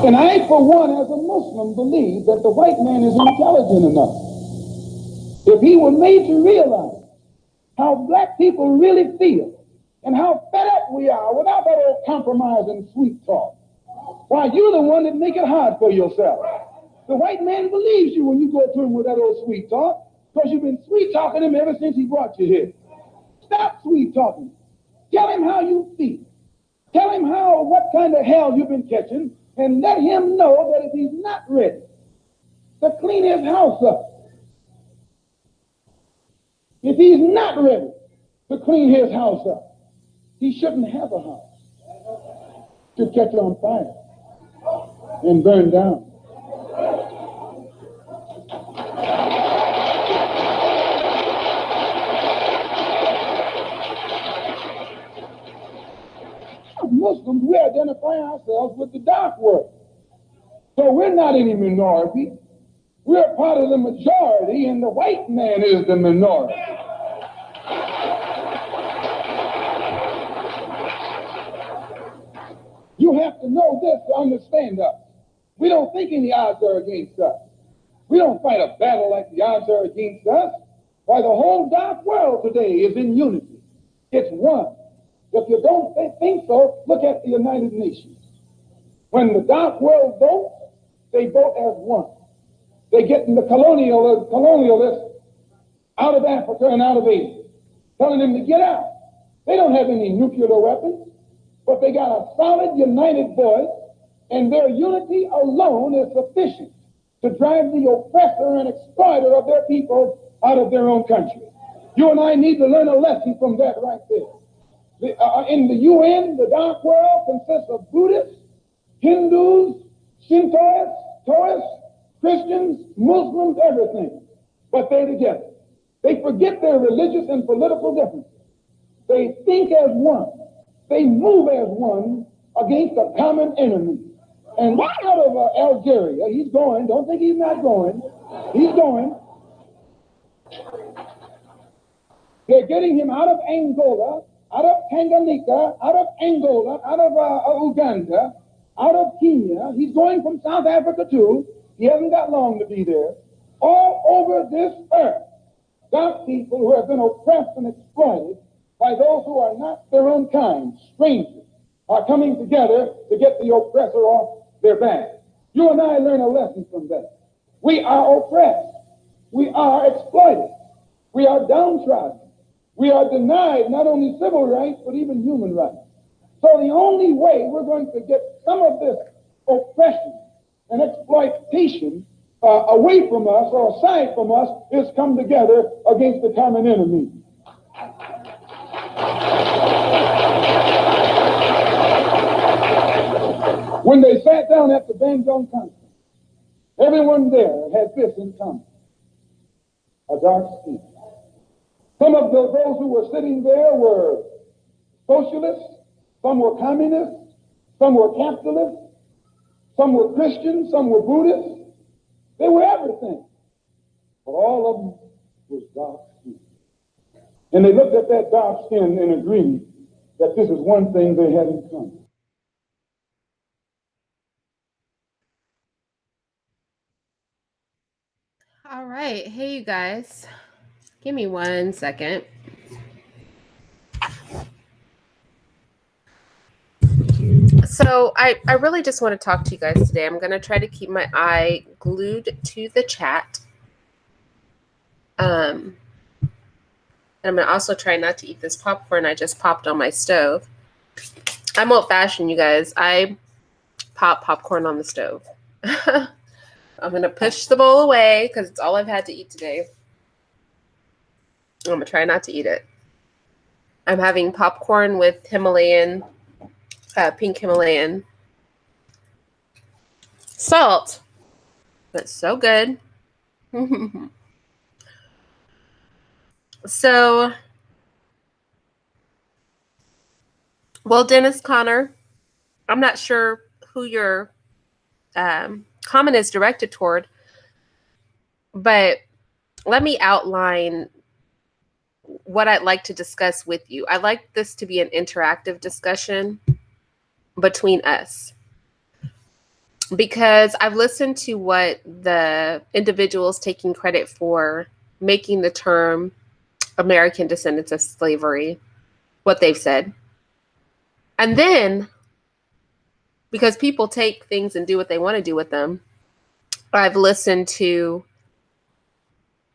And I, for one, as a Muslim, believe that the white man is intelligent enough. If he were made to realize how black people really feel and how fed up we are without that old compromise and sweet talk, why, you're the one that make it hard for yourself. The white man believes you when you go to him with that old sweet talk, because you've been sweet talking him ever since he brought you here. Stop sweet talking. Tell him how you feel. Tell him what kind of hell you've been catching, and let him know that if he's not ready to clean his house up, if he's not ready to clean his house up, he shouldn't have a house to catch on fire and burn down. Muslims, we identify ourselves with the dark world. So we're not any minority. We're part of the majority, and the white man is the minority. You have to know this to understand us. We don't think any odds are against us. We don't fight a battle like the odds are against us. Why, the whole dark world today is in unity. It's one. If you don't think so, look at the United Nations. When the dark world votes, they vote as one. They get the colonialists out of Africa and out of Asia, telling them to get out. They don't have any nuclear weapons, but they got a solid united voice, and their unity alone is sufficient to drive the oppressor and exploiter of their people out of their own country. You and I need to learn a lesson from that right there. In the UN, the dark world consists of Buddhists, Hindus, Shintoists, Taoists, Christians, Muslims, everything. But they're together. They forget their religious and political differences. They think as one. They move as one against a common enemy. And out of Algeria, he's going. Don't think he's not going. He's going. They're getting him out of Angola, out of Tanganyika, out of Angola, out of Uganda, out of Kenya. He's going from South Africa too. He hasn't got long to be there. All over this earth, dark people who have been oppressed and exploited by those who are not their own kind, strangers, are coming together to get the oppressor off their back. You and I learn a lesson from that. We are oppressed. We are exploited. We are downtrodden. We are denied not only civil rights, but even human rights. So the only way we're going to get some of this oppression and exploitation away from us or aside from us is come together against the common enemy. When they sat down at the Bandung Conference, everyone there had this in common: a dark skin. Some of those who were sitting there were socialists, some were communists, some were capitalists, some were Christians, some were Buddhists. They were everything. But all of them was dark skin. And they looked at that dark skin and agreed that this is one thing they had in common. All right. Hey, you guys. Give me 1 second. So I really just want to talk to you guys today. I'm going to try to keep my eye glued to the chat. And I'm going to also try not to eat this popcorn I just popped on my stove. I'm old-fashioned, you guys. I pop popcorn on the stove. I'm going to push the bowl away because it's all I've had to eat today. I'm going to try not to eat it. I'm having popcorn with Himalayan, pink Himalayan salt. That's so good. So, well, Dennis Connor, I'm not sure who your comment is directed toward, but let me outline what I'd like to discuss with you. I'd like this to be an interactive discussion between us. because I've listened to what the individuals taking credit for making the term American descendants of slavery, what they've said. And then, because people take things and do what they want to do with them, I've listened to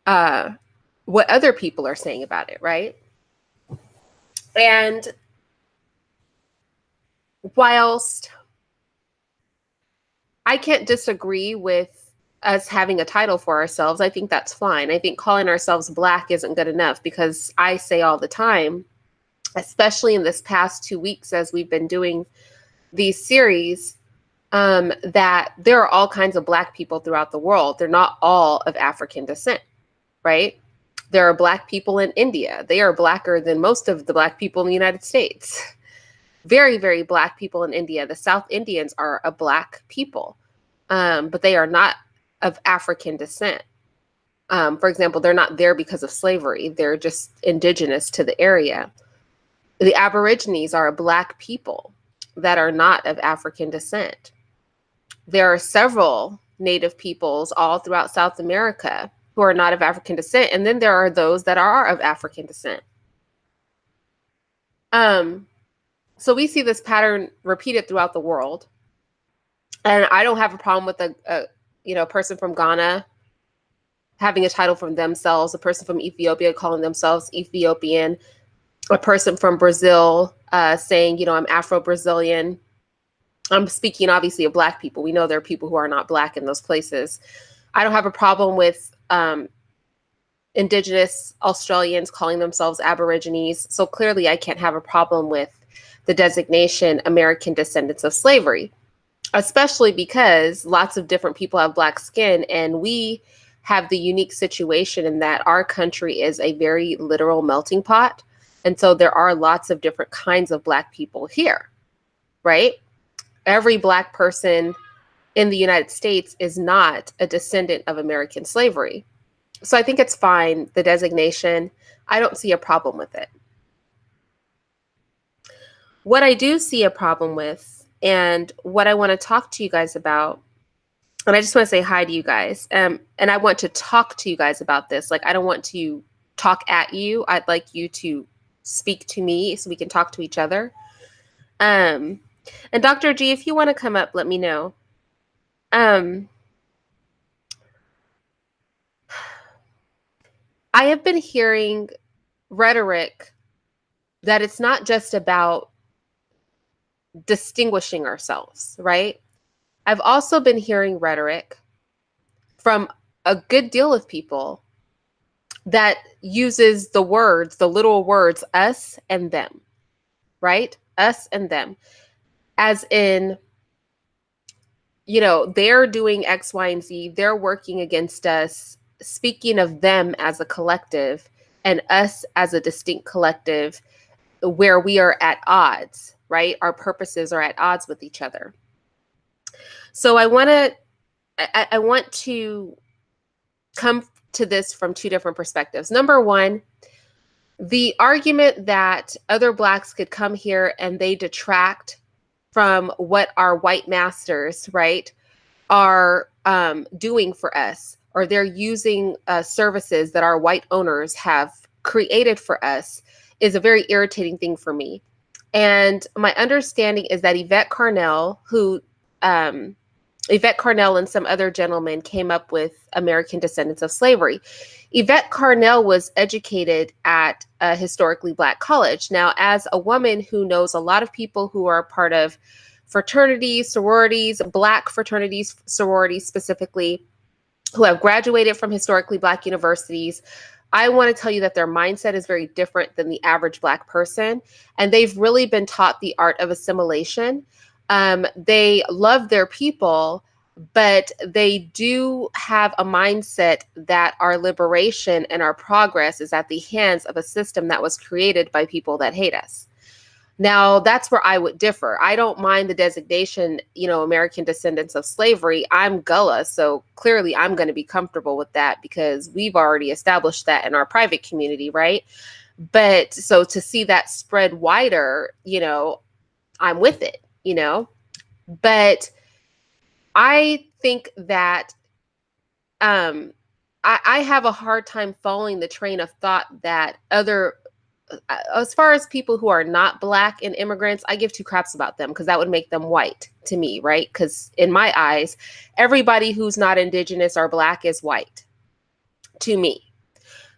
what other people are saying about it, right? And whilst I can't disagree with us having a title for ourselves, I think that's fine. I think calling ourselves Black isn't good enough, because I say all the time, especially in this past 2 weeks as we've been doing these series, that there are all kinds of Black people throughout the world. They're not all of African descent, right? There are Black people in India. They are Blacker than most of the Black people in the United States. Very, very Black people in India. The South Indians are a Black people, but they are not of African descent. For example, they're not there because of slavery. They're just indigenous to the area. The Aborigines are a Black people that are not of African descent. There are several Native peoples all throughout South America who are not of African descent. And then there are those that are of African descent. So we see this pattern repeated throughout the world. And I don't have a problem with a person from Ghana having a title for themselves, a person from Ethiopia calling themselves Ethiopian, a person from Brazil saying, I'm Afro-Brazilian. I'm speaking obviously of Black people. We know there are people who are not Black in those places. I don't have a problem with Indigenous Australians calling themselves Aborigines. So clearly I can't have a problem with the designation American descendants of slavery, especially because lots of different people have Black skin, and we have the unique situation in that our country is a very literal melting pot. And so there are lots of different kinds of Black people here, right? Every Black person in the United States is not a descendant of American slavery. So I think it's fine, the designation. I don't see a problem with it. What I do see a problem with, and what I want to talk to you guys about, and I just want to say hi to you guys, and I want to talk to you guys about this. Like, I don't want to talk at you. I'd like you to speak to me so we can talk to each other. And Dr. G, if you want to come up, let me know. I have been hearing rhetoric that it's not just about distinguishing ourselves, right? I've also been hearing rhetoric from a good deal of people that uses the words, the literal words, us and them, right? Us and them. As in, they're doing X, Y, and Z. They're working against us, speaking of them as a collective and us as a distinct collective where we are at odds, right? Our purposes are at odds with each other. So I want to come to this from two different perspectives. Number one, the argument that other Blacks could come here and they detract from what our white masters, right, are doing for us, or they're using services that our white owners have created for us, is a very irritating thing for me. And my understanding is that Yvette Carnell and some other gentlemen came up with American Descendants of Slavery. Yvette Carnell was educated at a historically Black college. Now, as a woman who knows a lot of people who are part of fraternities, sororities, Black fraternities, sororities specifically, who have graduated from historically Black universities, I want to tell you that their mindset is very different than the average Black person. And they've really been taught the art of assimilation. They love their people, but they do have a mindset that our liberation and our progress is at the hands of a system that was created by people that hate us. Now, that's where I would differ. I don't mind the designation, American Descendants of Slavery. I'm Gullah, so clearly I'm going to be comfortable with that because we've already established that in our private community, right? But so to see that spread wider, I'm with it, But I think that I have a hard time following the train of thought that as far as people who are not Black and immigrants, I give two craps about them because that would make them white to me, right? Because in my eyes, everybody who's not Indigenous or Black is white to me.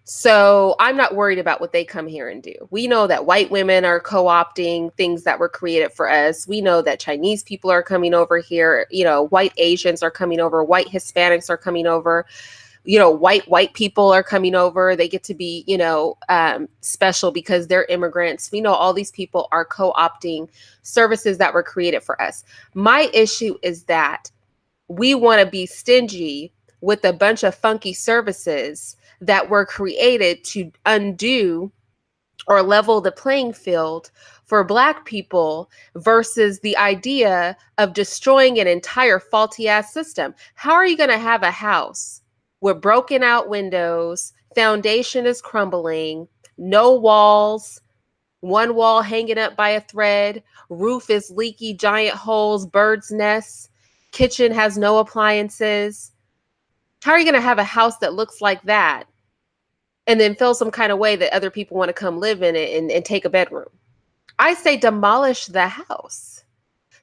So I'm not worried about what they come here and do. We know that white women are co-opting things that were created for us. We know that Chinese people are coming over here. White Asians are coming over. White Hispanics are coming over. White people are coming over. They get to be, special because they're immigrants. We know all these people are co-opting services that were created for us. My issue is that we want to be stingy with a bunch of funky services that were created to undo or level the playing field for Black people versus the idea of destroying an entire faulty ass system. How are you going to have a house with broken out windows, foundation is crumbling, no walls, one wall hanging up by a thread, roof is leaky, giant holes, bird's nests, kitchen has no appliances? How are you going to have a house that looks like that and then feel some kind of way that other people want to come live in it and take a bedroom? I say demolish the house.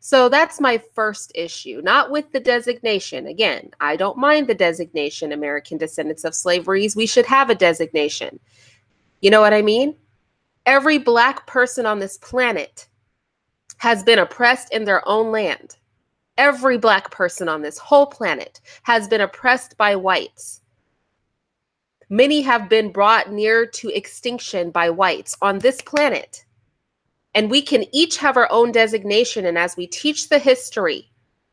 So that's my first issue, not with the designation. Again, I don't mind the designation, American descendants of slavery. We should have a designation. You know what I mean? Every Black person on this planet has been oppressed in their own land. Every Black person on this whole planet has been oppressed by whites. Many have been brought near to extinction by whites on this planet. And we can each have our own designation. And as we teach the history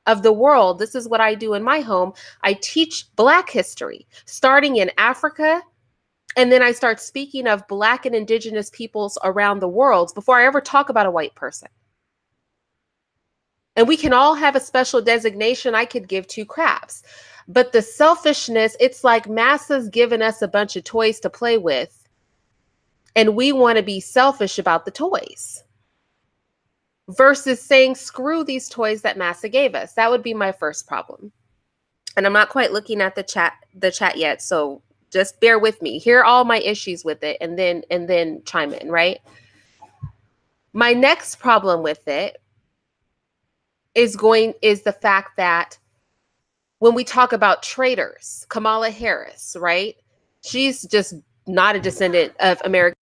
of the world, this is what I do in my home. I teach Black history, starting in Africa. And then I start speaking of Black and Indigenous peoples around the world before I ever talk about a white person. And we can all have a special designation. I could give two craps. But the selfishness, it's like masses giving us a bunch of toys to play with. And we want to be selfish about the toys versus saying, screw these toys that Massa gave us. That would be my first problem. And I'm not quite looking at the chat yet. So just bear with me. Here are all my issues with it and then chime in, right? My next problem with it is the fact that when we talk about traitors, Kamala Harris, right? She's just not a descendant of American.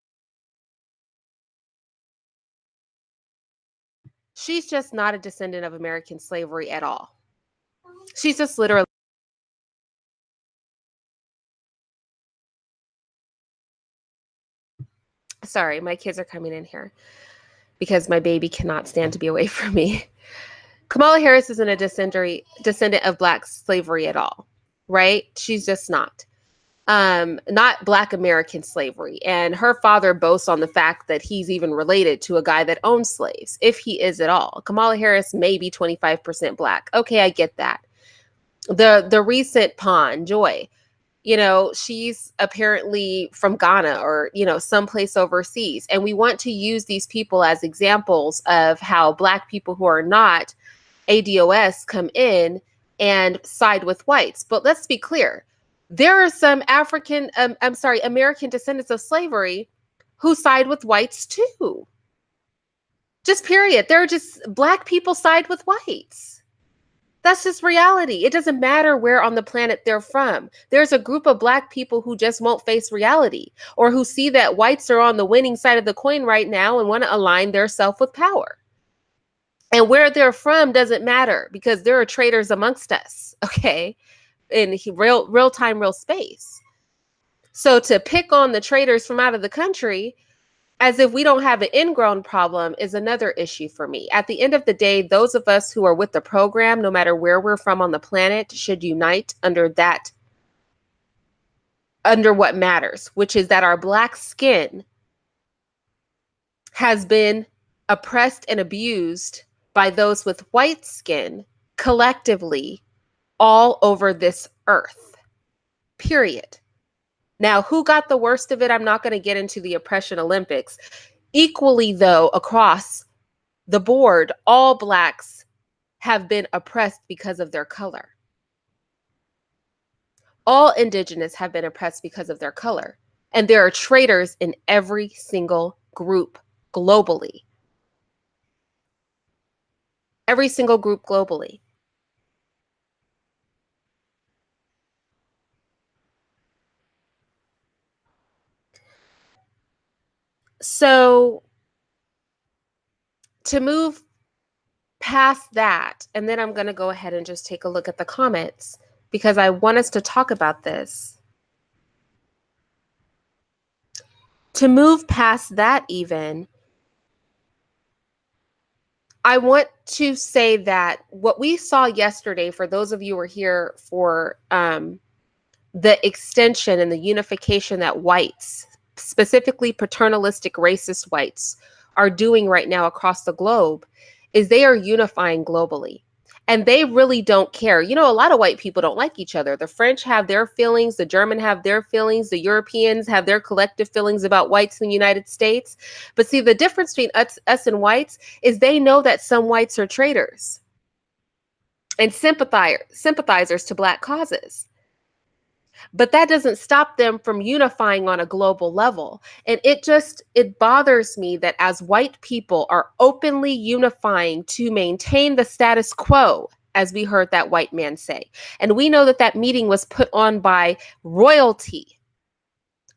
She's just not a descendant of American slavery at all. She's just literally. Sorry, my kids are coming in here because my baby cannot stand to be away from me. Kamala Harris isn't a descendant of Black slavery at all, right? She's just not Black American slavery. And her father boasts on the fact that he's even related to a guy that owned slaves, if he is at all. Kamala Harris may be 25% Black. Okay, I get that. The recent pawn, Joy, she's apparently from Ghana or, someplace overseas. And we want to use these people as examples of how Black people who are not ADOS come in and side with whites. But let's be clear. There are some American descendants of slavery who side with whites too. Just period. There are just Black people side with whites. That's just reality. It doesn't matter where on the planet they're from. There's a group of Black people who just won't face reality or who see that whites are on the winning side of the coin right now and want to align their self with power. And where they're from doesn't matter because there are traitors amongst us, okay, in real time, real space. So to pick on the traitors from out of the country as if we don't have an ingrown problem is another issue for me. At the end of the day, those of us who are with the program, no matter where we're from on the planet, should unite under what matters, which is that our Black skin has been oppressed and abused by those with white skin collectively all over this earth, period. Now, who got the worst of it? I'm not going to get into the oppression Olympics. Equally, though, across the board, all Blacks have been oppressed because of their color. All indigenous have been oppressed because of their color. And there are traitors in every single group globally. Every single group globally. So to move past that, and then I'm going to go ahead and just take a look at the comments because I want us to talk about this. To move past that even, I want to say that what we saw yesterday, for those of you who were here for the extension and the unification that whites, specifically paternalistic racist whites, are doing right now across the globe, is they are unifying globally. And they really don't care. You know, a lot of white people don't like each other. The French have their feelings, the German have their feelings, the Europeans have their collective feelings about whites in the United States. But see, the difference between us and whites is they know that some whites are traitors and sympathizers to Black causes. But that doesn't stop them from unifying on a global level. And it bothers me that as white people are openly unifying to maintain the status quo, as we heard that white man say. And we know that that meeting was put on by royalty,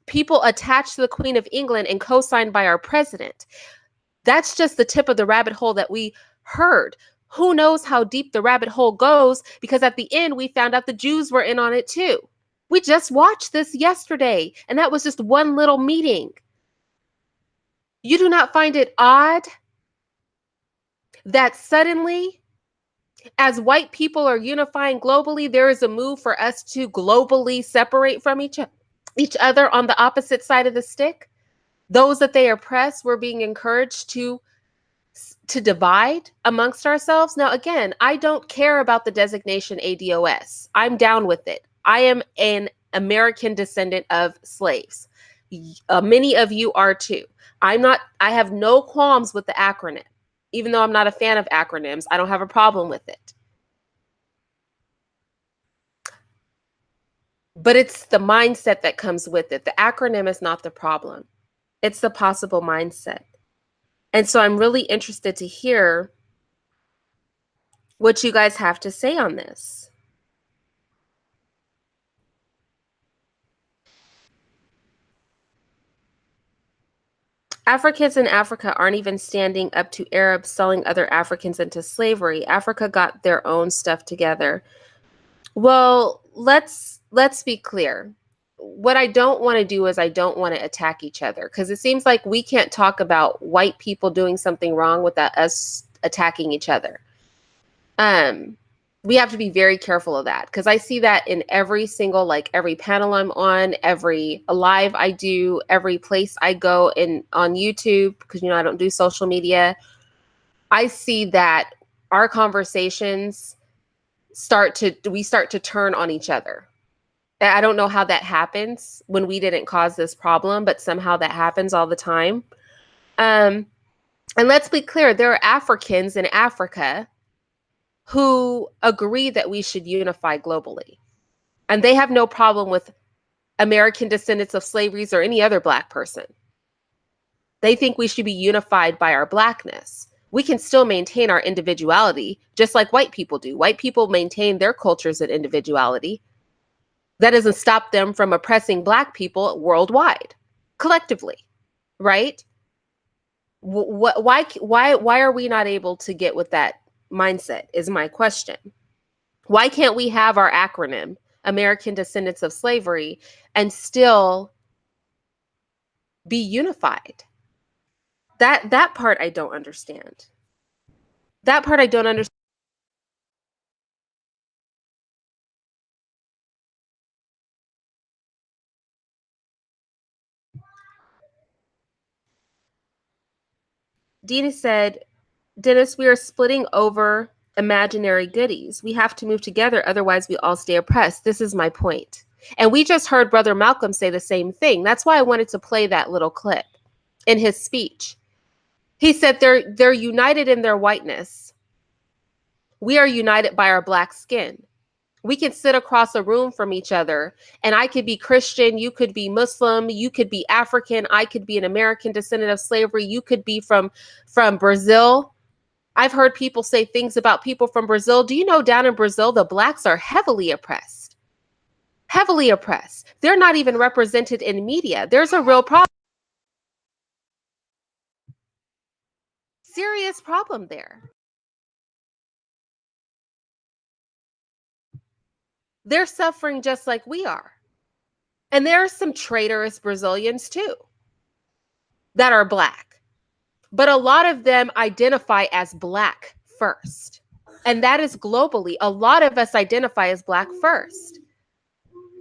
people attached to the Queen of England and co-signed by our president. That's just the tip of the rabbit hole that we heard. Who knows how deep the rabbit hole goes, because at the end we found out the Jews were in on it too. We just watched this yesterday, and that was just one little meeting. You do not find it odd that suddenly, as white people are unifying globally, there is a move for us to globally separate from each other on the opposite side of the stick? Those that they oppress, we're being encouraged to divide amongst ourselves. Now, again, I don't care about the designation ADOS. I'm down with it. I am an American descendant of slaves. Many of you are too. I have no qualms with the acronym. Even though I'm not a fan of acronyms, I don't have a problem with it. But it's the mindset that comes with it. The acronym is not the problem. It's the possible mindset. And so I'm really interested to hear what you guys have to say on this. Africans in Africa aren't even standing up to Arabs selling other Africans into slavery. Africa got their own stuff together. Well, let's be clear. What I don't want to do is I don't want to attack each other, because it seems like we can't talk about white people doing something wrong without us attacking each other. We have to be very careful of that, because I see that in every single, like every panel I'm on, every live I do, every place I go on YouTube, because, you know, I don't do social media. I see that our conversations start to turn on each other. I don't know how that happens when we didn't cause this problem, but somehow that happens all the time. And let's be clear, there are Africans in Africa who agree that we should unify globally. And they have no problem with American descendants of slavery or any other Black person. They think we should be unified by our Blackness. We can still maintain our individuality, just like white people do. White people maintain their cultures and individuality. That doesn't stop them from oppressing Black people worldwide, collectively, right? Why are we not able to get with that mindset is my question. Why can't we have our acronym, American Descendants of Slavery, and still be unified? That part I don't understand. That part I don't understand. Dina said, Dennis, we are splitting over imaginary goodies. We have to move together, otherwise we all stay oppressed. This is my point. And we just heard Brother Malcolm say the same thing. That's why I wanted to play that little clip in his speech. He said they're united in their whiteness, We are united by our Black skin. We can sit across a room from each other, and I could be Christian, you could be Muslim, you could be African, I could be an American descendant of slavery, you could be from Brazil. I've heard people say things about people from Brazil. Do you know down in Brazil, the Blacks are heavily oppressed? Heavily oppressed. They're not even represented in media. There's a real problem. Serious problem there. They're suffering just like we are. And there are some traitorous Brazilians too that are Black. But a lot of them identify as Black first. And that is globally. A lot of us identify as Black first.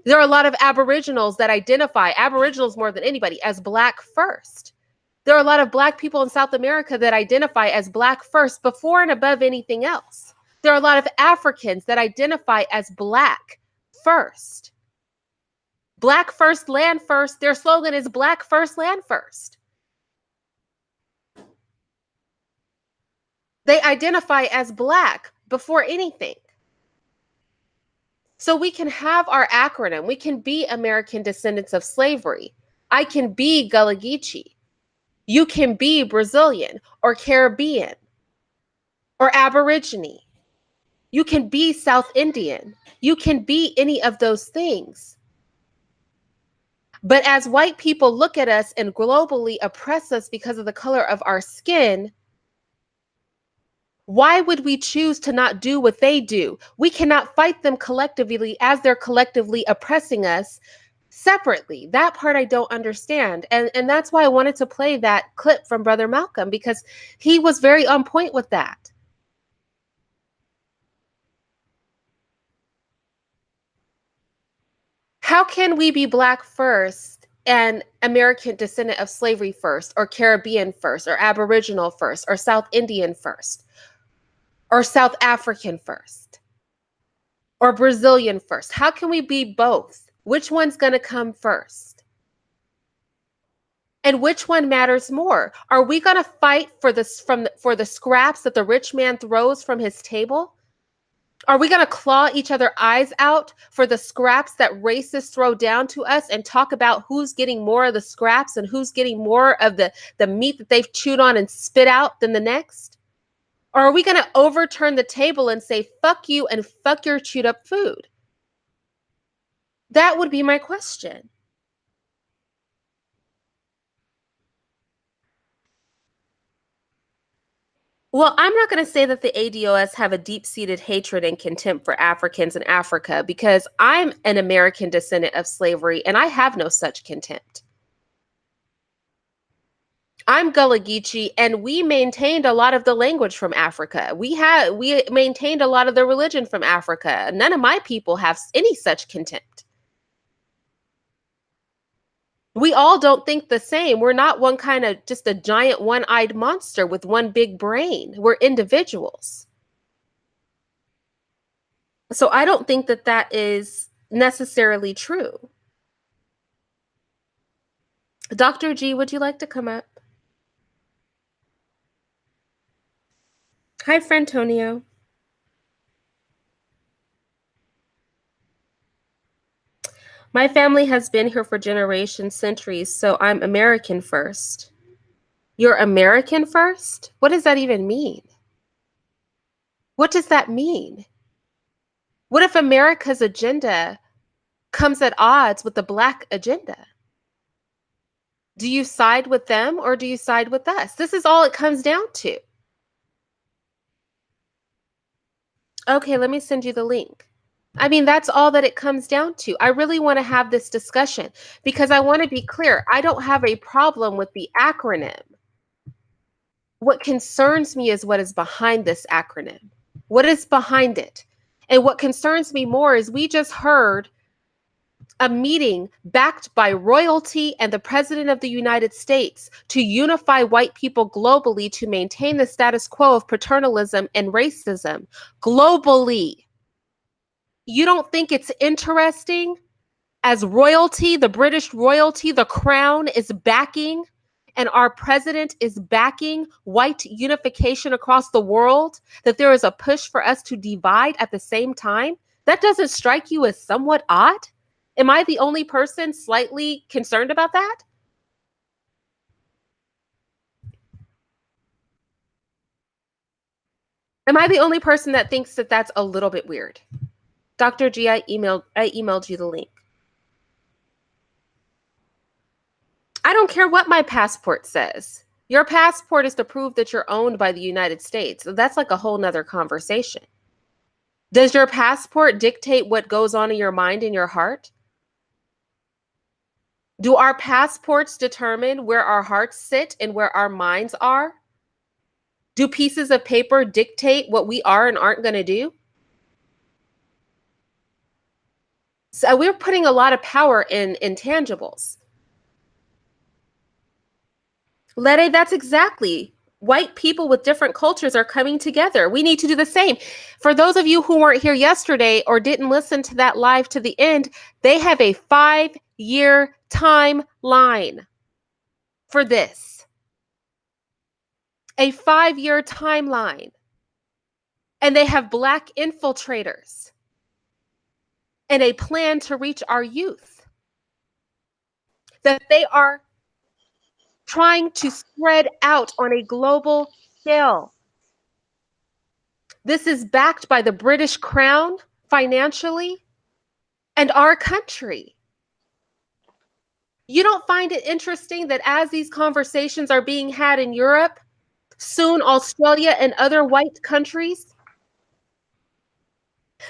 There are a lot of Aboriginals that identify, Aboriginals more than anybody, as Black first. There are a lot of Black people in South America that identify as Black first before and above anything else. There are a lot of Africans that identify as Black first. Black first, land first. Their slogan is Black first, land first. They identify as Black before anything. So we can have our acronym. We can be American descendants of slavery. I can be Gullah Geechee. You can be Brazilian or Caribbean or Aborigine. You can be South Indian. You can be any of those things. But as white people look at us and globally oppress us because of the color of our skin, why would we choose to not do what they do? We cannot fight them collectively as they're collectively oppressing us separately. That part I don't understand. And that's why I wanted to play that clip from Brother Malcolm, because he was very on point with that. How can we be Black first and American descendant of slavery first, or Caribbean first, or Aboriginal first, or South Indian first, or South African first, or Brazilian first? How can we be both? Which one's going to come first? And which one matters more? Are we going to fight for for the scraps that the rich man throws from his table? Are we going to claw each other's eyes out for the scraps that racists throw down to us and talk about who's getting more of the scraps and who's getting more of the meat that they've chewed on and spit out than the next? Or are we going to overturn the table and say, fuck you and fuck your chewed up food? That would be my question. Well, I'm not going to say that the ADOS have a deep-seated hatred and contempt for Africans in Africa, because I'm an American descendant of slavery and I have no such contempt. I'm Gullah Geechee, and we maintained a lot of the language from Africa. We maintained a lot of the religion from Africa. None of my people have any such contempt. We all don't think the same. We're not one kind of just a giant one-eyed monster with one big brain. We're individuals. So I don't think that that is necessarily true. Dr. G, would you like to come up? Hi, friend Tonio. My family has been here for generations, centuries, so I'm American first. You're American first? What does that even mean? What does that mean? What if America's agenda comes at odds with the Black agenda? Do you side with them or do you side with us? This is all it comes down to. Okay, let me send you the link. I mean, that's all that it comes down to. I really want to have this discussion because I want to be clear. I don't have a problem with the acronym. What concerns me is what is behind this acronym. What is behind it? And what concerns me more is we just heard a meeting backed by royalty and the President of the United States to unify white people globally to maintain the status quo of paternalism and racism globally. You don't think it's interesting as royalty, the British royalty, the crown is backing and our president is backing white unification across the world, that there is a push for us to divide at the same time, that doesn't strike you as somewhat odd? Am I the only person slightly concerned about that? Am I the only person that thinks that that's a little bit weird? Dr. G, I emailed you the link. I don't care what my passport says. Your passport is to prove that you're owned by the United States. So that's like a whole nother conversation. Does your passport dictate what goes on in your mind and your heart? Do our passports determine where our hearts sit and where our minds are? Do pieces of paper dictate what we are and aren't going to do? So we're putting a lot of power in intangibles. Lede, that's exactly. White people with different cultures are coming together. We need to do the same. For those of you who weren't here yesterday or didn't listen to that live to the end, they have a 5-year timeline for this. A 5-year timeline. And they have Black infiltrators and a plan to reach our youth that they are trying to spread out on a global scale. This is backed by the British Crown financially and our country. You don't find it interesting that as these conversations are being had in Europe, soon Australia and other white countries,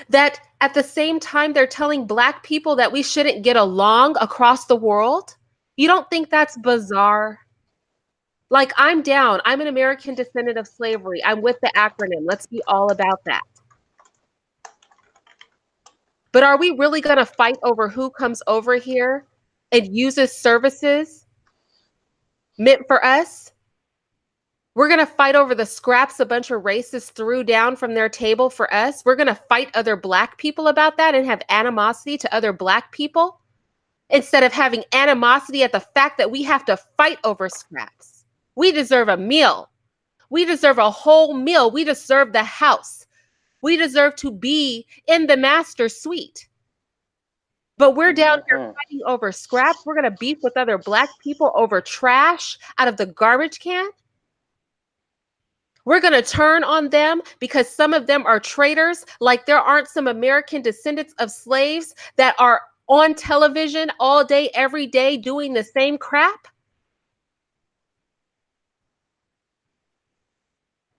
that at the same time they're telling Black people that we shouldn't get along across the world? You don't think that's bizarre? Like, I'm down. I'm an American descendant of slavery. I'm with the acronym. Let's be all about that. But are we really going to fight over who comes over here and uses services meant for us? We're going to fight over the scraps a bunch of racists threw down from their table for us. We're going to fight other Black people about that and have animosity to other Black people instead of having animosity at the fact that we have to fight over scraps. We deserve a meal. We deserve a whole meal. We deserve the house. We deserve to be in the master suite. But we're down here fighting over scraps. We're going to beef with other Black people over trash out of the garbage can. We're going to turn on them because some of them are traitors, like there aren't some American descendants of slaves that are on television all day, every day, doing the same crap.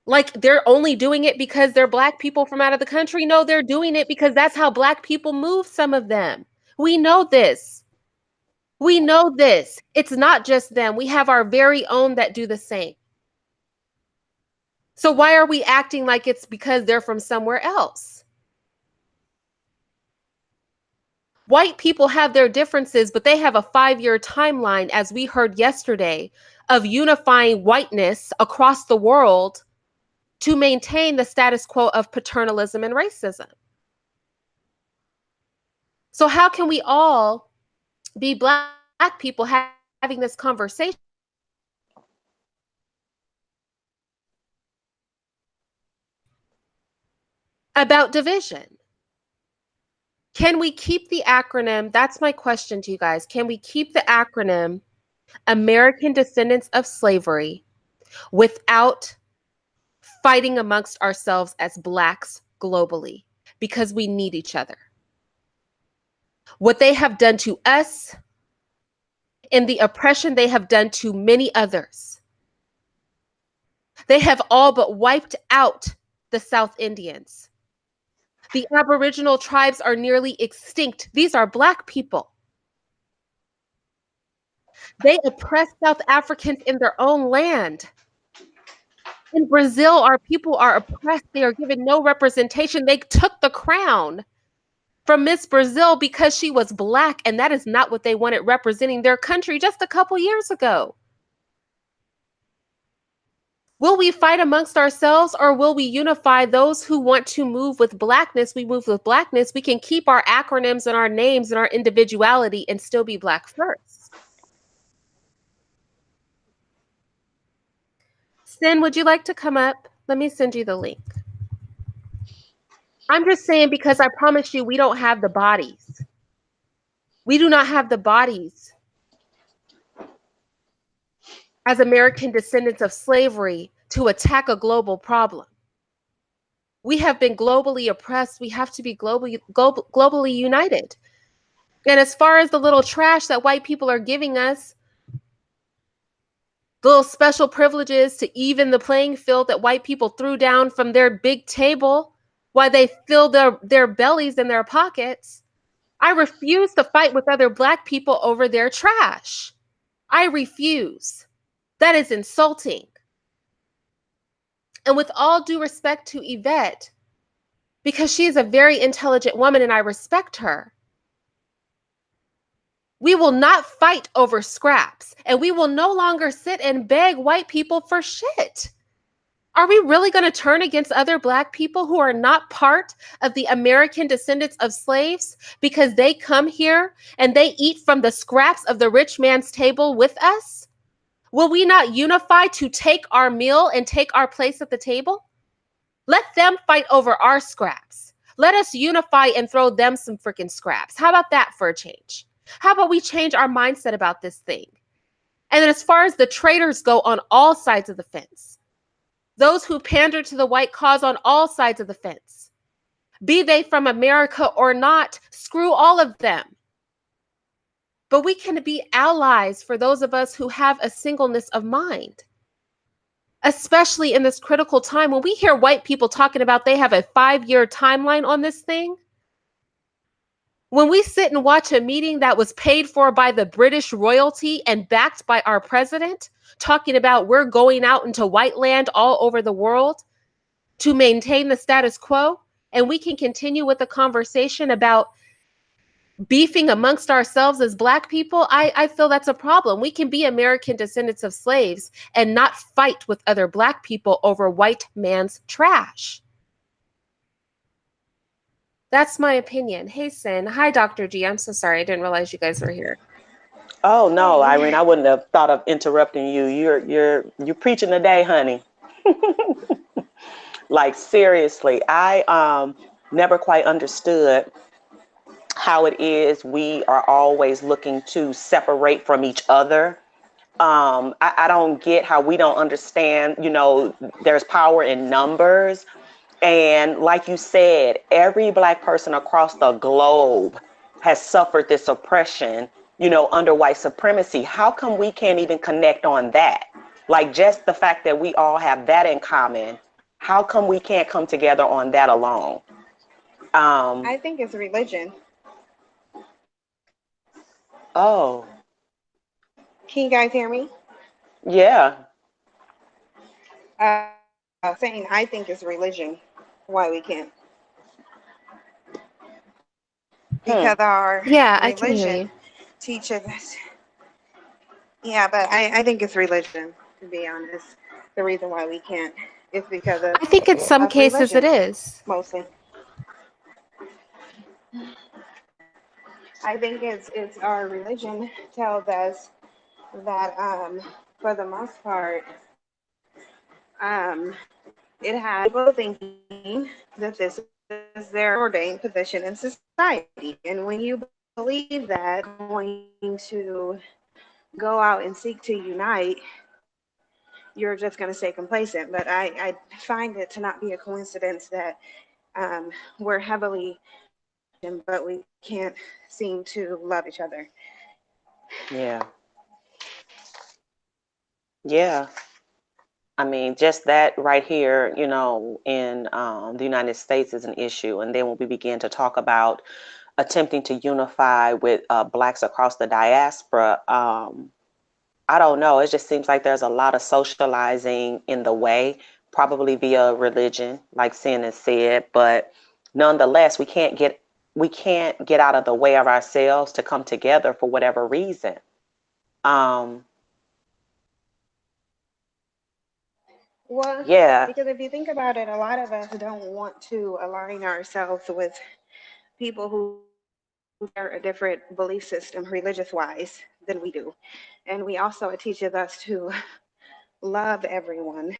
Like they're only doing it because they're Black people from out of the country. No, they're doing it because that's how Black people move, some of them. We know this. We know this. It's not just them. We have our very own that do the same. So why are we acting like it's because they're from somewhere else? White people have their differences, but they have a 5-year timeline, as we heard yesterday, of unifying whiteness across the world to maintain the status quo of paternalism and racism. So how can we all be Black people having this conversation about division? Can we keep the acronym? That's my question to you guys. Can we keep the acronym American Descendants of Slavery without fighting amongst ourselves as Blacks globally? Because we need each other. What they have done to us and the oppression they have done to many others. They have all but wiped out the South Indians. The Aboriginal tribes are nearly extinct. These are Black people. They oppress South Africans in their own land. In Brazil, our people are oppressed. They are given no representation. They took the crown from Miss Brazil because she was Black, and that is not what they wanted representing their country just a couple years ago. Will we fight amongst ourselves, or will we unify those who want to move with Blackness? We move with Blackness. We can keep our acronyms and our names and our individuality and still be Black first. Sin, would you like to come up? Let me send you the link. I'm just saying, because I promise you, we don't have the bodies. We do not have the bodies as American descendants of slavery to attack a global problem. We have been globally oppressed. We have to be globally united. And as far as the little trash that white people are giving us, little special privileges to even the playing field that white people threw down from their big table while they filled their bellies and their pockets, I refuse to fight with other Black people over their trash. I refuse. That is insulting. And with all due respect to Yvette, because she is a very intelligent woman and I respect her, we will not fight over scraps, and we will no longer sit and beg white people for shit. Are we really going to turn against other Black people who are not part of the American descendants of slaves because they come here and they eat from the scraps of the rich man's table with us? Will we not unify to take our meal and take our place at the table? Let them fight over our scraps. Let us unify and throw them some freaking scraps. How about that for a change? How about we change our mindset about this thing? And then as far as the traitors go on all sides of the fence, those who pander to the white cause on all sides of the fence, be they from America or not, screw all of them. But we can be allies for those of us who have a singleness of mind, especially in this critical time when we hear white people talking about they have a 5-year timeline on this thing. When we sit and watch a meeting that was paid for by the British royalty and backed by our president, talking about we're going out into white land all over the world to maintain the status quo, and we can continue with the conversation about beefing amongst ourselves as Black people, I feel that's a problem. We can be American descendants of slaves and not fight with other Black people over white man's trash. That's my opinion. Hey, Sin. Hi, Dr. G. I'm so sorry. I didn't realize you guys were here. Oh no, Irene, I wouldn't have thought of interrupting you. You're preaching today, honey. Like seriously, I never quite understood how it is we are always looking to separate from each other. I don't get how we don't understand, there's power in numbers. And like you said, every Black person across the globe has suffered this oppression, under white supremacy. How come we can't even connect on that? Like just the fact that we all have that in common. How come we can't come together on that alone? I think it's religion. Oh. Can you guys hear me? Yeah. Saying I think it's religion. Why we can't? Because our I can hear religion you. teaches us. Yeah, but I think it's religion, to be honest. The reason why we can't is because of I think in some cases it religion, is. mostly. I think it's our religion tells us that for the most part it has people thinking that this is their ordained position in society, and when you believe that, you're going to go out and seek to unite, you're just going to stay complacent. But I find it to not be a coincidence that we're heavily, but we can't seem to love each other. Yeah. Yeah. I mean, just that right here, in the United States is an issue. And then when we begin to talk about attempting to unify with Blacks across the diaspora, I don't know. It just seems like there's a lot of socializing in the way, probably via religion, like Sin has said. But nonetheless, we can't get out of the way of ourselves to come together for whatever reason. Well, Yeah. because if you think about it, a lot of us don't want to align ourselves with people who share a different belief system, religious wise, than we do. And we also, it teaches us to love everyone.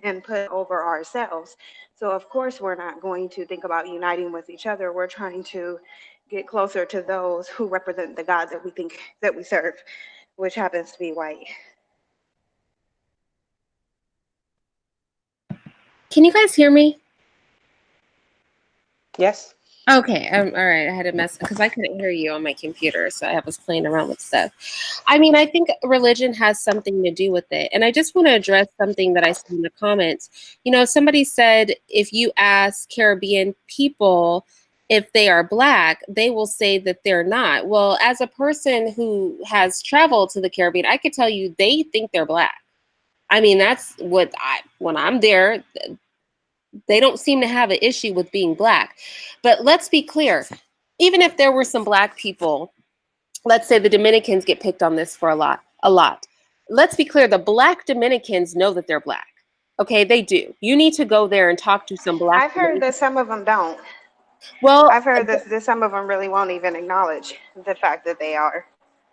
and put over ourselves. So of course we're not going to think about uniting with each other. We're trying to get closer to those who represent the God that we think that we serve, which happens to be white. Can you guys hear me? Yes. Okay, all right. I had a mess because I couldn't hear you on my computer, so I was playing around with stuff. I mean, I think religion has something to do with it, and I just want to address something that I saw in the comments. You know, somebody said if you ask Caribbean people if they are Black, they will say that they're not. Well, as a person who has traveled to the Caribbean, I could tell you they think they're Black. I mean, that's what when I'm there, they don't seem to have an issue with being Black. But let's be clear, even if there were some Black people, let's say the Dominicans get picked on this for a lot. Let's be clear, the Black Dominicans know that they're Black. Okay, they do. You need to go there and talk to some Black I've heard Dominicans. that some of them don't. Well, I've heard that some of them really won't even acknowledge the fact that they are.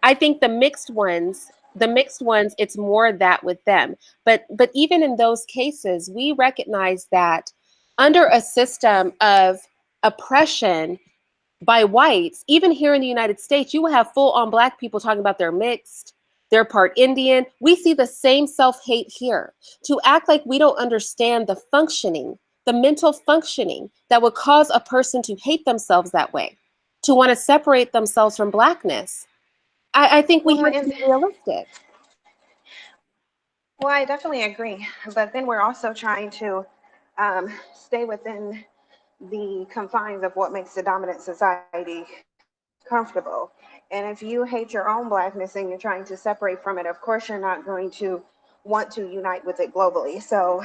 I think the mixed ones, it's more that with them. But even in those cases, we recognize that under a system of oppression by whites, even here in the United States, you will have full-on Black people talking about they're mixed, they're part Indian. We see the same self-hate here. To act like we don't understand the functioning, the mental functioning that would cause a person to hate themselves that way, to want to separate themselves from Blackness. I think we Well, have to be realistic. well, I definitely agree. But then we're also trying to stay within the confines of what makes the dominant society comfortable. And if you hate your own Blackness and you're trying to separate from it, of course you're not going to want to unite with it globally. So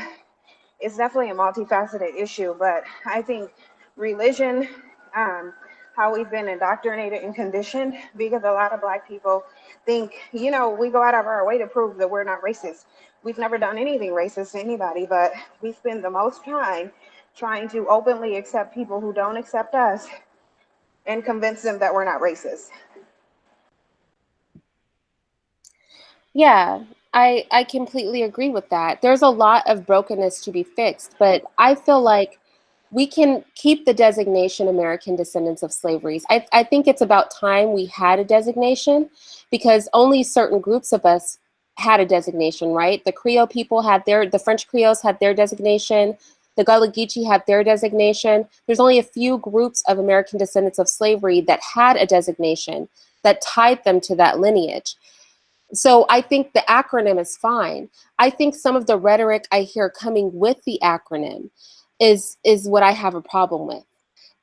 it's definitely a multifaceted issue. But I think religion, how we've been indoctrinated and conditioned, because a lot of Black people think, you know, we go out of our way to prove that we're not racist. We've never done anything racist to anybody, but we spend the most time trying to openly accept people who don't accept us and convince them that we're not racist. Yeah, I completely agree with that. There's a lot of brokenness to be fixed, but I feel like we can keep the designation American descendants of slavery. I think it's about time we had a designation because only certain groups of us had a designation, right? The Creole people the French Creoles had their designation. The Gullah Geechee had their designation. There's only a few groups of American descendants of slavery that had a designation that tied them to that lineage. So I think the acronym is fine. I think some of the rhetoric I hear coming with the acronym is what I have a problem with.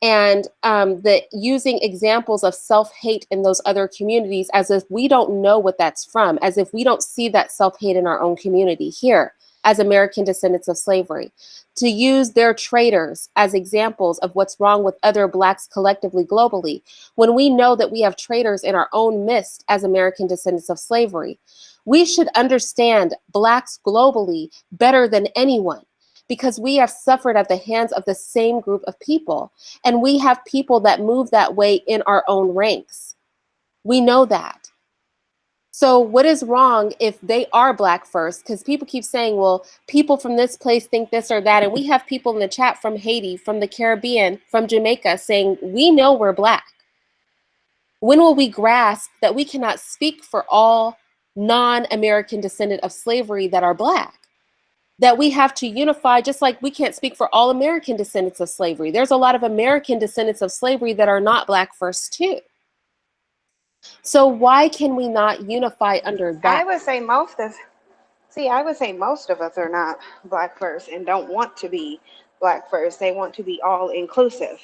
And the using examples of self-hate in those other communities as if we don't know what that's from, as if we don't see that self-hate in our own community here as American descendants of slavery, to use their traitors as examples of what's wrong with other Blacks collectively globally, when we know that we have traitors in our own midst as American descendants of slavery. We should understand Blacks globally better than anyone because we have suffered at the hands of the same group of people. And we have people that move that way in our own ranks. We know that. So what is wrong if they are Black first? Because people keep saying, well, people from this place think this or that. And we have people in the chat from Haiti, from the Caribbean, from Jamaica saying, we know we're Black. When will we grasp that we cannot speak for all non-American descendant of slavery that are Black? That we have to unify, just like we can't speak for all American descendants of slavery. There's a lot of American descendants of slavery that are not Black first too. So why can we not unify under that? I would say most of us are not Black first and don't want to be Black first. They want to be all inclusive.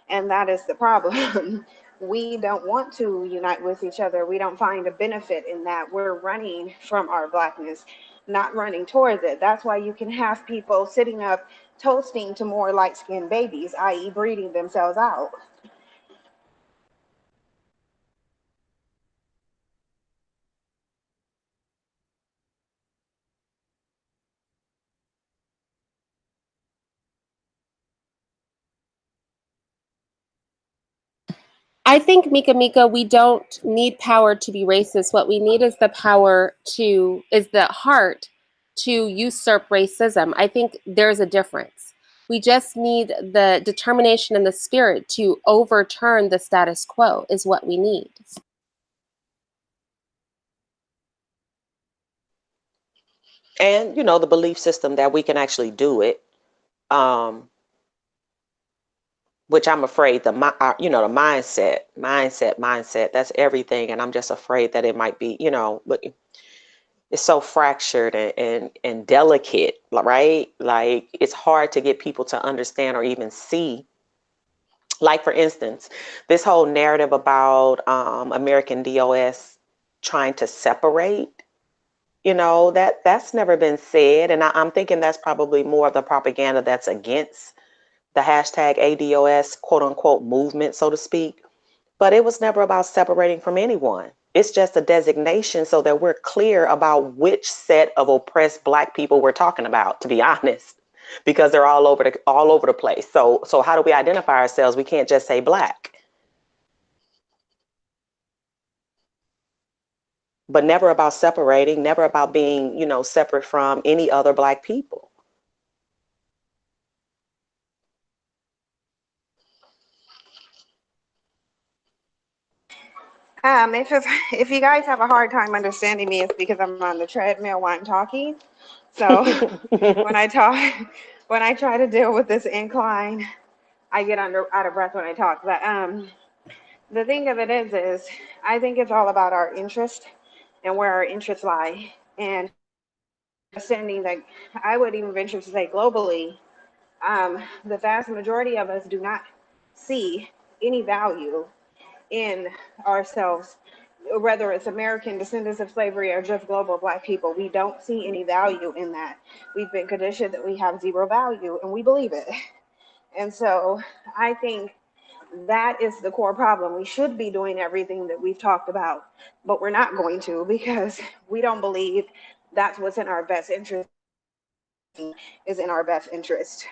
And that is the problem. We don't want to unite with each other. We don't find a benefit in that. We're running from our Blackness, not running towards it. That's why you can have people sitting up toasting to more light-skinned babies, i.e. breeding themselves out. I think, Mika, we don't need power to be racist. What we need is the heart to usurp racism. I think there's a difference. We just need the determination and the spirit to overturn the status quo is what we need. And, you know, the belief system that we can actually do it, which I'm afraid the mindset, that's everything. And I'm just afraid that it might be, you know, but it's so fractured and delicate, right? Like, it's hard to get people to understand or even see. Like, for instance, this whole narrative about American DOS trying to separate, you know, that's never been said. And I'm thinking that's probably more of the propaganda that's against the hashtag ADOS, quote unquote, movement, so to speak. But it was never about separating from anyone. It's just a designation so that we're clear about which set of oppressed Black people we're talking about, to be honest, because they're all over the place. So how do we identify ourselves? We can't just say Black. But never about separating, never about being, you know, separate from any other Black people. If you guys have a hard time understanding me, it's because I'm on the treadmill while I'm talking. So when I try to deal with this incline, I get out of breath when I talk. But the thing of it is I think it's all about our interest and where our interests lie, and understanding that I would even venture to say globally, the vast majority of us do not see any value in ourselves, whether it's American descendants of slavery or just global Black people. We don't see any value in that. We've been conditioned that we have zero value, and we believe it. And so I think that is the core problem. We should be doing everything that we've talked about, but we're not going to, because we don't believe that's what's in our best interest, is in our best interest.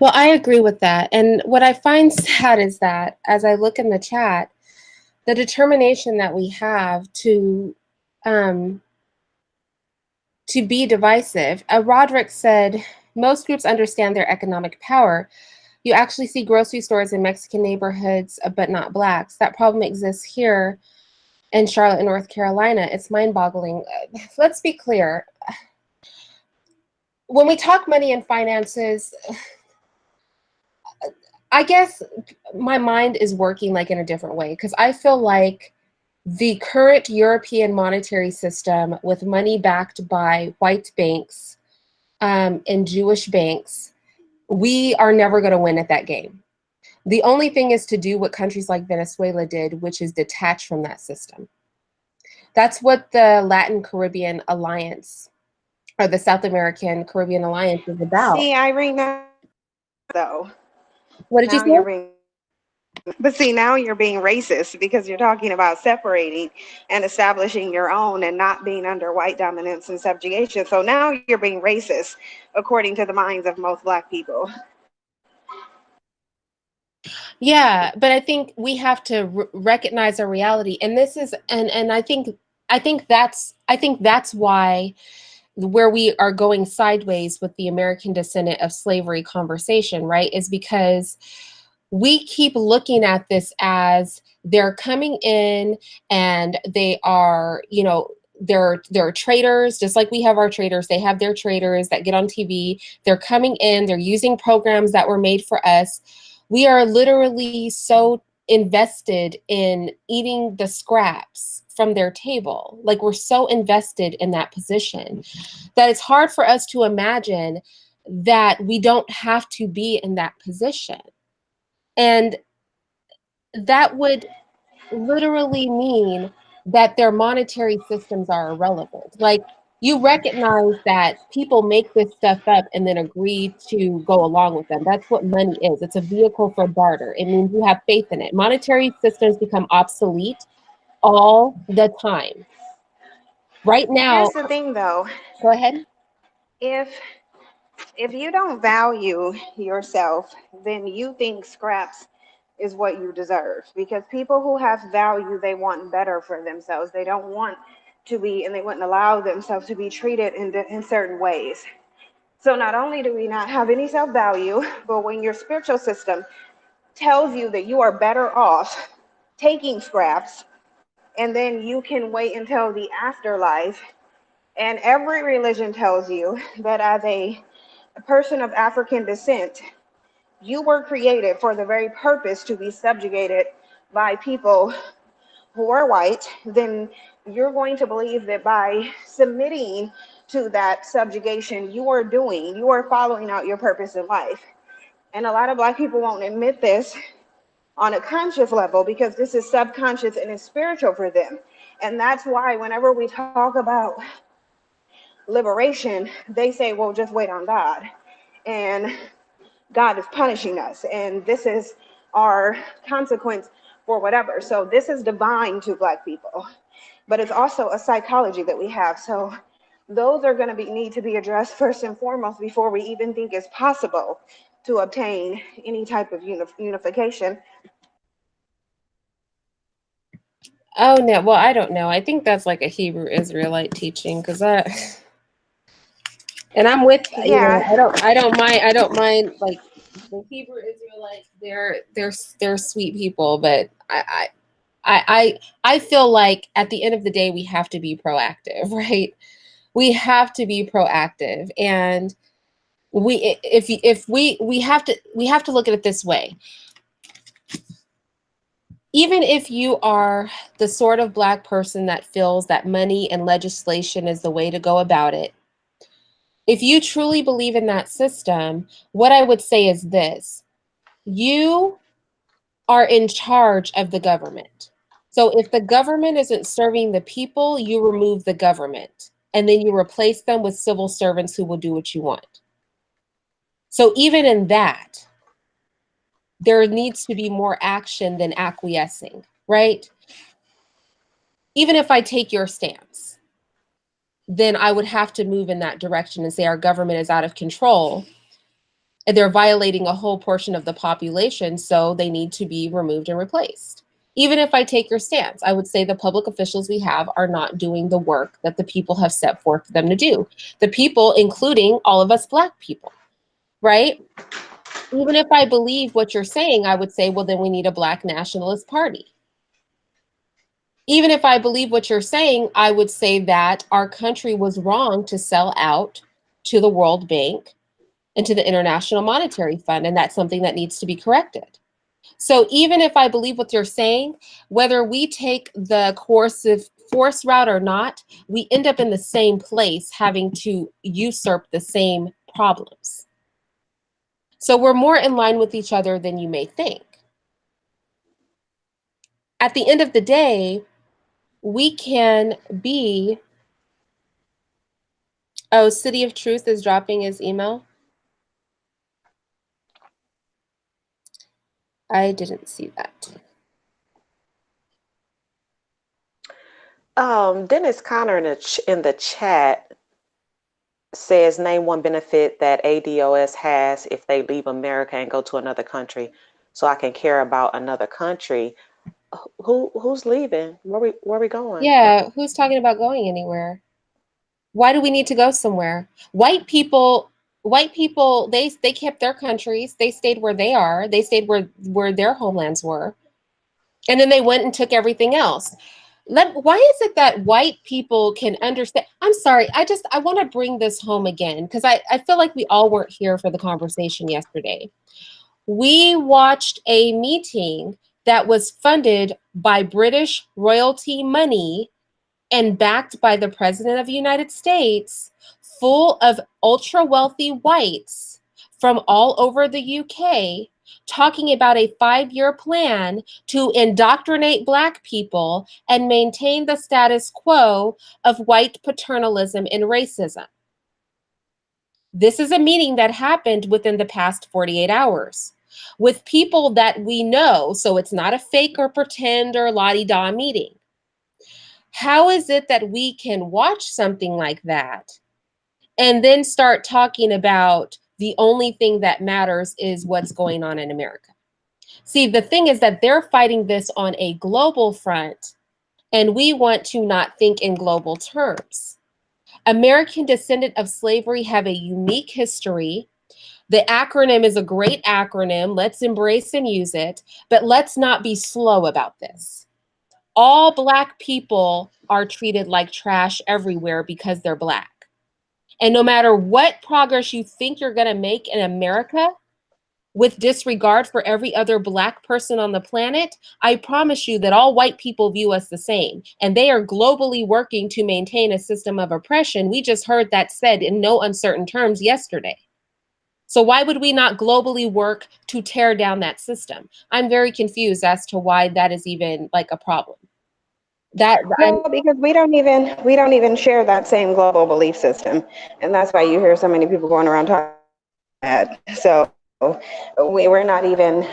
Well, I agree with that. And what I find sad is that as I look in the chat, the determination that we have to be divisive. Roderick said, most groups understand their economic power. You actually see grocery stores in Mexican neighborhoods, but not Blacks. That problem exists here in Charlotte, North Carolina. It's mind-boggling. Let's be clear. When we talk money and finances, I guess my mind is working like in a different way, because I feel like the current European monetary system with money backed by white banks and Jewish banks, we are never going to win at that game. The only thing is to do what countries like Venezuela did, which is detach from that system. That's what the Latin Caribbean Alliance or the South American Caribbean Alliance is about. See, Irene, though. What did you say? But see, now you're being racist because you're talking about separating and establishing your own and not being under white dominance and subjugation. So now you're being racist according to the minds of most Black people. Yeah, but I think we have to recognize our reality, and this is, and I think that's why where we are going sideways with the American descendant of slavery conversation, right? Is because we keep looking at this as they're coming in and they are, you know, they're traders, just like we have our traders. They have their traders that get on TV. They're coming in, they're using programs that were made for us. We are literally so invested in eating the scraps from their table. Like, we're so invested in that position that it's hard for us to imagine that we don't have to be in that position. And that would literally mean that their monetary systems are irrelevant. Like, you recognize that people make this stuff up and then agree to go along with them. That's what money is. It's a vehicle for barter. It means you have faith in it. Monetary systems become obsolete all the time. Right now. Here's the thing, though. Go ahead. If you don't value yourself, then you think scraps is what you deserve. Because people who have value, they want better for themselves. They don't want to be, and they wouldn't allow themselves to be treated in certain ways. So not only do we not have any self-value, but when your spiritual system tells you that you are better off taking scraps, and then you can wait until the afterlife, and every religion tells you that as a person of African descent, you were created for the very purpose to be subjugated by people who are white, then you're going to believe that by submitting to that subjugation, you are following out your purpose in life. And a lot of Black people won't admit this on a conscious level because this is subconscious and it's spiritual for them. And that's why whenever we talk about liberation, they say, well, just wait on God. And God is punishing us. And this is our consequence for whatever. So this is divine to Black people, but it's also a psychology that we have. So those are going to need to be addressed first and foremost before we even think it's possible to obtain any type of unification. Oh no, well, I don't know. I think that's like a Hebrew Israelite teaching because and I'm with Yeah. I don't mind like the Hebrew Israelites. They're sweet people, but I feel like at the end of the day we have to be proactive, right? We have to be proactive, and we have to look at it this way. Even if you are the sort of Black person that feels that money and legislation is the way to go about it, if you truly believe in that system, what I would say is this: you are in charge of the government. So if the government isn't serving the people, you remove the government and then you replace them with civil servants who will do what you want. So even in that, there needs to be more action than acquiescing, right? Even if I take your stance, then I would have to move in that direction and say our government is out of control and they're violating a whole portion of the population, so they need to be removed and replaced. Even if I take your stance, I would say the public officials we have are not doing the work that the people have set forth for them to do. The people, including all of us Black people, right? Even if I believe what you're saying, I would say, well, then we need a Black nationalist party. Even if I believe what you're saying, I would say that our country was wrong to sell out to the World Bank and to the International Monetary Fund, and that's something that needs to be corrected. So even if I believe what you're saying, whether we take the coercive force route or not, we end up in the same place having to usurp the same problems. So we're more in line with each other than you may think. At the end of the day, we can be... Oh, City of Truth is dropping his email. I didn't see that. Dennis Connor in the chat says, name one benefit that ADOS has if they leave America and go to another country, so I can care about another country. Who's leaving? Where we going? Yeah, who's talking about going anywhere? Why do we need to go somewhere? White people, they kept their countries. They stayed where they are. They stayed where their homelands were. And then they went and took everything else. Why is it that white people can understand? I'm sorry, I want to bring this home again because I feel like we all weren't here for the conversation yesterday. We watched a meeting that was funded by British royalty money and backed by the President of the United States, full of ultra wealthy whites from all over the UK, talking about a 5-year plan to indoctrinate Black people and maintain the status quo of white paternalism and racism. This is a meeting that happened within the past 48 hours with people that we know, so it's not a fake or pretend or la-di-da meeting. How is it that we can watch something like that and then start talking about the only thing that matters is what's going on in America? See, the thing is that they're fighting this on a global front, and we want to not think in global terms. American descendant of slavery have a unique history. The acronym is a great acronym. Let's embrace and use it, but let's not be slow about this. All Black people are treated like trash everywhere because they're Black. And no matter what progress you think you're going to make in America, with disregard for every other Black person on the planet, I promise you that all white people view us the same. And they are globally working to maintain a system of oppression. We just heard that said in no uncertain terms yesterday. So why would we not globally work to tear down that system? I'm very confused as to why that is even like a problem. Well, because we don't even share that same global belief system, and that's why you hear so many people going around talking that. So we're not even,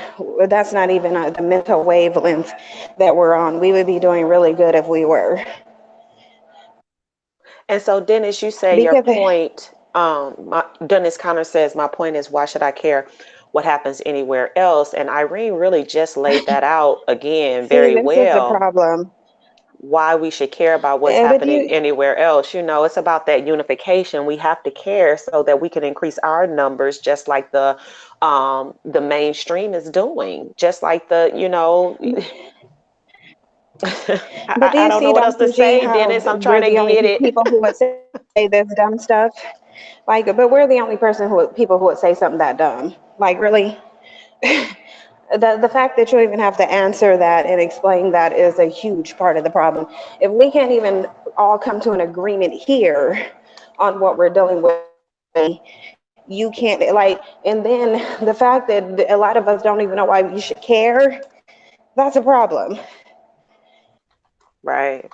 that's not even the mental wavelength that we're on. We would be doing really good if we were. And so, Dennis, you say your point. Dennis Connor says, my point is, why should I care what happens anywhere else? And Irene really just laid that out again very well. This is the problem. Why we should care about what's happening anywhere else. You know, it's about that unification. We have to care so that we can increase our numbers, just like the mainstream is doing, just like the, you know. I don't know what else to say, Dennis. I'm trying to get it. People who would say this dumb stuff, like, but we're the only people who would say something that dumb. Like, really. The fact that you even have to answer that and explain that is a huge part of the problem. If we can't even all come to an agreement here on what we're dealing with, you can't, like, and then the fact that a lot of us don't even know why we should care, that's a problem. Right.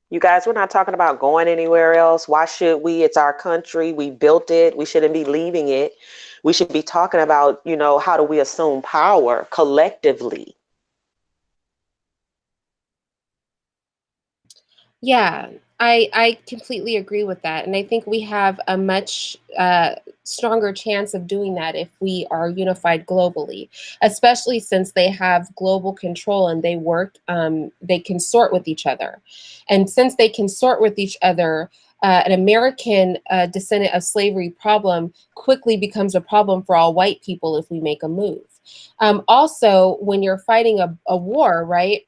You guys, we're not talking about going anywhere else. Why should we? It's our country. We built it. We shouldn't be leaving it. We should be talking about, you know, how do we assume power collectively? Yeah, I completely agree with that. And I think we have a much stronger chance of doing that if we are unified globally, especially since they have global control and they consort with each other. And since they consort with each other, an American descendant of slavery problem quickly becomes a problem for all white people if we make a move. Also, when you're fighting a war, right?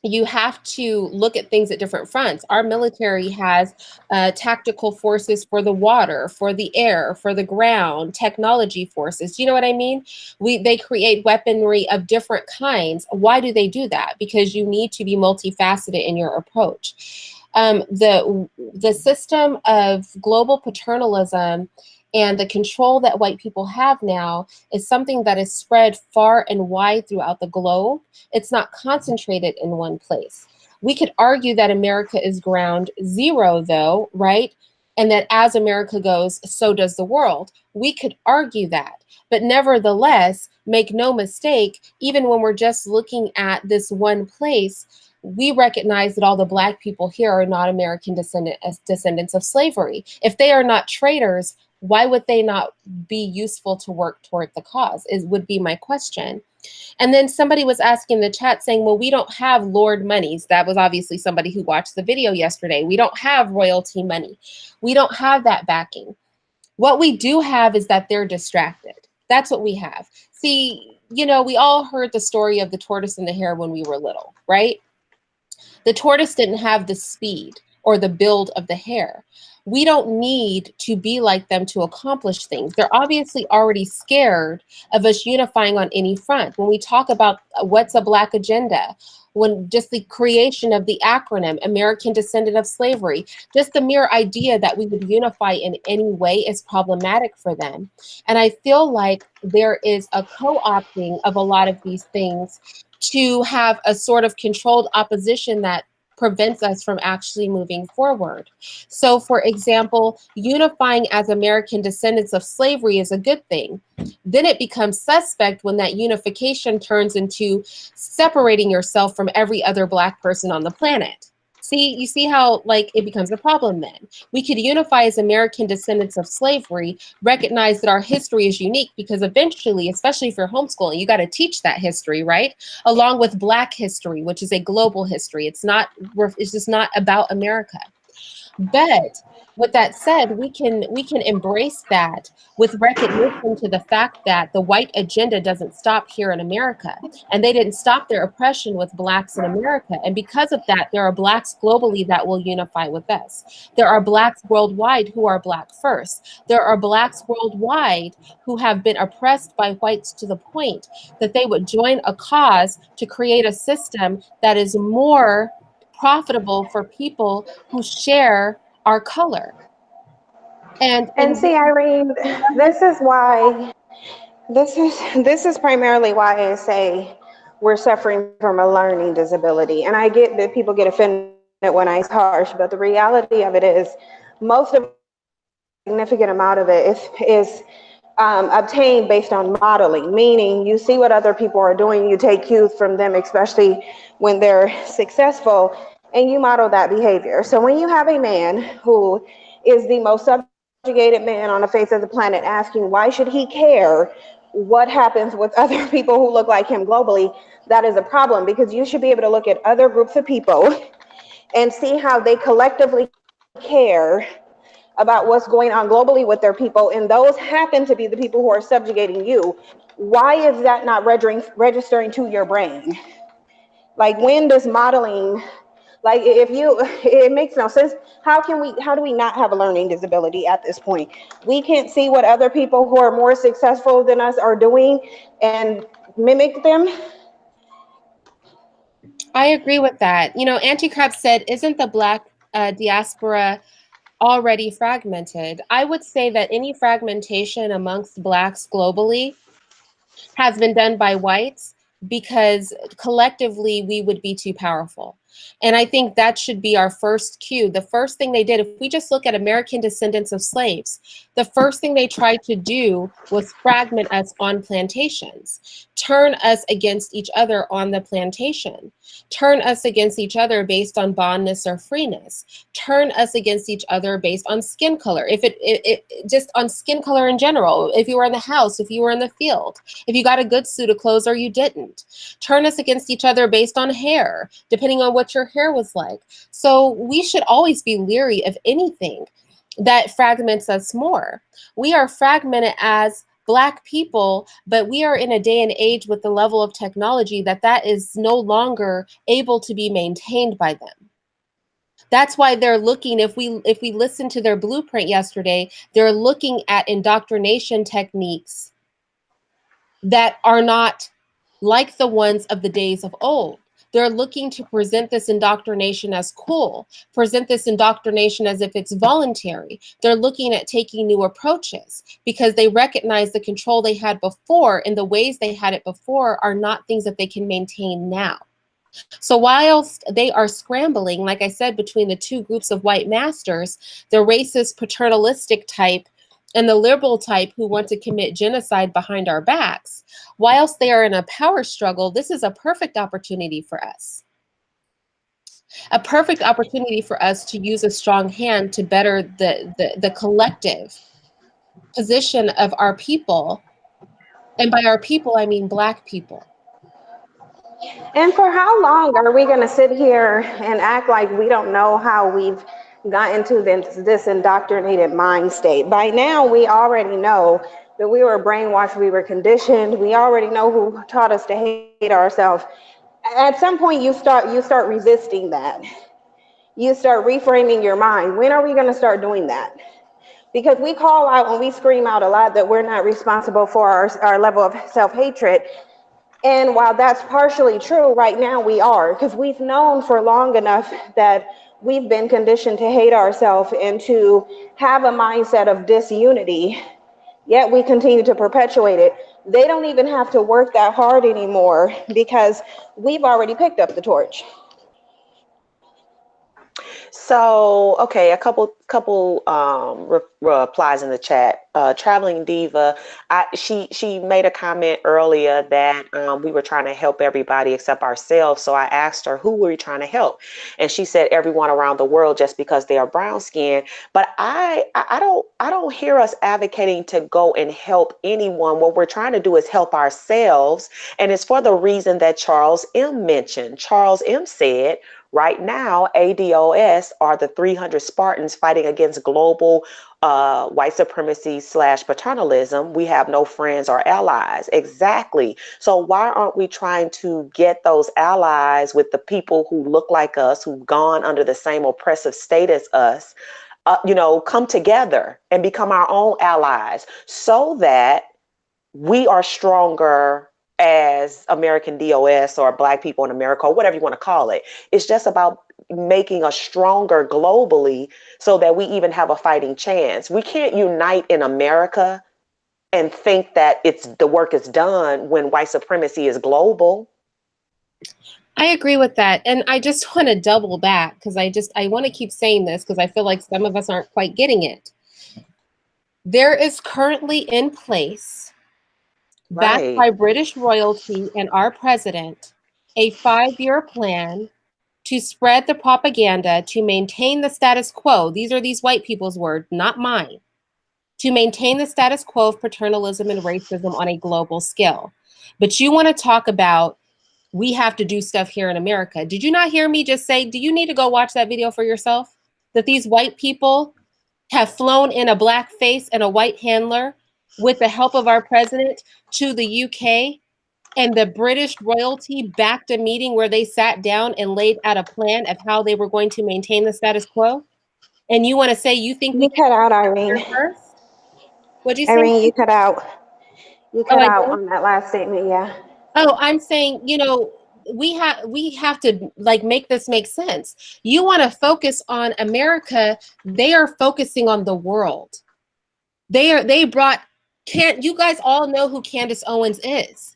You have to look at things at different fronts. Our military has tactical forces for the water, for the air, for the ground, technology forces. Do you know what I mean? They create weaponry of different kinds. Why do they do that? Because you need to be multifaceted in your approach. The system of global paternalism and the control that white people have now is something that is spread far and wide throughout the globe. It's not concentrated in one place. We could argue that America is ground zero, though, right? And that as America goes, so does the world. We could argue that. But nevertheless, make no mistake, even when we're just looking at this one place, we recognize that all the Black people here are not American descendants of slavery. If they are not traitors, why would they not be useful to work toward the cause would be my question. And then somebody was asking in the chat saying, well, we don't have Lord monies. That was obviously somebody who watched the video yesterday. We don't have royalty money. We don't have that backing. What we do have is that they're distracted. That's what we have. See, you know, we all heard the story of the tortoise and the hare when we were little, right? The tortoise didn't have the speed or the build of the hare. We don't need to be like them to accomplish things. They're obviously already scared of us unifying on any front. When we talk about what's a Black agenda, when just the creation of the acronym, American Descendant of Slavery, just the mere idea that we would unify in any way is problematic for them. And I feel like there is a co-opting of a lot of these things to have a sort of controlled opposition that prevents us from actually moving forward. So, for example, unifying as American descendants of slavery is a good thing. Then it becomes suspect when that unification turns into separating yourself from every other Black person on the planet. You see how like it becomes a problem then. We could unify as American descendants of slavery, recognize that our history is unique because eventually, especially if you're homeschooling, you got to teach that history, right? Along with Black history, which is a global history. It's just not about America. But with that said, we can embrace that with recognition to the fact that the white agenda doesn't stop here in America, and they didn't stop their oppression with Blacks in America. And because of that, there are Blacks globally that will unify with us. There are Blacks worldwide who are Black first. There are Blacks worldwide who have been oppressed by whites to the point that they would join a cause to create a system that is more profitable for people who share our color. And see, Irene, this is primarily why I say we're suffering from a learning disability. And I get that people get offended when I say harsh, but the reality of it is most of a significant amount of it is obtained based on modeling, meaning you see what other people are doing, you take cues from them, especially when they're successful, and you model that behavior. So when you have a man who is the most subjugated man on the face of the planet asking why should he care what happens with other people who look like him globally, that is a problem, because you should be able to look at other groups of people and see how they collectively care about what's going on globally with their people, and those happen to be the people who are subjugating you. Why is that not registering to your brain? Like, when does modeling, like, it makes no sense. How do we not have a learning disability at this point? We can't see what other people who are more successful than us are doing and mimic them. I agree with that. You know, Anti-Crab said, isn't the Black diaspora already fragmented? I would say that any fragmentation amongst Blacks globally has been done by whites because collectively we would be too powerful. And I think that should be our first cue. The first thing they did, if we just look at American descendants of slaves, the first thing they tried to do was fragment us on plantations, turn us against each other on the plantation, turn us against each other based on bondness or freeness, turn us against each other based on skin color. If it just on skin color in general, if you were in the house, if you were in the field, if you got a good suit of clothes or you didn't, turn us against each other based on hair, depending on what your hair was like. So we should always be leery of anything that fragments us more. We are fragmented as Black people, but we are in a day and age with the level of technology that is no longer able to be maintained by them. That's why they're looking, if we listen to their blueprint yesterday, they're looking at indoctrination techniques that are not like the ones of the days of old. They're looking to present this indoctrination as cool, present this indoctrination as if it's voluntary. They're looking at taking new approaches because they recognize the control they had before and the ways they had it before are not things that they can maintain now. So whilst they are scrambling, like I said, between the two groups of white masters, the racist paternalistic type and the liberal type who want to commit genocide behind our backs, whilst they are in a power struggle, this is a perfect opportunity for us. A perfect opportunity for us to use a strong hand to better the collective position of our people. And by our people, I mean Black people. And for how long are we going to sit here and act like we don't know how we've got into this indoctrinated mind state? By now, we already know that we were brainwashed, we were conditioned. We already know who taught us to hate ourselves. At some point, you start resisting that. You start reframing your mind. When are we going to start doing that? Because we call out and we scream out a lot that we're not responsible for our level of self-hatred. And while that's partially true, right now we are, because we've known for long enough that we've been conditioned to hate ourselves and to have a mindset of disunity, yet we continue to perpetuate it. They don't even have to work that hard anymore because we've already picked up the torch. So, okay, a couple replies in the chat. Traveling Diva, she made a comment earlier that we were trying to help everybody except ourselves. So I asked her, who were we trying to help? And she said everyone around the world just because they are brown skinned. But I don't hear us advocating to go and help anyone. What we're trying to do is help ourselves. And it's for the reason that Charles M mentioned. Charles M said, right now, ADOS are the 300 Spartans fighting against global white supremacy / paternalism. We have no friends or allies. Exactly. So why aren't we trying to get those allies with the people who look like us, who've gone under the same oppressive state as us, come together and become our own allies so that we are stronger as American DOS or Black people in America or whatever you want to call it. It's just about making us stronger globally so that we even have a fighting chance. We can't unite in America and think that the work is done when white supremacy is global. I agree with that. And I just want to double back because I want to keep saying this because I feel like some of us aren't quite getting it. There is currently in place, backed Right. by British royalty and our president, a 5-year plan to spread the propaganda to maintain the status quo. These are these white people's words, not mine. To maintain the status quo of paternalism and racism on a global scale. But you want to talk about we have to do stuff here in America. Did you not hear me just say, do you need to go watch that video for yourself? That these white people have flown in a black face and a white handler with the help of our president to the UK, and the British royalty backed a meeting where they sat down and laid out a plan of how they were going to maintain the status quo. And you want to say you think we You can cut out, here Irene. first? What'd you say? Irene, you cut out. You Oh, cut I out did? on that last statement, yeah. Oh, I'm saying, we have to like make this make sense. You want to focus on America, they are focusing on the world. They brought can't you guys all know who Candace Owens is?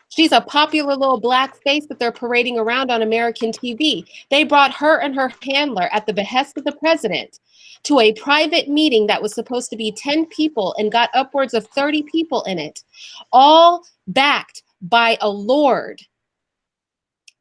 She's a popular little black face that they're parading around on American TV. They brought her and her handler at the behest of the president to a private meeting that was supposed to be 10 people and got upwards of 30 people in it, all backed by a lord.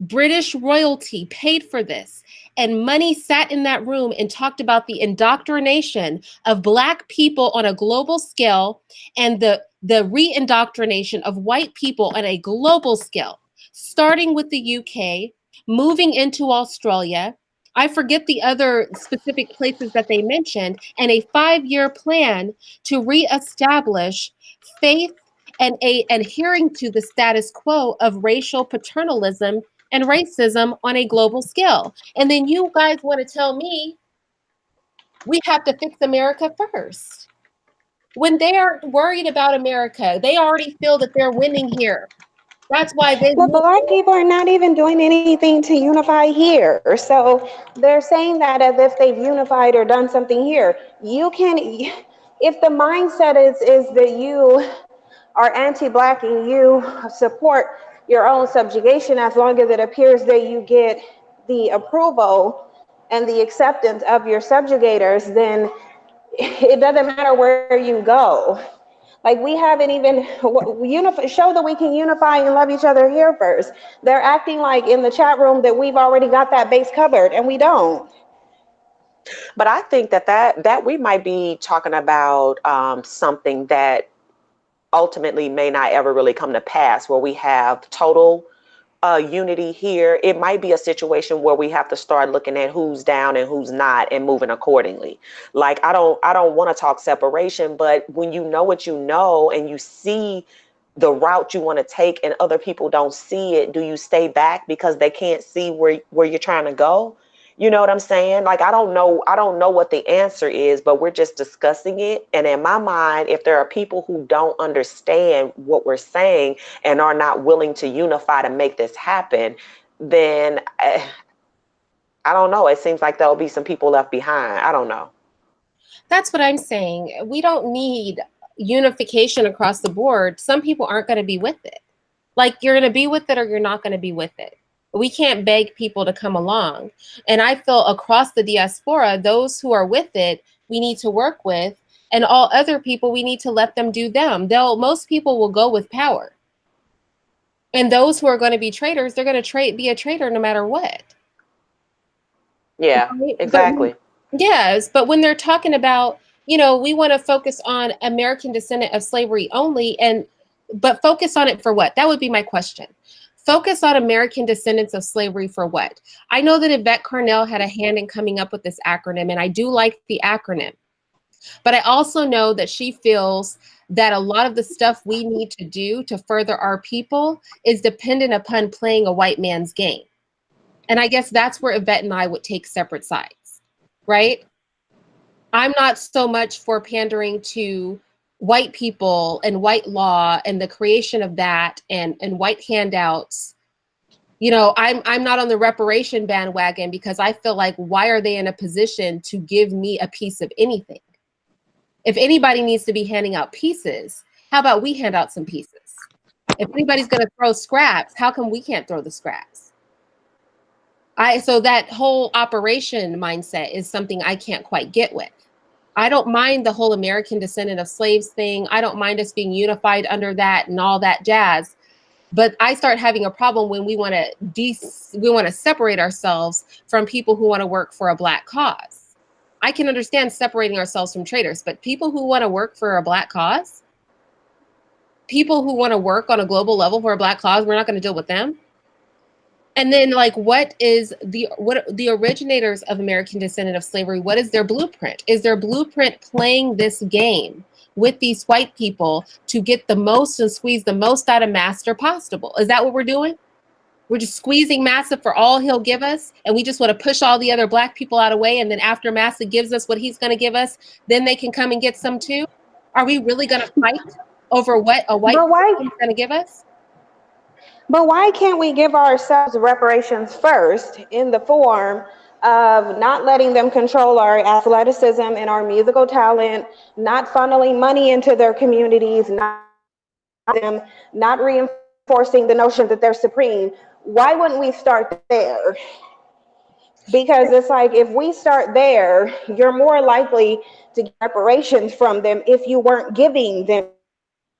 British royalty paid for this, and money sat in that room and talked about the indoctrination of Black people on a global scale and the re-indoctrination of white people on a global scale, starting with the UK, moving into Australia. I forget the other specific places that they mentioned, and a 5-year plan to reestablish faith and adhering to the status quo of racial paternalism and racism on a global scale. And then you guys want to tell me we have to fix America first. When they are worried about America, they already feel that they're winning here. That's why they The Black people are not even doing anything to unify here. So they're saying that as if they've unified or done something here. You can, if the mindset is that you are anti-Black and you support your own subjugation, as long as it appears that you get the approval and the acceptance of your subjugators, then it doesn't matter where you go. Like, we haven't even show that we can unify and love each other here first. They're acting like in the chat room that we've already got that base covered, and we don't. But I think that we might be talking about something that ultimately may not ever really come to pass, where we have total unity here. It might be a situation where we have to start looking at who's down and who's not and moving accordingly. Like, I don't want to talk separation, but when you know what you know and you see the route you want to take and other people don't see it, do you stay back because they can't see where you're trying to go? You know what I'm saying? Like, I don't know what the answer is, but we're just discussing it. And in my mind, if there are people who don't understand what we're saying and are not willing to unify to make this happen, then I don't know. It seems like there'll be some people left behind. I don't know. That's what I'm saying. We don't need unification across the board. Some people aren't going to be with it. Like, you're going to be with it or you're not going to be with it. We can't beg people to come along. And I feel across the diaspora, those who are with it, we need to work with, and all other people, we need to let them do them. Most people will go with power. And those who are going to be traitors, they're going to be a traitor no matter what. Yeah, Right? exactly. Yes, but when they're talking about, we want to focus on American descendant of slavery only, but focus on it for what? That would be my question. Focus on American descendants of slavery for what? I know that Yvette Carnell had a hand in coming up with this acronym, and I do like the acronym. But I also know that she feels that a lot of the stuff we need to do to further our people is dependent upon playing a white man's game. And I guess that's where Yvette and I would take separate sides, right? I'm not so much for pandering to white people and white law and the creation of that and white handouts. I'm not on the reparation bandwagon, because I feel like, why are they in a position to give me a piece of anything? If anybody needs to be handing out pieces, how about we hand out some pieces? If anybody's going to throw scraps, how come we can't throw the scraps? So that whole operation mindset is something I can't quite get with. I don't mind the whole American descendant of slaves thing. I don't mind us being unified under that and all that jazz. But I start having a problem when we want to separate ourselves from people who want to work for a Black cause. I can understand separating ourselves from traitors, but people who want to work for a Black cause, people who want to work on a global level for a Black cause, we're not going to deal with them. And then, like, what the originators of American descendant of slavery, what is their blueprint? Is their blueprint playing this game with these white people to get the most and squeeze the most out of Master possible? Is that what we're doing? We're just squeezing Massa for all he'll give us, and we just want to push all the other Black people out of the way, and then after Massa gives us what he's going to give us, then they can come and get some too? Are we really going to fight over what a white person is going to give us? But why can't we give ourselves reparations first, in the form of not letting them control our athleticism and our musical talent, not funneling money into their communities, not reinforcing the notion that they're supreme? Why wouldn't we start there? Because it's like, if we start there, you're more likely to get reparations from them if you weren't giving them.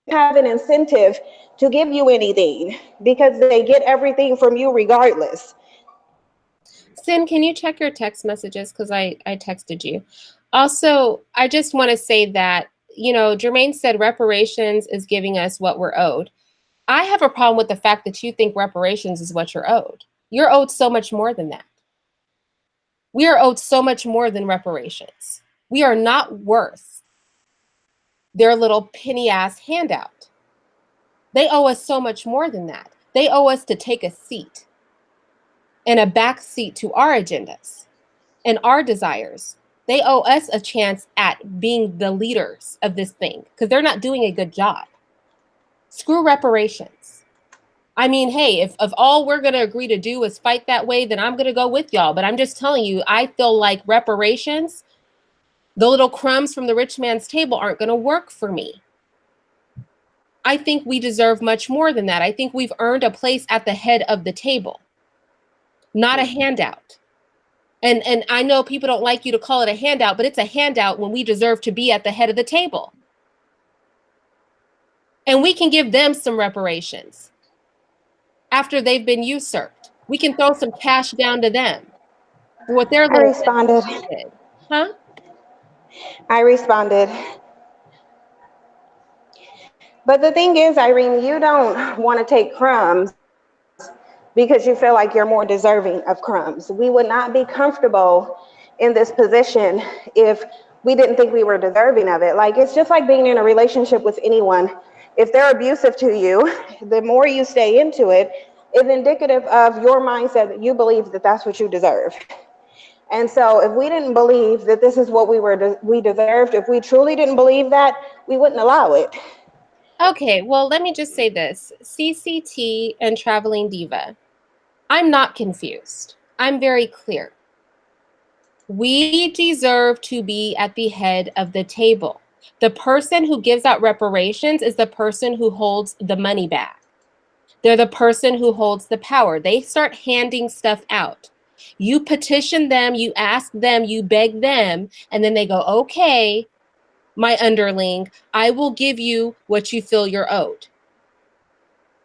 Have an incentive to give you anything, because they get everything from you regardless. Sin, can you check your text messages? Because I texted you. Also, I just want to say that, Jermaine said reparations is giving us what we're owed. I have a problem with the fact that you think reparations is what you're owed. You're owed so much more than that. We are owed so much more than reparations. We are not worth their little penny ass handout. They owe us so much more than that. They owe us to take a seat and a back seat to our agendas and our desires. They owe us a chance at being the leaders of this thing, because they're not doing a good job. Screw reparations. I mean, hey, if all we're going to agree to do is fight that way, then I'm going to go with y'all. But I'm just telling you, I feel like reparations, the little crumbs from the rich man's table, aren't going to work for me. I think we deserve much more than that. I think we've earned a place at the head of the table, not a handout. And I know people don't like you to call it a handout, but it's a handout when we deserve to be at the head of the table. And we can give them some reparations after they've been usurped. We can throw some cash down to them for what their little responded. Did. Huh? I responded. But the thing is, Irene, you don't want to take crumbs because you feel like you're more deserving of crumbs. We would not be comfortable in this position if we didn't think we were deserving of it. Like, it's just like being in a relationship with anyone. If they're abusive to you, the more you stay into it is indicative of your mindset that you believe that that's what you deserve. And so if we didn't believe that this is what we deserved, if we truly didn't believe that, we wouldn't allow it. Okay, well, let me just say this. CCT and Traveling Diva, I'm not confused. I'm very clear. We deserve to be at the head of the table. The person who gives out reparations is the person who holds the money back. They're the person who holds the power. They start handing stuff out. You petition them, you ask them, you beg them, and then they go, okay, my underling, I will give you what you feel you're owed.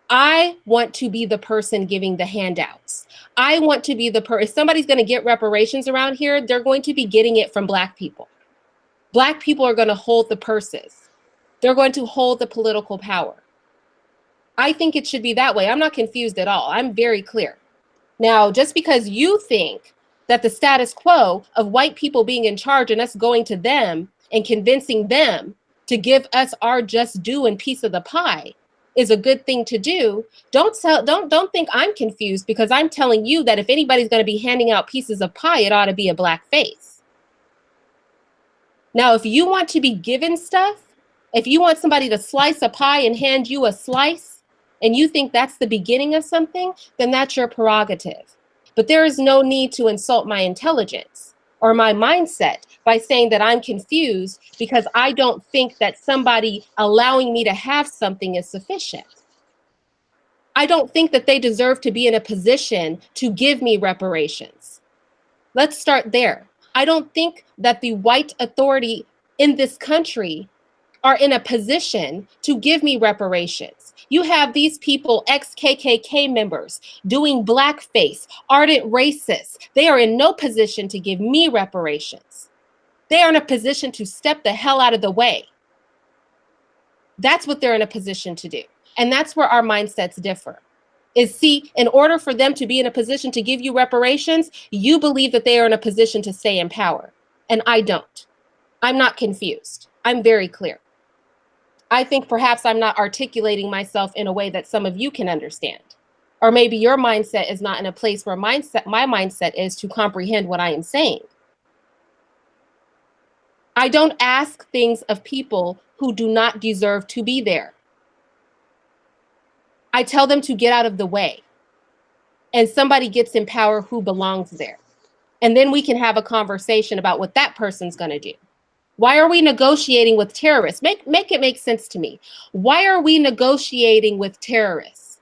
I want to be the person giving the handouts. I want to be the person, if somebody's going to get reparations around here, they're going to be getting it from Black people. Black people are going to hold the purses. They're going to hold the political power. I think it should be that way. I'm not confused at all. I'm very clear. Now, just because you think that the status quo of white people being in charge and us going to them and convincing them to give us our just due and piece of the pie is a good thing to do, don't think I'm confused, because I'm telling you that if anybody's going to be handing out pieces of pie, it ought to be a Black face. Now, if you want to be given stuff, if you want somebody to slice a pie and hand you a slice, and you think that's the beginning of something, then that's your prerogative. But there is no need to insult my intelligence or my mindset by saying that I'm confused because I don't think that somebody allowing me to have something is sufficient. I don't think that they deserve to be in a position to give me reparations. Let's start there. I don't think that the white authority in this country are in a position to give me reparations. You have these people, ex-KKK members, doing blackface, ardent racists. They are in no position to give me reparations. They are in a position to step the hell out of the way. That's what they're in a position to do. And that's where our mindsets differ. Is, see, in order for them to be in a position to give you reparations, you believe that they are in a position to stay in power. And I don't. I'm not confused. I'm very clear. I think perhaps I'm not articulating myself in a way that some of you can understand. Or maybe your mindset is not in a place where my mindset is to comprehend what I am saying. I don't ask things of people who do not deserve to be there. I tell them to get out of the way. And somebody gets in power who belongs there. And then we can have a conversation about what that person's going to do. Why are we negotiating with terrorists? Make it make sense to me. Why are we negotiating with terrorists?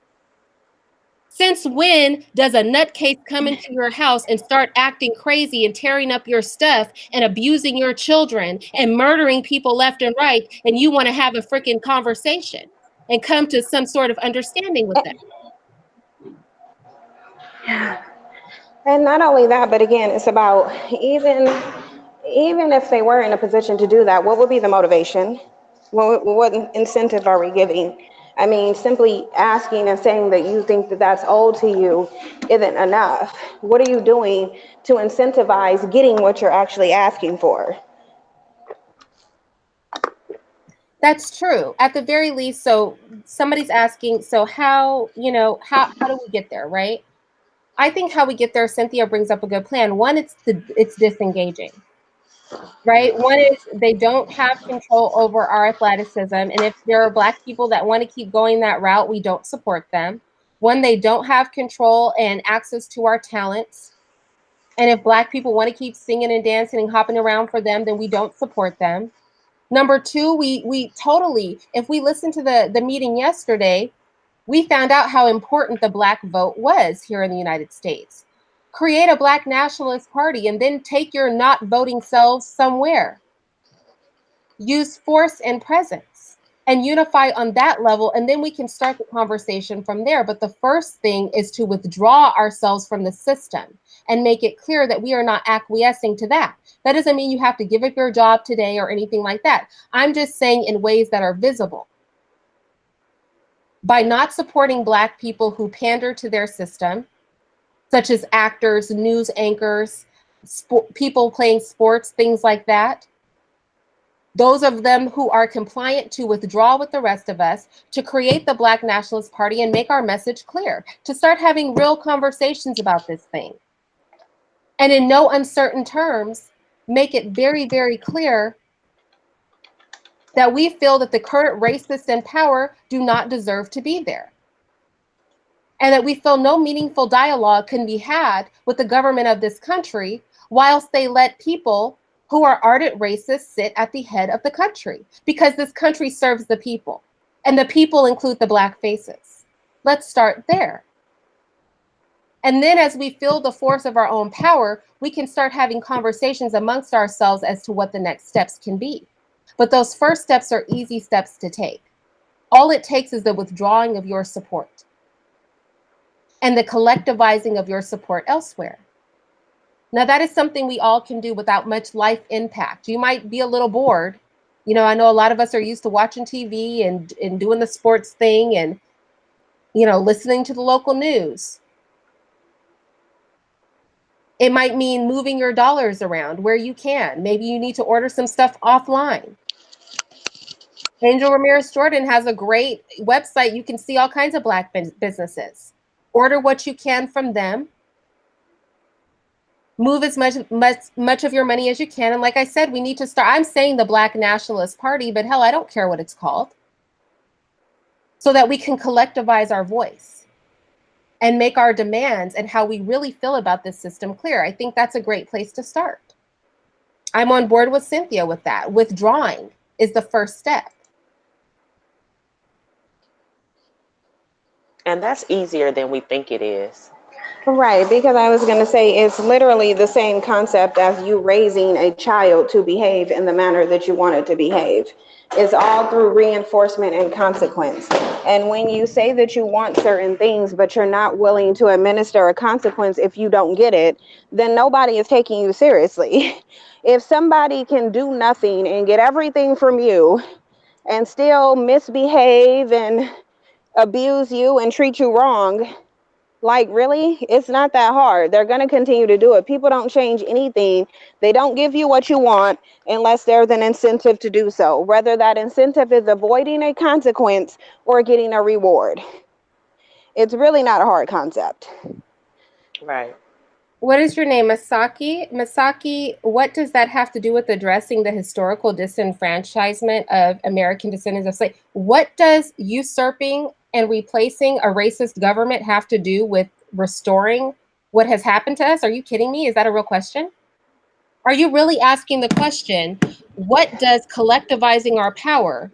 Since when does a nutcase come into your house and start acting crazy and tearing up your stuff and abusing your children and murdering people left and right, and you want to have a freaking conversation and come to some sort of understanding with them? And not only that, but again, it's about even if they were in a position to do that, what would be the motivation? What incentive are we giving? I mean, simply asking and saying that you think that that's owed to you isn't enough. What are you doing to incentivize getting what you're actually asking for? That's true. At the very least, so somebody's asking, so how do we get there, right? I think how we get there, Cynthia brings up a good plan. One, it's disengaging. Right? One is they don't have control over our athleticism. And if there are Black people that want to keep going that route, we don't support them. One, they don't have control and access to our talents. And if Black people want to keep singing and dancing and hopping around for them, then we don't support them. Number two, we totally, if we listened to the meeting yesterday, we found out how important the Black vote was here in the United States. Create a Black nationalist party and then take your not voting selves somewhere. Use force and presence and unify on that level, and then we can start the conversation from there. But the first thing is to withdraw ourselves from the system and make it clear that we are not acquiescing to that. That doesn't mean you have to give up your job today or anything like that. I'm just saying in ways that are visible. By not supporting Black people who pander to their system, such as actors, news anchors, people playing sports, things like that. Those of them who are compliant to withdraw with the rest of us, to create the Black Nationalist Party and make our message clear, to start having real conversations about this thing. And in no uncertain terms, make it very, very clear that we feel that the current racists in power do not deserve to be there. And that we feel no meaningful dialogue can be had with the government of this country whilst they let people who are ardent racists sit at the head of the country, because this country serves the people, and the people include the Black faces. Let's start there. And then as we feel the force of our own power, we can start having conversations amongst ourselves as to what the next steps can be. But those first steps are easy steps to take. All it takes is the withdrawing of your support and the collectivizing of your support elsewhere. Now, that is something we all can do without much life impact. You might be a little bored. You know, I know a lot of us are used to watching TV and doing the sports thing and, you know, listening to the local news. It might mean moving your dollars around where you can. Maybe you need to order some stuff offline. Angel Ramirez Jordan has a great website. You can see all kinds of Black businesses. Order what you can from them. Move as much of your money as you can. And like I said, we need to start. I'm saying the Black Nationalist Party, but hell, I don't care what it's called. So that we can collectivize our voice and make our demands and how we really feel about this system clear. I think that's a great place to start. I'm on board with Cynthia with that. Withdrawing is the first step. And that's easier than we think it is. Right, because I was going to say it's literally the same concept as you raising a child to behave in the manner that you want it to behave. It's all through reinforcement and consequence. And when you say that you want certain things, but you're not willing to administer a consequence if you don't get it, then nobody is taking you seriously. If somebody can do nothing and get everything from you and still misbehave and abuse you and treat you wrong, like, really? It's not that hard. They're going to continue to do it. People don't change anything. They don't give you what you want unless there's an incentive to do so, whether that incentive is avoiding a consequence or getting a reward. It's really not a hard concept. Right. What is your name, Masaki? Masaki, what does that have to do with addressing the historical disenfranchisement of American descendants of slaves? What does usurping and replacing a racist government have to do with restoring what has happened to us? Are you kidding me? Is that a real question? Are you really asking the question, what does collectivizing our power,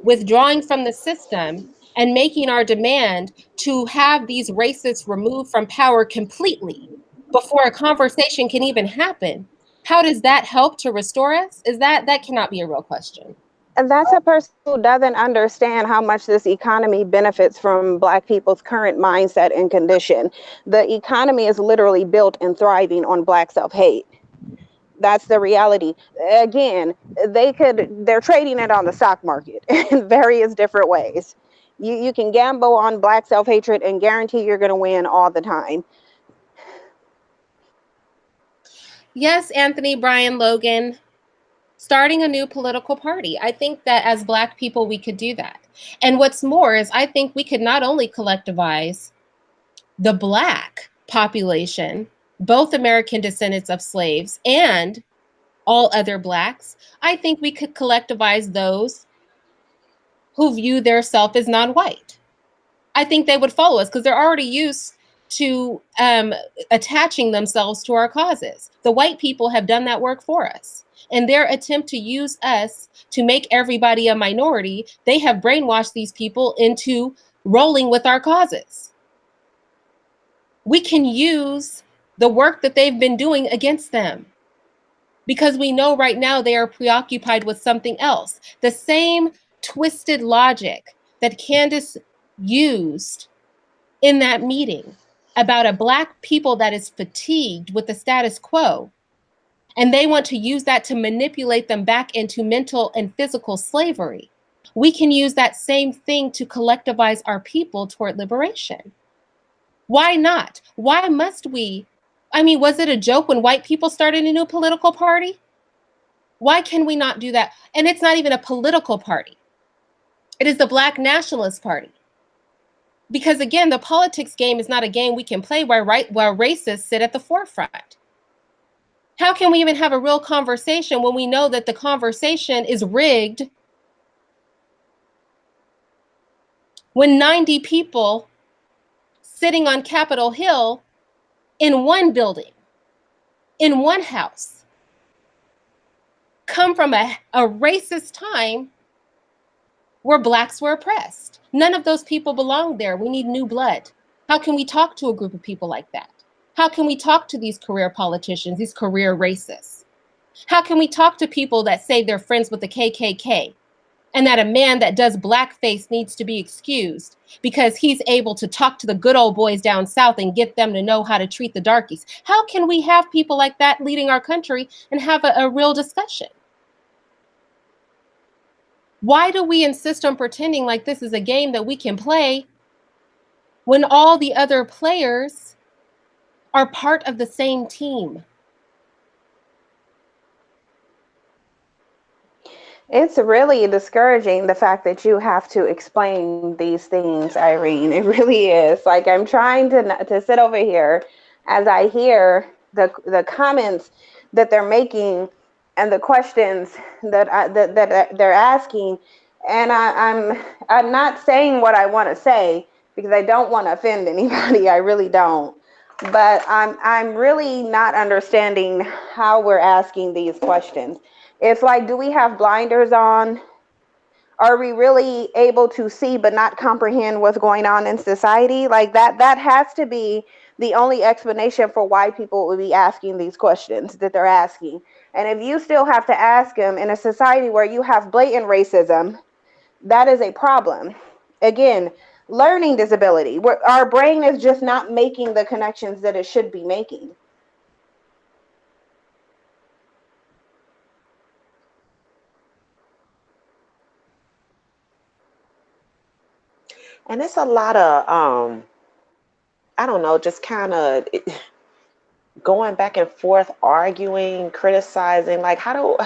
withdrawing from the system, and making our demand to have these racists removed from power completely before a conversation can even happen, how does that help to restore us? That cannot be a real question. And that's a person who doesn't understand how much this economy benefits from Black people's current mindset and condition. The economy is literally built and thriving on Black self-hate. That's the reality. Again, they're trading it on the stock market in various different ways. You can gamble on Black self-hatred and guarantee you're going to win all the time. Yes, Anthony, Brian, Logan. Starting a new political party. I think that as Black people, we could do that. And what's more is I think we could not only collectivize the Black population, both American descendants of slaves and all other Blacks, I think we could collectivize those who view their self as non-white. I think they would follow us because they're already used to attaching themselves to our causes. The white people have done that work for us. In their attempt to use us to make everybody a minority, they have brainwashed these people into rolling with our causes. We can use the work that they've been doing against them because we know right now they are preoccupied with something else. The same twisted logic that Candace used in that meeting about a Black people that is fatigued with the status quo, and they want to use that to manipulate them back into mental and physical slavery. We can use that same thing to collectivize our people toward liberation. Why not? Why must we? I mean, was it a joke when white people started a new political party? Why can we not do that? And it's not even a political party. It is the Black Nationalist Party. Because again, the politics game is not a game we can play while racists sit at the forefront. How can we even have a real conversation when we know that the conversation is rigged? When 90 people sitting on Capitol Hill in one building, in one house, come from a racist time where Blacks were oppressed. None of those people belong there. We need new blood. How can we talk to a group of people like that? How can we talk to these career politicians, these career racists? How can we talk to people that say they're friends with the KKK and that a man that does blackface needs to be excused because he's able to talk to the good old boys down south and get them to know how to treat the darkies? How can we have people like that leading our country and have a real discussion? Why do we insist on pretending like this is a game that we can play when all the other players are part of the same team? It's really discouraging, the fact that you have to explain these things, Irene. It really is. Like, I'm trying to sit over here as I hear the comments that they're making and the questions that they're asking, and I'm not saying what I want to say because I don't want to offend anybody. I really don't. But I'm really not understanding how we're asking these questions. It's like, do we have blinders on? Are we really able to see but not comprehend what's going on in society? Like, that has to be the only explanation for why people would be asking these questions that they're asking. And if you still have to ask them in a society where you have blatant racism, that is a problem. Again, learning disability, where our brain is just not making the connections that it should be making. And it's a lot of I don't know, just kind of going back and forth, arguing, criticizing. Like, how do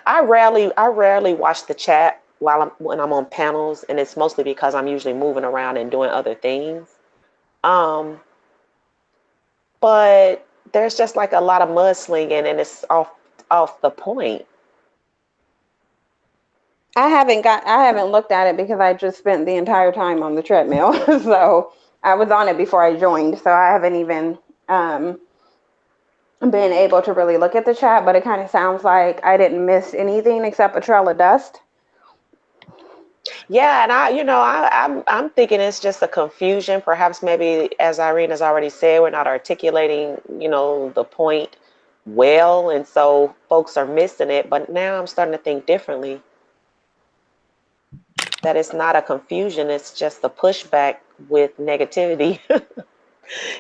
I rarely watch the chat when I'm on panels, and it's mostly because I'm usually moving around and doing other things. Um, but there's just like a lot of mudslinging, and it's off the point. I haven't looked at it because I just spent the entire time on the treadmill. So I was on it before I joined. So I haven't even been able to really look at the chat, but it kind of sounds like I didn't miss anything except a trail of dust. Yeah, and I'm thinking it's just a confusion. Perhaps maybe, as Irene has already said, we're not articulating, the point well, and so folks are missing it. But now I'm starting to think differently, that it's not a confusion, it's just a pushback with negativity.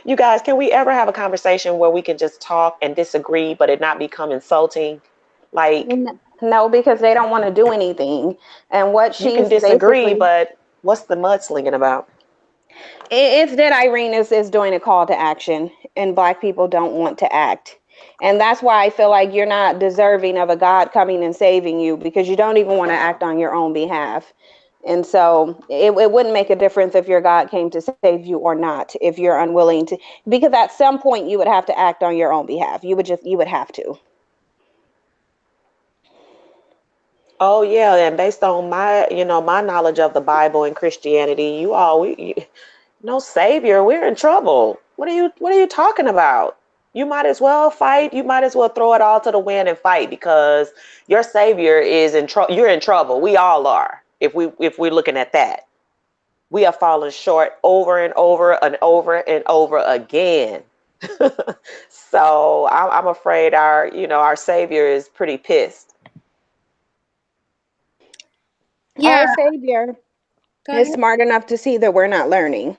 You guys, can we ever have a conversation where we can just talk and disagree, but it not become insulting? Like, No, because they don't want to do anything. And what you can she's disagree, basically, but what's the mudslinging about? it's that Irene is doing a call to action, and Black people don't want to act. And that's why I feel like you're not deserving of a God coming and saving you, because you don't even want to act on your own behalf. And so it wouldn't make a difference if your God came to save you or not, if you're unwilling to, because at some point you would have to act on your own behalf. You would have to. Oh yeah, and based on my knowledge of the Bible and Christianity, no savior, we're in trouble. What are you talking about? You might as well fight. You might as well throw it all to the wind and fight, because your savior is in trouble. You're in trouble. We all are. If we're looking at that, we have fallen short over and over and over and over again. So I'm afraid our savior is pretty pissed. Yeah, Our Savior go is ahead. smart enough to see that we're not learning.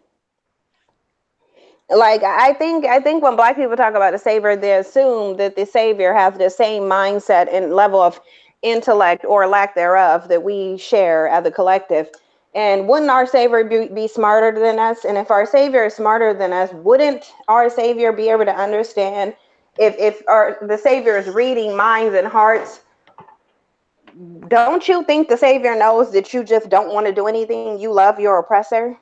Like, I think when Black people talk about the Savior, they assume that the Savior has the same mindset and level of intellect or lack thereof that we share as a collective. And wouldn't our Savior be smarter than us? And if our Savior is smarter than us, wouldn't our Savior be able to understand, if the Savior is reading minds and hearts? Don't you think the Savior knows that you just don't want to do anything? You love your oppressor.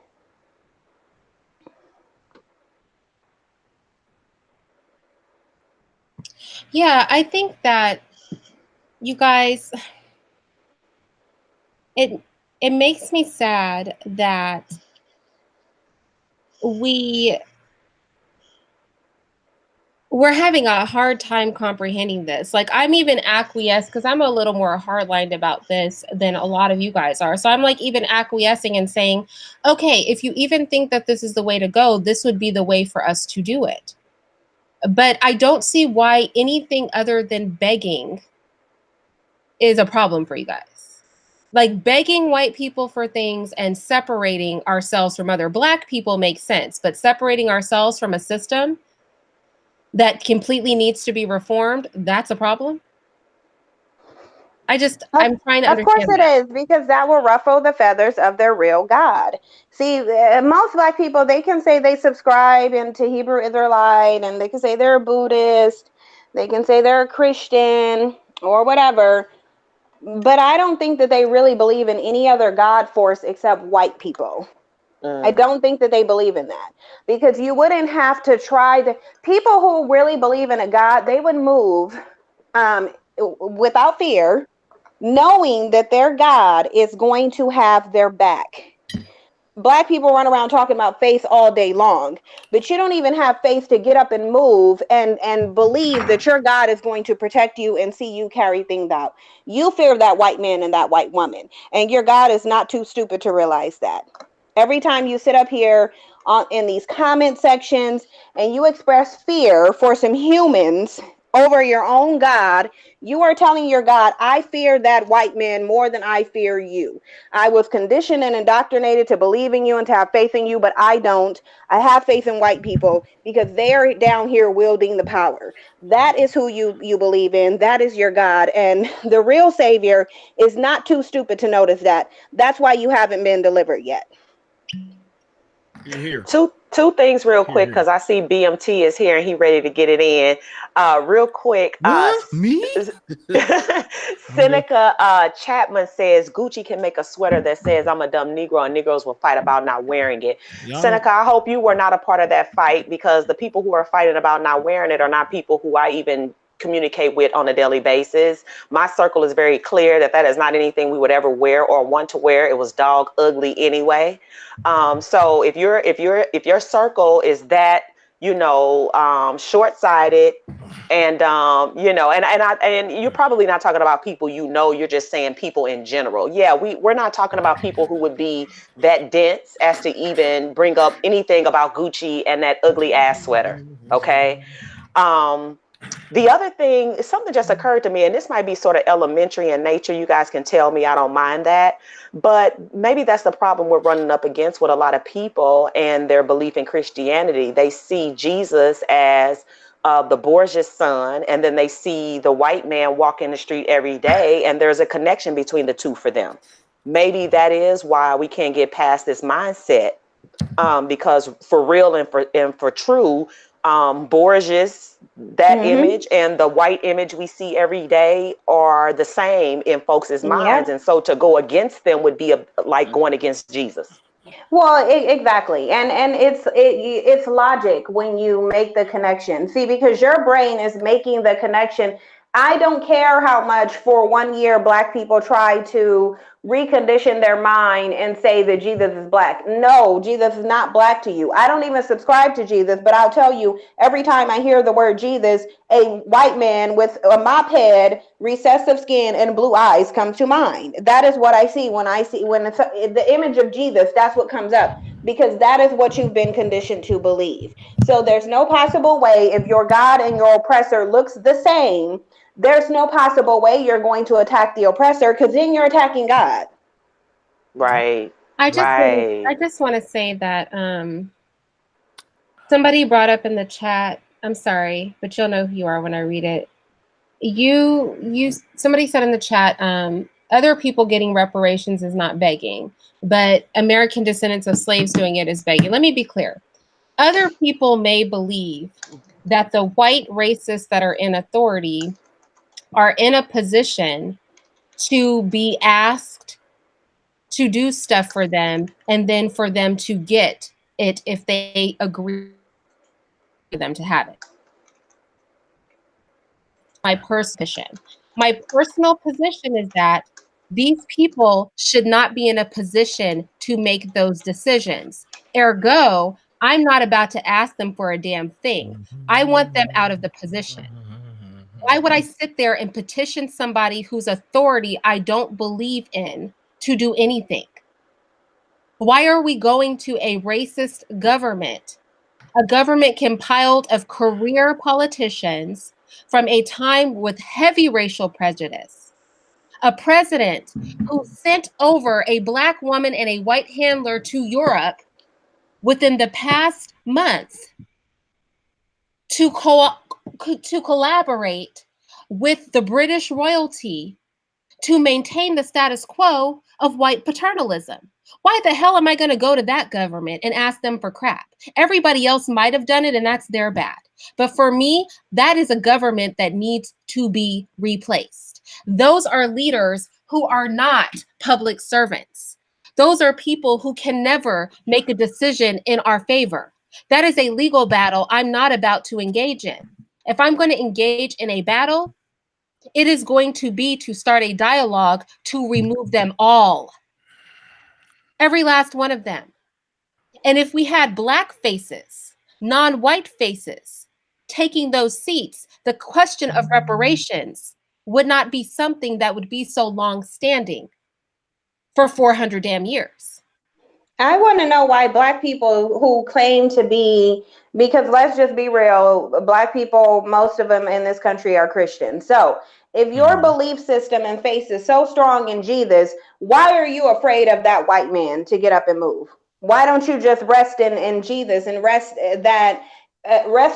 Yeah, I think that you guys, it it makes me sad that we we're having a hard time comprehending this. Like, I'm even acquiesced because I'm a little more hardlined about this than a lot of you guys are. So I'm like even acquiescing and saying, okay, if you even think that this is the way to go, this would be the way for us to do it. But I don't see why anything other than begging is a problem for you guys. Like, begging white people for things and separating ourselves from other Black people makes sense, but separating ourselves from a system that completely needs to be reformed, that's a problem. I'm trying to Of course understand it that. is, because that will ruffle the feathers of their real God. See, most Black people, they can say they subscribe into Hebrew Israelite, and they can say they're a Buddhist, they can say they're a Christian or whatever, but I don't think that they really believe in any other God force except white people. I don't think that they believe in that, because you wouldn't have to try to. People who really believe in a God, they would move without fear, knowing that their God is going to have their back. Black people run around talking about faith all day long, but you don't even have faith to get up and move and believe that your God is going to protect you and see you carry things out. You fear that white man and that white woman, and your God is not too stupid to realize that. Every time you sit up here in these comment sections and you express fear for some humans over your own God, you are telling your God, I fear that white man more than I fear you. I was conditioned and indoctrinated to believe in you and to have faith in you, but I don't. I have faith in white people because they're down here wielding the power. That is who you believe in. That is your God. And the real Savior is not too stupid to notice that. That's why you haven't been delivered yet. Here. Two things real quick, because I see BMT is here and he ready to get it in. Real quick. Me? Seneca Chapman says Gucci can make a sweater that says I'm a dumb Negro and Negroes will fight about not wearing it. Seneca, I hope you were not a part of that fight, because the people who are fighting about not wearing it are not people who I even communicate with on a daily basis. My circle is very clear that is not anything we would ever wear or want to wear. It was dog ugly anyway. So if your circle is that, short-sighted, and and you're probably not talking about people, you're just saying people in general. Yeah, we're not talking about people who would be that dense as to even bring up anything about Gucci and that ugly ass sweater. Okay. The other thing, something just occurred to me, and this might be sort of elementary in nature. You guys can tell me, I don't mind that. But maybe that's the problem we're running up against with a lot of people and their belief in Christianity. They see Jesus as the Borgia's son, and then they see the white man walk in the street every day, and there's a connection between the two for them. Maybe that is why we can't get past this mindset, because for real and for true, Borges, that image and the white image we see every day are the same in folks' minds. And so to go against them would be like going against Jesus. Well, exactly. And it's logic when you make the connection. See, because your brain is making the connection. I don't care how much for 1 year Black people try to recondition their mind and say that Jesus is Black. No, Jesus is not Black to you. I don't even subscribe to Jesus, but I'll tell you, every time I hear the word Jesus, a white man with a mop head, recessive skin, and blue eyes comes to mind. That is what I see when it's the image of Jesus. That's what comes up, because that is what you've been conditioned to believe. So there's no possible way, if your God and your oppressor looks the same, there's no possible way you're going to attack the oppressor, because then you're attacking God. Right. I just want to say that somebody brought up in the chat, I'm sorry, but you'll know who you are when I read it. Somebody said in the chat, other people getting reparations is not begging, but American descendants of slaves doing it is begging. Let me be clear. Other people may believe that the white racists that are in authority are in a position to be asked to do stuff for them, and then for them to get it if they agree for them to have it. My personal position is that these people should not be in a position to make those decisions. Ergo, I'm not about to ask them for a damn thing. I want them out of the position. Why would I sit there and petition somebody whose authority I don't believe in to do anything? Why are we going to a racist government? A government compiled of career politicians from a time with heavy racial prejudice. A president who sent over a Black woman and a white handler to Europe within the past month to collaborate with the British royalty to maintain the status quo of white paternalism. Why the hell am I going to go to that government and ask them for crap? Everybody else might have done it, and that's their bad. But for me, that is a government that needs to be replaced. Those are leaders who are not public servants. Those are people who can never make a decision in our favor. That is a legal battle I'm not about to engage in. If I'm going to engage in a battle, it is going to be to start a dialogue to remove them all. Every last one of them. And if we had Black faces, non-white faces, taking those seats, the question of reparations would not be something that would be so long-standing for 400 damn years. I want to know why Black people who claim to be, because let's just be real, Black people, most of them in this country are Christian. So if your belief system and faith is so strong in Jesus, why are you afraid of that white man to get up and move? Why don't you just rest in Jesus and rest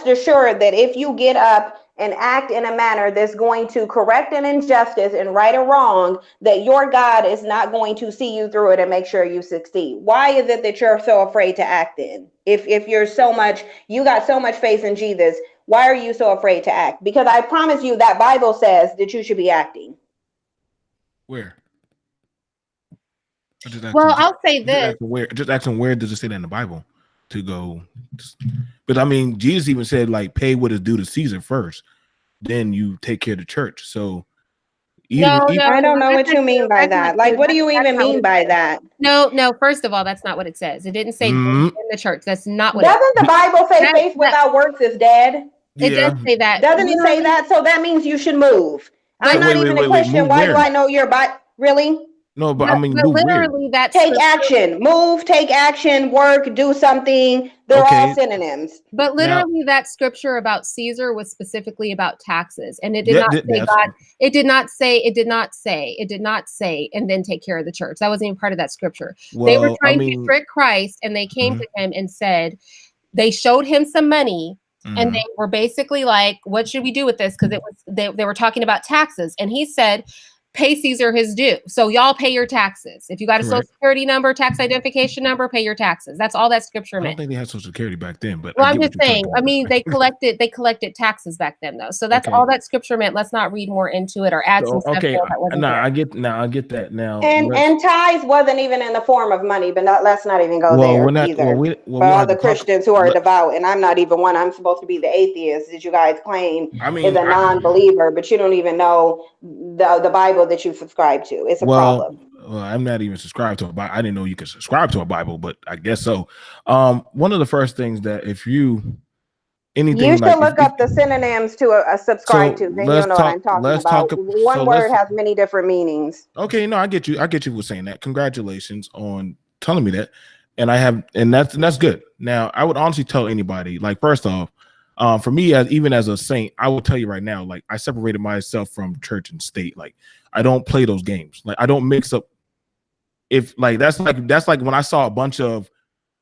assured that if you get up and act in a manner that's going to correct an injustice and right a wrong, that your God is not going to see you through it and make sure you succeed? Why is it that you're so afraid to act in? If you're you got so much faith in Jesus, why are you so afraid to act? Because I promise you that Bible says that you should be acting. Where? Well, I'll say this. Just asking where does it say that in the Bible to go? But I mean, Jesus even said, like, pay what is due to Caesar first, then you take care of the church. So No, I don't know what you mean by that. Like, what do you even mean by that? No. First of all, that's not what it says. It didn't say in the church. That's not what. Doesn't the Bible say faith without works is dead? It does say that. Doesn't it say that? So that means you should move. I'm not even a Christian. Why do I know your Bible? Really? No, but I mean, literally, that's take action, move, take action, work, do something. They're all synonyms. But literally, that scripture about Caesar was specifically about taxes, and it did not say God. It did not say, and then take care of the church. That wasn't even part of that scripture. Well, they were trying to trick Christ, and they came to him and said, they showed him some money. And they were basically like, what should we do with this? Because they were talking about taxes. And he said, pay Caesar his due. So y'all pay your taxes. If you got a social security number, tax identification number, pay your taxes. That's all that scripture meant. I don't think they had social security back then, but well, I'm just saying, I mean, they collected taxes back then though. So that's all that scripture meant. Let's not read more into it or add some stuff. Okay. I get that now. And tithes wasn't even in the form of money, but let's not even go there either. For all the Christians who are devout, and I'm not even one. I'm supposed to be the atheist that you guys claim is a non-believer, but you don't even know the Bible that you subscribe to. It's a problem. Well, I'm not even subscribed to a Bible. I didn't know you could subscribe to a Bible, but I guess so. One of the first things that if you should look up the synonyms to subscribe to, then you'll know what I'm talking about. One word has many different meanings. Okay, no, I get you. I get you for saying that. Congratulations on telling me that. And that's good. Now, I would honestly tell anybody, like, first off, for me, even as a saint, I will tell you right now, like, I separated myself from church and state. Like, I don't play those games. Like, I don't mix up. If like that's like when I saw a bunch of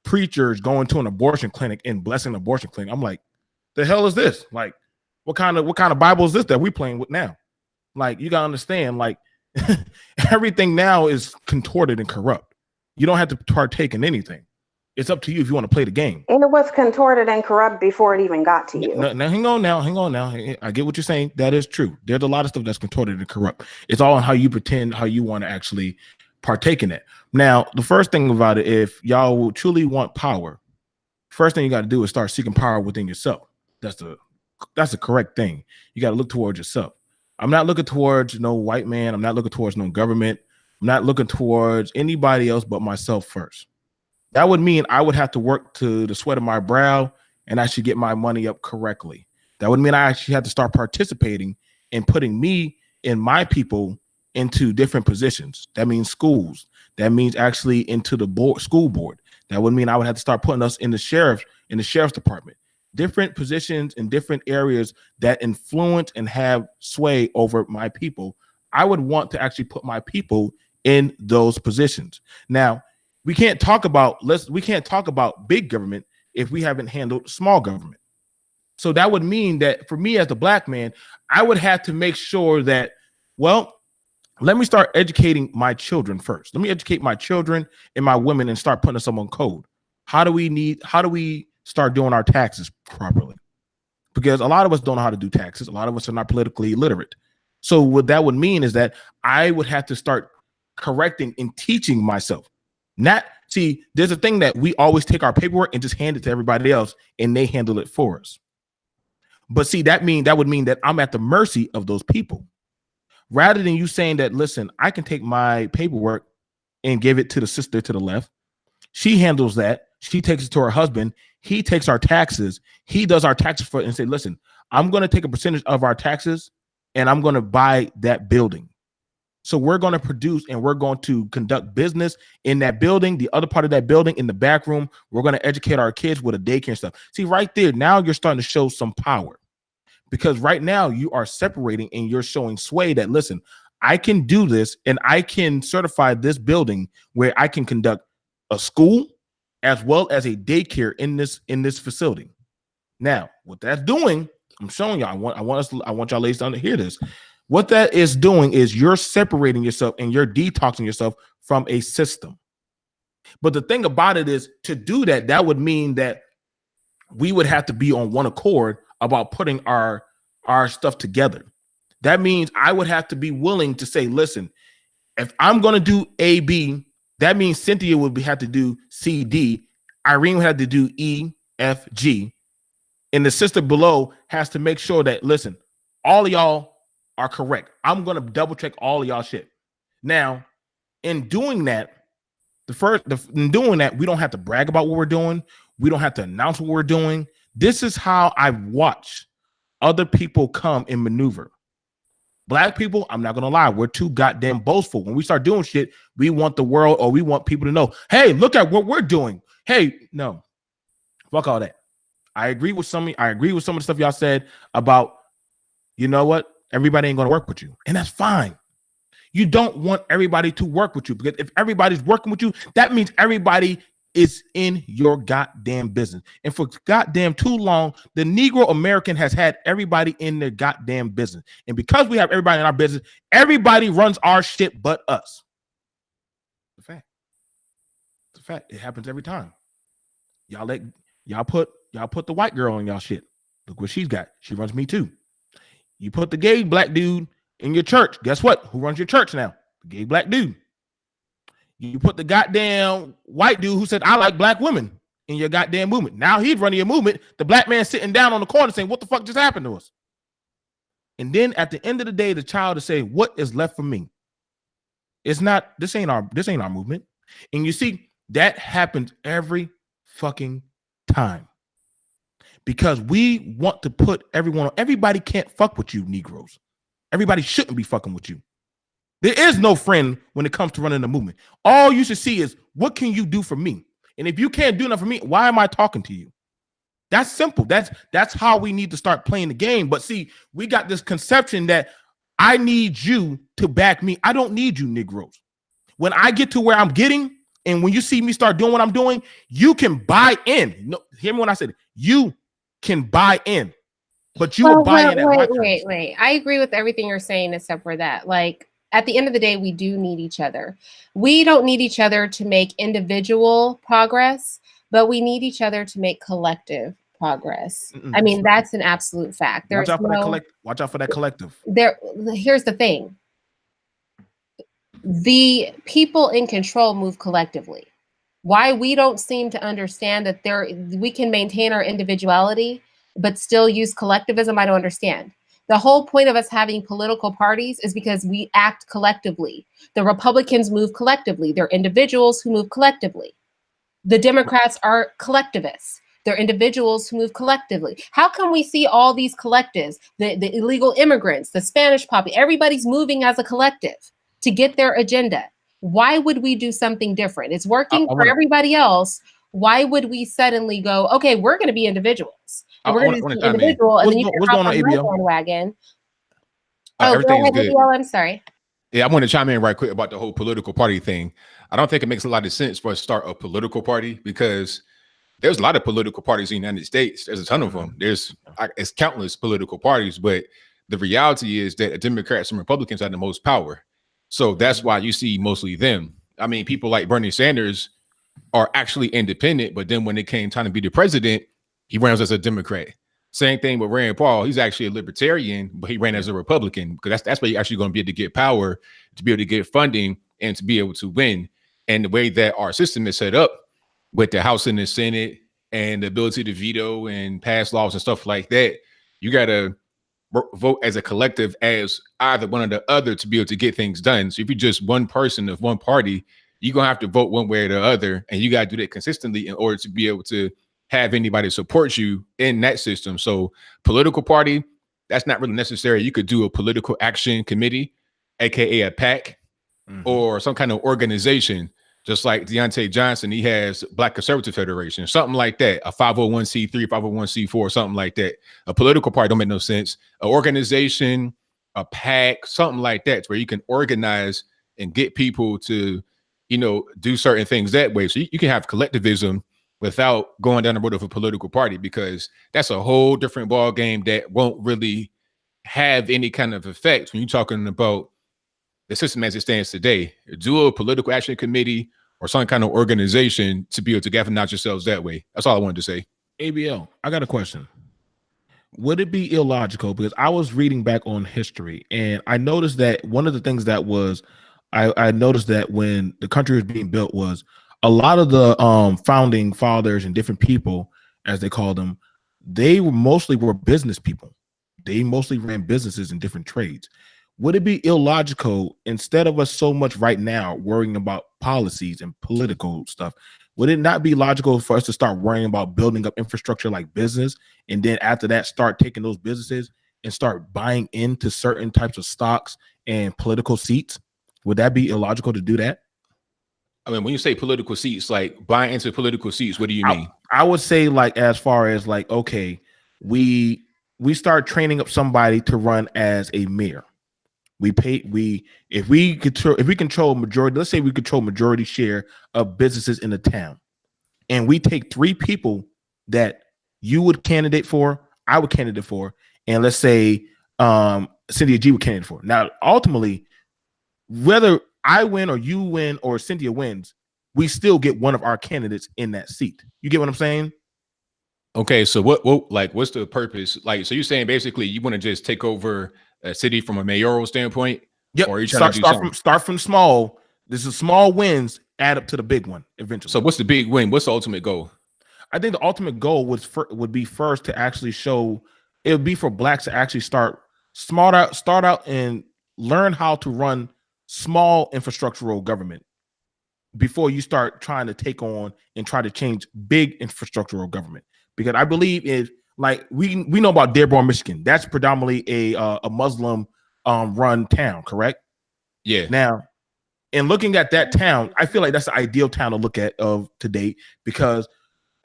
preachers going to an abortion clinic and blessing an abortion clinic, I'm like, the hell is this? Like, what kind of Bible is this that we playing with now? Like, you gotta understand, like, everything now is contorted and corrupt. You don't have to partake in anything. It's up to you if you want to play the game. And it was contorted and corrupt before it even got to you. Now, hang on now. I get what you're saying. That is true. There's a lot of stuff that's contorted and corrupt. It's all on how you pretend, how you want to actually partake in it. Now, the first thing about it, if y'all will truly want power, first thing you got to do is start seeking power within yourself. That's the correct thing. You got to look towards yourself. I'm not looking towards no white man. I'm not looking towards no government. I'm not looking towards anybody else but myself first. That would mean I would have to work to the sweat of my brow and I should get my money up correctly. That would mean I actually had to start participating in putting me and my people into different positions. That means schools. That means actually into the board, school board. That would mean I would have to start putting us in the sheriff's department. Different positions in different areas that influence and have sway over my people. I would want to actually put my people in those positions. Now, we can't talk about big government if we haven't handled small government. So that would mean that for me as the Black man, I would have to make sure that, well, let me start educating my children first. Let me educate my children and my women and start putting us on code. How do we start doing our taxes properly? Because a lot of us don't know how to do taxes. A lot of us are not politically literate. So what that would mean is that I would have to start correcting and teaching myself. There's a thing that we always take our paperwork and just hand it to everybody else and they handle it for us. But see, that would mean that I'm at the mercy of those people. Rather than you saying that, listen, I can take my paperwork and give it to the sister to the left. She handles that. She takes it to her husband. He takes our taxes. He does our taxes for it and say, listen, I'm going to take a percentage of our taxes and I'm going to buy that building. So we're going to produce and we're going to conduct business in that building. The other part of that building in the back room, we're going to educate our kids with a daycare and stuff. See, right there, now you're starting to show some power. Because right now you are separating and you're showing sway that, listen, I can do this and I can certify this building where I can conduct a school as well as a daycare in this facility. Now, what that's doing, I'm showing y'all, I want y'all ladies to hear this. What that is doing is you're separating yourself and you're detoxing yourself from a system. But the thing about it is, to do that, that would mean that we would have to be on one accord about putting our stuff together. That means I would have to be willing to say, listen, if I'm going to do A, B, that means Cynthia would have to do C, D. Irene would have to do E, F, G. And the sister below has to make sure that, listen, all of y'all are correct. I'm going to double check all of y'all shit. Now, in doing that, we don't have to brag about what we're doing. We don't have to announce what we're doing. This is how I watch other people come and maneuver. Black people, I'm not going to lie, we're too goddamn boastful. When we start doing shit, we want the world or we want people to know, hey, look at what we're doing. Hey, no, fuck all that. I agree with some of the stuff y'all said about, you know what? Everybody ain't going to work with you. And that's fine. You don't want everybody to work with you, because if everybody's working with you, that means everybody is in your goddamn business. And for goddamn too long, the Negro American has had everybody in their goddamn business. And because we have everybody in our business, everybody runs our shit but us. It's a fact. It's a fact. It happens every time. Y'all put the white girl in y'all shit. Look what she's got. She runs me too. You put the gay black dude in your church. Guess what? Who runs your church now? The gay black dude. You put the goddamn white dude who said, I like black women in your goddamn movement. Now he's running your movement. The black man sitting down on the corner saying, what the fuck just happened to us? And then at the end of the day, the child is saying, what is left for me? This ain't our movement. And you see, that happens every fucking time. Because we want to put everybody can't fuck with you, Negroes. Everybody shouldn't be fucking with you. There is no friend when it comes to running the movement. All you should see is, what can you do for me? And if you can't do enough for me, why am I talking to you? That's simple. That's how we need to start playing the game. But see, we got this conception that I need you to back me. I don't need you, Negroes. When I get to where I'm getting, and when you see me start doing what I'm doing, you can buy in. No, hear me when I said it. You can buy in. But you will buy in at my terms. Wait. I agree with everything you're saying except for that. Like, at the end of the day, we do need each other. We don't need each other to make individual progress, but we need each other to make collective progress. I mean, that's an absolute fact. Watch out for that collective. Here's the thing. The people in control move collectively. Why we don't seem to understand that we can maintain our individuality, but still use collectivism, I don't understand. The whole point of us having political parties is because we act collectively. The Republicans move collectively. They're individuals who move collectively. The Democrats are collectivists. They're individuals who move collectively. How can we see all these collectives, the illegal immigrants, the Spanish poppy, everybody's moving as a collective to get their agenda? Why would we do something different? It's working for everybody else. Why would we suddenly go, okay, we're going to be individuals. And we're going to be individual, and then you can hop on my bandwagon. Oh, go ahead, ABL. I'm sorry. Yeah, I want to chime in right quick about the whole political party thing. I don't think it makes a lot of sense for us to start a political party because there's a lot of political parties in the United States. There's a ton of them. It's countless political parties, but the reality is that Democrats and Republicans have the most power. So that's why you see mostly them. I mean, people like Bernie Sanders are actually independent, but then when it came time to be the president, he runs as a Democrat. Same thing with Rand Paul. He's actually a libertarian, but he ran as a Republican because that's where you're actually going to be able to get power, to be able to get funding, and to be able to win. And the way that our system is set up with the House and the Senate and the ability to veto and pass laws and stuff like that, you got to vote as a collective as either one or the other to be able to get things done. So if you're just one person of one party, you're going to have to vote one way or the other. And you got to do that consistently in order to be able to have anybody support you in that system. So political party, that's not really necessary. You could do a political action committee, AKA a PAC, or some kind of organization, just like Deontay Johnson. He has Black Conservative Federation, something like that, a 501c3, 501c4, something like that. A political party don't make no sense. An organization, a PAC, something like that, where you can organize and get people to, do certain things that way. So you can have collectivism without going down the road of a political party, because that's a whole different ball game that won't really have any kind of effect when you're talking about the system as it stands today. Do a political action committee or some kind of organization to be able to galvanize yourselves that way. That's all I wanted to say. ABL, I got a question. Would it be illogical? Because I was reading back on history and I noticed that one of the things that was, I noticed that when the country was being built was a lot of the founding fathers and different people, as they call them, they mostly were business people. They mostly ran businesses in different trades. Would it be illogical, instead of us so much right now worrying about policies and political stuff, would it not be logical for us to start worrying about building up infrastructure like business, and then after that start taking those businesses and start buying into certain types of stocks and political seats? Would that be illogical to do that? I mean, when you say political seats, like buying into political seats, what do you mean? I would say, like, as far as like, okay, we start training up somebody to run as a mayor. If we control majority, let's say we control majority share of businesses in the town, and we take 3 people that you would candidate for, I would candidate for, and let's say Cynthia G would candidate for. Now, ultimately, whether I win or you win or Cynthia wins, we still get one of our candidates in that seat. You get what I'm saying? Okay, so what's the purpose? Like, so you're saying basically you want to just take over a city from a mayoral standpoint? Yep. Or are you trying to start from small. This is small wins add up to the big one eventually. So what's the big win? What's the ultimate goal? I think the ultimate goal would be first to actually show, it would be for Blacks to actually start out and learn how to run small infrastructural government before you start trying to take on and try to change big infrastructural government. Because I believe is, like, we know about Dearborn, Michigan. That's predominantly a Muslim run town, correct? Yeah. Now, in looking at that town, I feel like that's the ideal town to look at of to date, because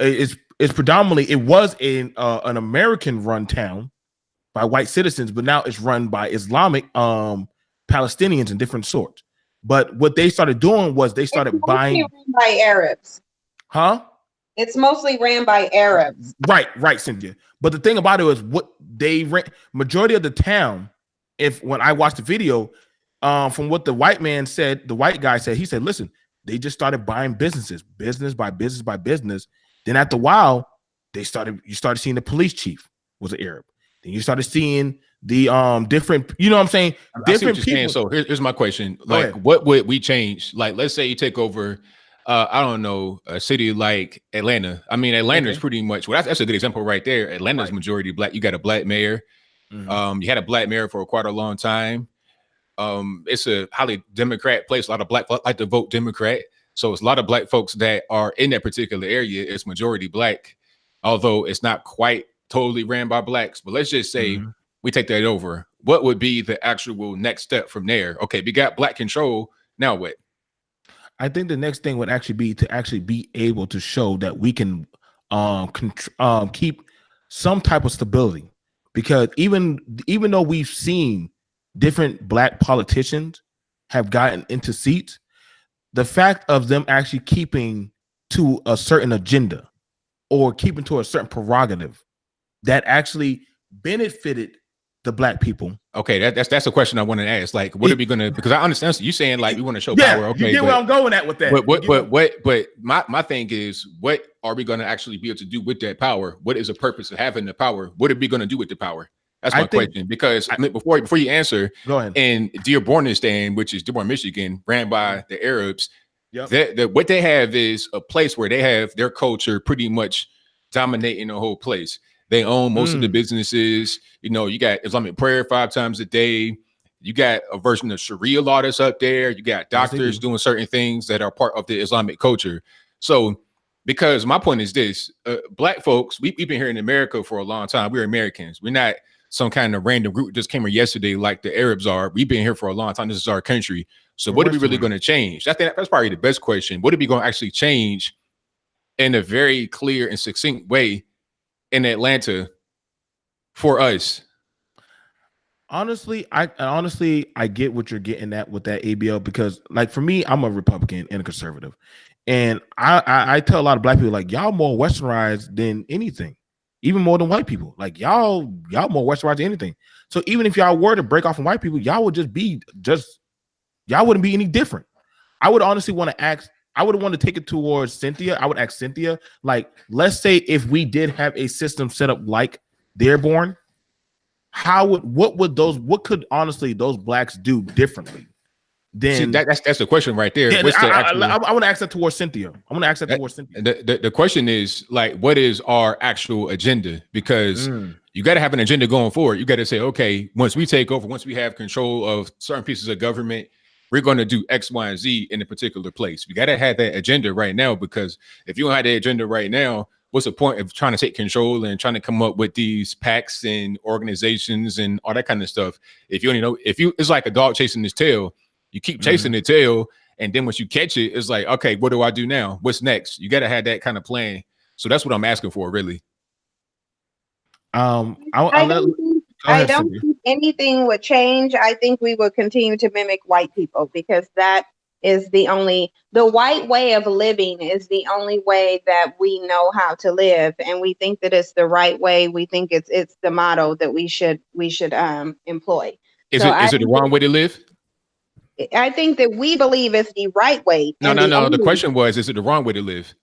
it's predominantly, it was an American run town by white citizens, but now it's run by Islamic Palestinians and different sorts. But what they started doing was they started buying by Arabs. Huh? It's mostly ran by Arabs. Right, Cynthia. But the thing about it is, what they rent, majority of the town, when I watched the video, from what the white man said, the white guy said, he said, listen, they just started buying businesses, business by business by business. Then after a while, you started seeing the police chief was an Arab. Then you started seeing the different, you know what I'm saying? Different people. So here's my question. Like, what would we change? Like, let's say you take over, I don't know, a city like Atlanta. I mean, Atlanta is pretty much, well, that's a good example right there. Atlanta's majority Black. You got a Black mayor. Mm-hmm. You had a Black mayor for quite a long time. It's a highly Democrat place. A lot of Black like to vote Democrat. So it's a lot of black folks that are in that particular area. It's majority black, although it's not quite totally ran by blacks. But let's just say we take that over. What would be the actual next step from there? Okay, we got black control. Now what? I think the next thing would actually be to actually be able to show that we can keep some type of stability, because even though we've seen different black politicians have gotten into seats, the fact of them actually keeping to a certain agenda or keeping to a certain prerogative that actually benefited the black people. Okay, that's a question I want to ask. Like, what are we gonna? Because I understand you saying like we want to show power. Okay, you get where I'm going at with that. But my thing is, what are we gonna actually be able to do with that power? What is the purpose of having the power? What are we gonna do with the power? That's my question. Because before you answer, go ahead. In Dearbornistan, which is Dearborn, Michigan, ran by the Arabs. Yep. What they have is a place where they have their culture pretty much dominating the whole place. They own most of the businesses. You know, you got Islamic prayer 5 times a day. You got a version of Sharia law that's up there. You got doctors doing certain things that are part of the Islamic culture. So, because my point is this, black folks, we've been here in America for a long time. We're Americans. We're not some kind of random group just came here yesterday like the Arabs are. We've been here for a long time. This is our country. So what are we really going to change? I think that's probably the best question. What are we going to actually change in a very clear and succinct way in Atlanta for us? Honestly, I get what you're getting at with that ABL, because like for me, I'm a Republican and a conservative. And I tell a lot of black people, like, y'all more westernized than anything, even more than white people. Like y'all more westernized than anything. So even if y'all were to break off from white people, y'all would y'all wouldn't be any different. I would honestly want to ask, I would want to take it towards Cynthia. I would ask Cynthia, like, let's say if we did have a system set up like Dearborn, what could honestly those blacks do differently? Then that's the question right there. Yeah, I want to ask that towards Cynthia. The question is, like, what is our actual agenda? Because you got to have an agenda going forward. You got to say, okay, once we take over, once we have control of certain pieces of government, we're going to do X, Y, and Z in a particular place. We got to have that agenda right now, because if you don't have that agenda right now, what's the point of trying to take control and trying to come up with these packs and organizations and all that kind of stuff? If you only know, it's like a dog chasing his tail. You keep chasing the tail, and then once you catch it, it's like, okay, what do I do now? What's next? You got to have that kind of plan. So that's what I'm asking for, really. I don't think anything would change. I think we will continue to mimic white people, because that is the white way of living is the only way that we know how to live. And we think that it's the right way. We think it's the motto that we should employ. Is it the wrong way to live? I think that we believe it's the right way. No. The question was, is it the wrong way to live?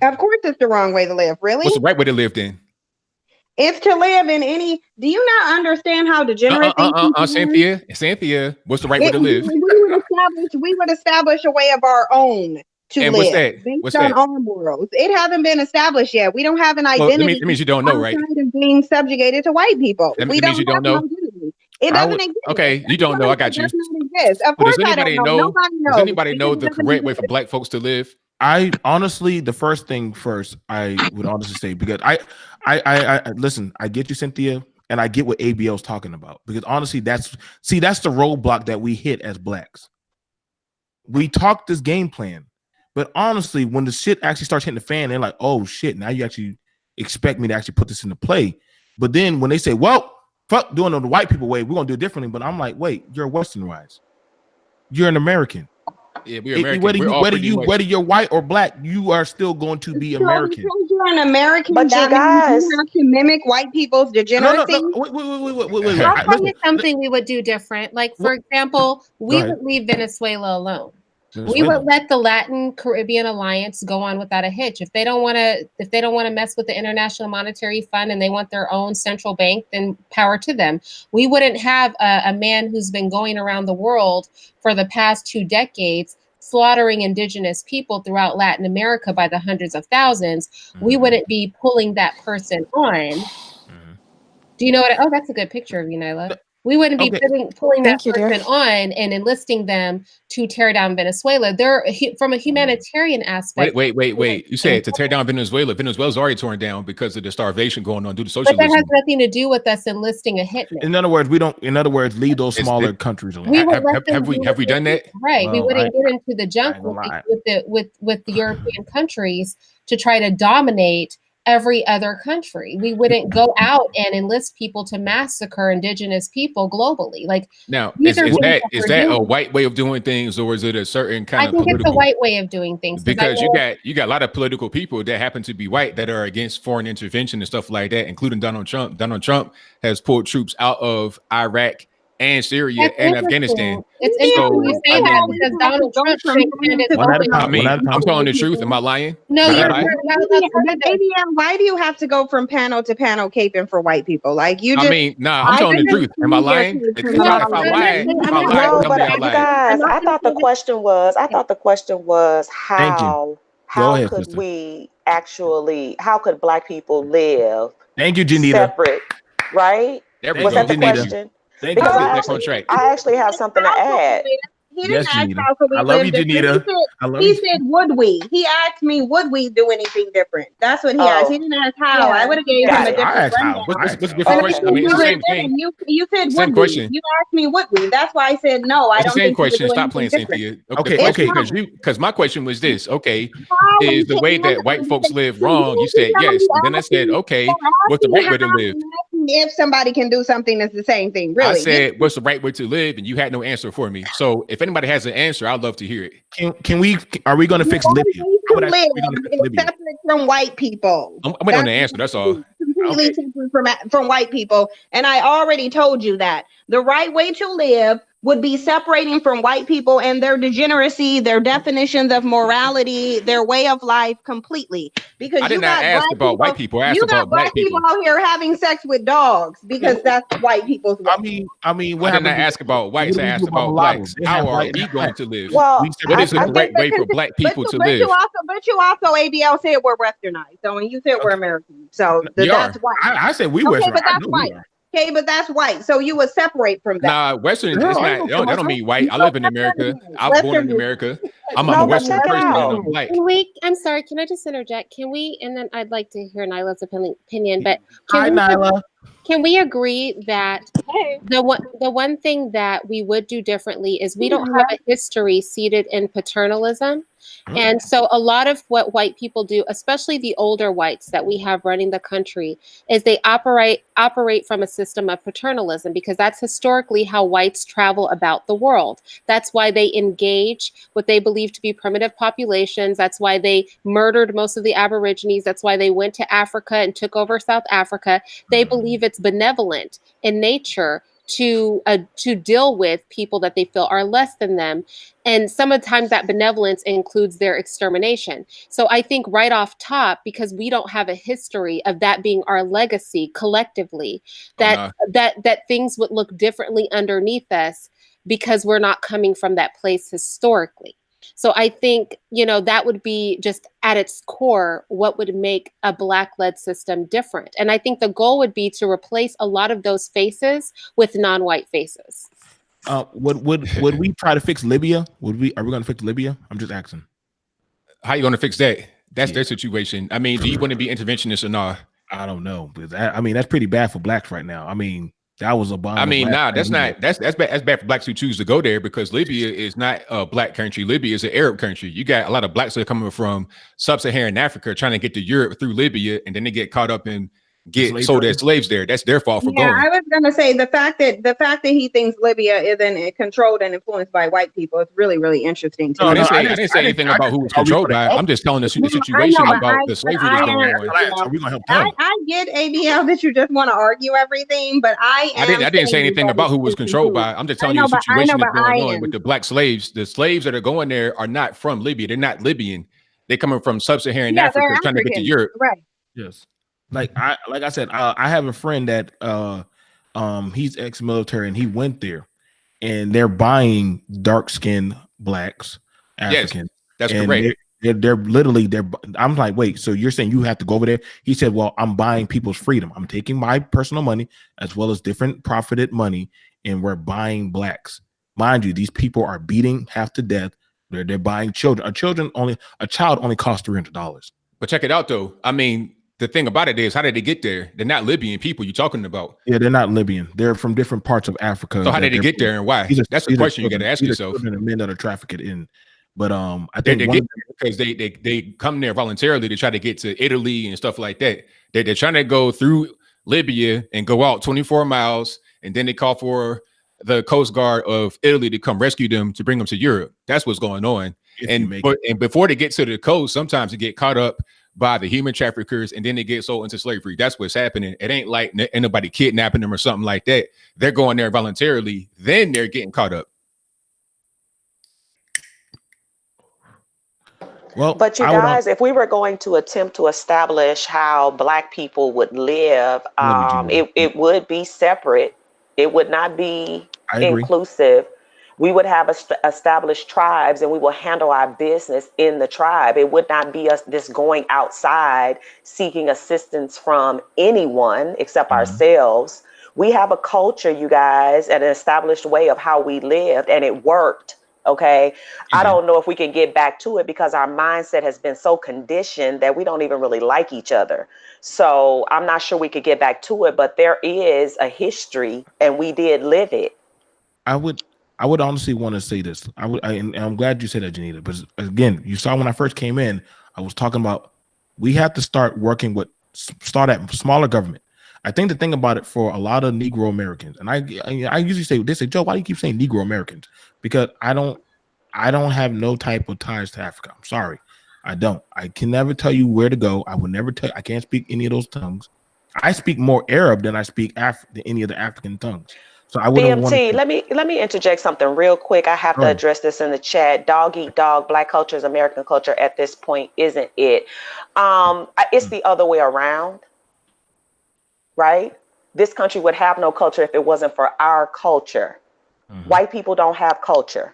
Of course it's the wrong way to live. Really? What's the right way to live then? It's to live in any. Do you not understand how degenerate Cynthia, what's the right way to live? We would establish a way of our own to and live based on our morals. It hasn't been established yet. We don't have an identity. It means you don't know, right? Being subjugated to white people. It means you don't know. It doesn't exist. Okay, you don't know. I got you. Of course, I don't know. Nobody knows. Does anybody know the correct way for black folks to live? I honestly, the first thing first, I would honestly say, because I listen, I get you, Cynthia, and I get what ABL is talking about, because honestly, that's the roadblock that we hit as blacks. We talked this game plan, but honestly, when the shit actually starts hitting the fan, they're like, oh shit, now you actually expect me to actually put this into play. But then when they say, well, fuck doing it the white people way, we're gonna do it differently. But I'm like, wait, you're westernized. You're an American. Yeah, we're American. Whether you're white or black, you are still going to be American. Because you're an American, but you guys have to mimic white people's degeneracy. Wait. I'll tell you something we would do different. Like, for example, we would leave Venezuela alone. We would let the Latin Caribbean Alliance go on without a hitch. If they don't want to mess with the International Monetary Fund and they want their own central bank, then power to them. We wouldn't have a man who's been going around the world for the past 2 decades slaughtering indigenous people throughout Latin America by the hundreds of thousands. Mm-hmm. We wouldn't be pulling that person on. Mm-hmm. Do you know what? Oh, that's a good picture of you, Nyla. We wouldn't be pulling that Thank you, dear. person on and enlisting them to tear down Venezuela. They're from a humanitarian aspect. Wait. You said to tear down Venezuela. Venezuela's already torn down because of the starvation going on due to But socialism. that has nothing to do with us enlisting a hitman. In other words, we don't. In other words, leave those smaller countries alone. Have we done that? Right. We wouldn't get into the junk with the European countries to try to dominate every other country. We wouldn't go out and enlist people to massacre indigenous people globally. Like now, is that a white way of doing things, or is it a certain kind of political? I think it's a white way of doing things. Because you got a lot of political people that happen to be white that are against foreign intervention and stuff like that, including Donald Trump. Donald Trump has pulled troops out of Iraq and Syria and Afghanistan. It's interesting you say that because Donald Trump I'm telling the truth. Am I lying? No, why do you have to go from panel to panel caping for white people? Like you just I'm telling the truth. Am I lying? If I lie, guys, I thought the question was how could we actually, how could Black people live? Thank you, Janita. Separate, right? Was that the question? I actually have something to add. He didn't ask how could we live different. He said, would we? He asked me, would we do anything different? That's what he asked. He didn't ask how. I would have gave him a different rundown. What's the different question? I mean, it's the same thing. You said, would we? You asked me, would we? That's why I said, no, I don't think same question. Stop playing, Cynthia. Okay. Because my question was this. Okay, is the way that white folks live wrong? You said yes. And then I said, okay, what's the right way to live? If somebody can do something that's the same thing, really. I said, what's the right way to live? And you had no answer for me. So if anybody has an answer, I'd love to hear it. Are we going to fix Libya? Separate from white people. I'm waiting on the answer. That's all. Completely separate from white people. And I already told you that the right way to live would be separating from white people and their degeneracy, their definitions of morality, their way of life completely. Because I did not ask about white people. I asked about black people out here having sex with dogs because that's white people's way. I mean, I did not ask about whites. I asked about blacks. How are we going to live? Well, what is the correct way for black people to live? But you also, ABL said we're westernized. So when you said we're American, so that's white. I said we westernized. But that's white. Okay, but that's white. So you would separate from that. Nah, Western is not. That don't mean white. I live in America. I was born in America. I'm a Western person and I'm black. I'm sorry. Can I just interject? Can we? And then I'd like to hear Nyla's opinion. But can we agree that the one thing that we would do differently is we don't have a history seated in paternalism. And so a lot of what white people do, especially the older whites that we have running the country, is they operate from a system of paternalism because that's historically how whites travel about the world. That's why they engage what they believe to be primitive populations. That's why they murdered most of the Aborigines. That's why they went to Africa and took over South Africa. They believe it's benevolent in nature to deal with people that they feel are less than them. And sometimes that benevolence includes their extermination. So I think right off top, because we don't have a history of that being our legacy collectively, that things would look differently underneath us because we're not coming from that place historically. So I think, that would be just at its core, what would make a Black-led system different. And I think the goal would be to replace a lot of those faces with non-white faces. Would we try to fix Libya? Are we going to fix Libya? I'm just asking. How are you going to fix that? That's their situation. I mean, do you want to be interventionist or not? I don't know. But that's pretty bad for blacks right now. I mean, that was a bomb. I mean, that's bad. That's bad for blacks who choose to go there because Libya is not a black country. Libya is an Arab country. You got a lot of blacks that are coming from sub-Saharan Africa trying to get to Europe through Libya, and then they get caught up in sold as slaves there. That's their fault for going. I was gonna say the fact that he thinks Libya isn't controlled and influenced by white people is really, really interesting. I didn't say anything about who was controlled by. I'm just telling us the situation about the slavery that's going on. We gonna help them. I get ABL that you just want to argue everything, but I didn't say anything about who was controlled by. I'm just telling you the situation that's going on with the black slaves. The slaves that are going there are not from Libya. They're not Libyan. They're coming from sub-Saharan Africa trying to get to Europe. Right. Yes. Like I said, I have a friend that he's ex-military and he went there, and they're buying dark-skinned blacks, African. Yes, that's correct. They're literally I'm like, wait, so you're saying you have to go over there? He said, well, I'm buying people's freedom. I'm taking my personal money as well as different profited money, and we're buying blacks. Mind you, these people are beating half to death. They're buying children. A child only costs $300. But check it out though. I mean, the thing about it is, how did they get there? They're not Libyan people you're talking about. Yeah, they're not Libyan. They're from different parts of Africa. So how did they get there and why? That's the question you got to ask yourself. The men that are trafficked in. But I they think get because they come there voluntarily to try to get to Italy and stuff like that. They're trying to go through Libya and go out 24 miles, and then they call for the Coast Guard of Italy to come rescue them to bring them to Europe. That's what's going on. And before they get to the coast, sometimes they get caught up by the human traffickers, and then they get sold into slavery. That's what's happening. It ain't like anybody kidnapping them or something like that. They're going there voluntarily. Then they're getting caught up. Well, but you guys, if we were going to attempt to establish how Black people would live, it would be separate. It would not be inclusive. We would have established tribes, and we will handle our business in the tribe. It would not be us just going outside seeking assistance from anyone except ourselves. We have a culture, you guys, and an established way of how we lived, and it worked. Okay. I don't know if we can get back to it because our mindset has been so conditioned that we don't even really like each other. So I'm not sure we could get back to it, but there is a history and we did live it. I would honestly want to say this. And I'm glad you said that, Janita, because again, you saw when I first came in, I was talking about we have to start at smaller government. I think the thing about it for a lot of Negro Americans, and I usually say, they say, Joe, why do you keep saying Negro Americans? Because I don't have no type of ties to Africa. I'm sorry. I don't. I can never tell you where to go. I will never tell you. I can't speak any of those tongues. I speak more Arab than I speak than any of the African tongues. So I wouldn't want to. Let me interject something real quick. I have to address this in the chat. Dog eat dog. Black culture is American culture at this point, isn't it? It's the other way around. Right? This country would have no culture if it wasn't for our culture. White people don't have culture.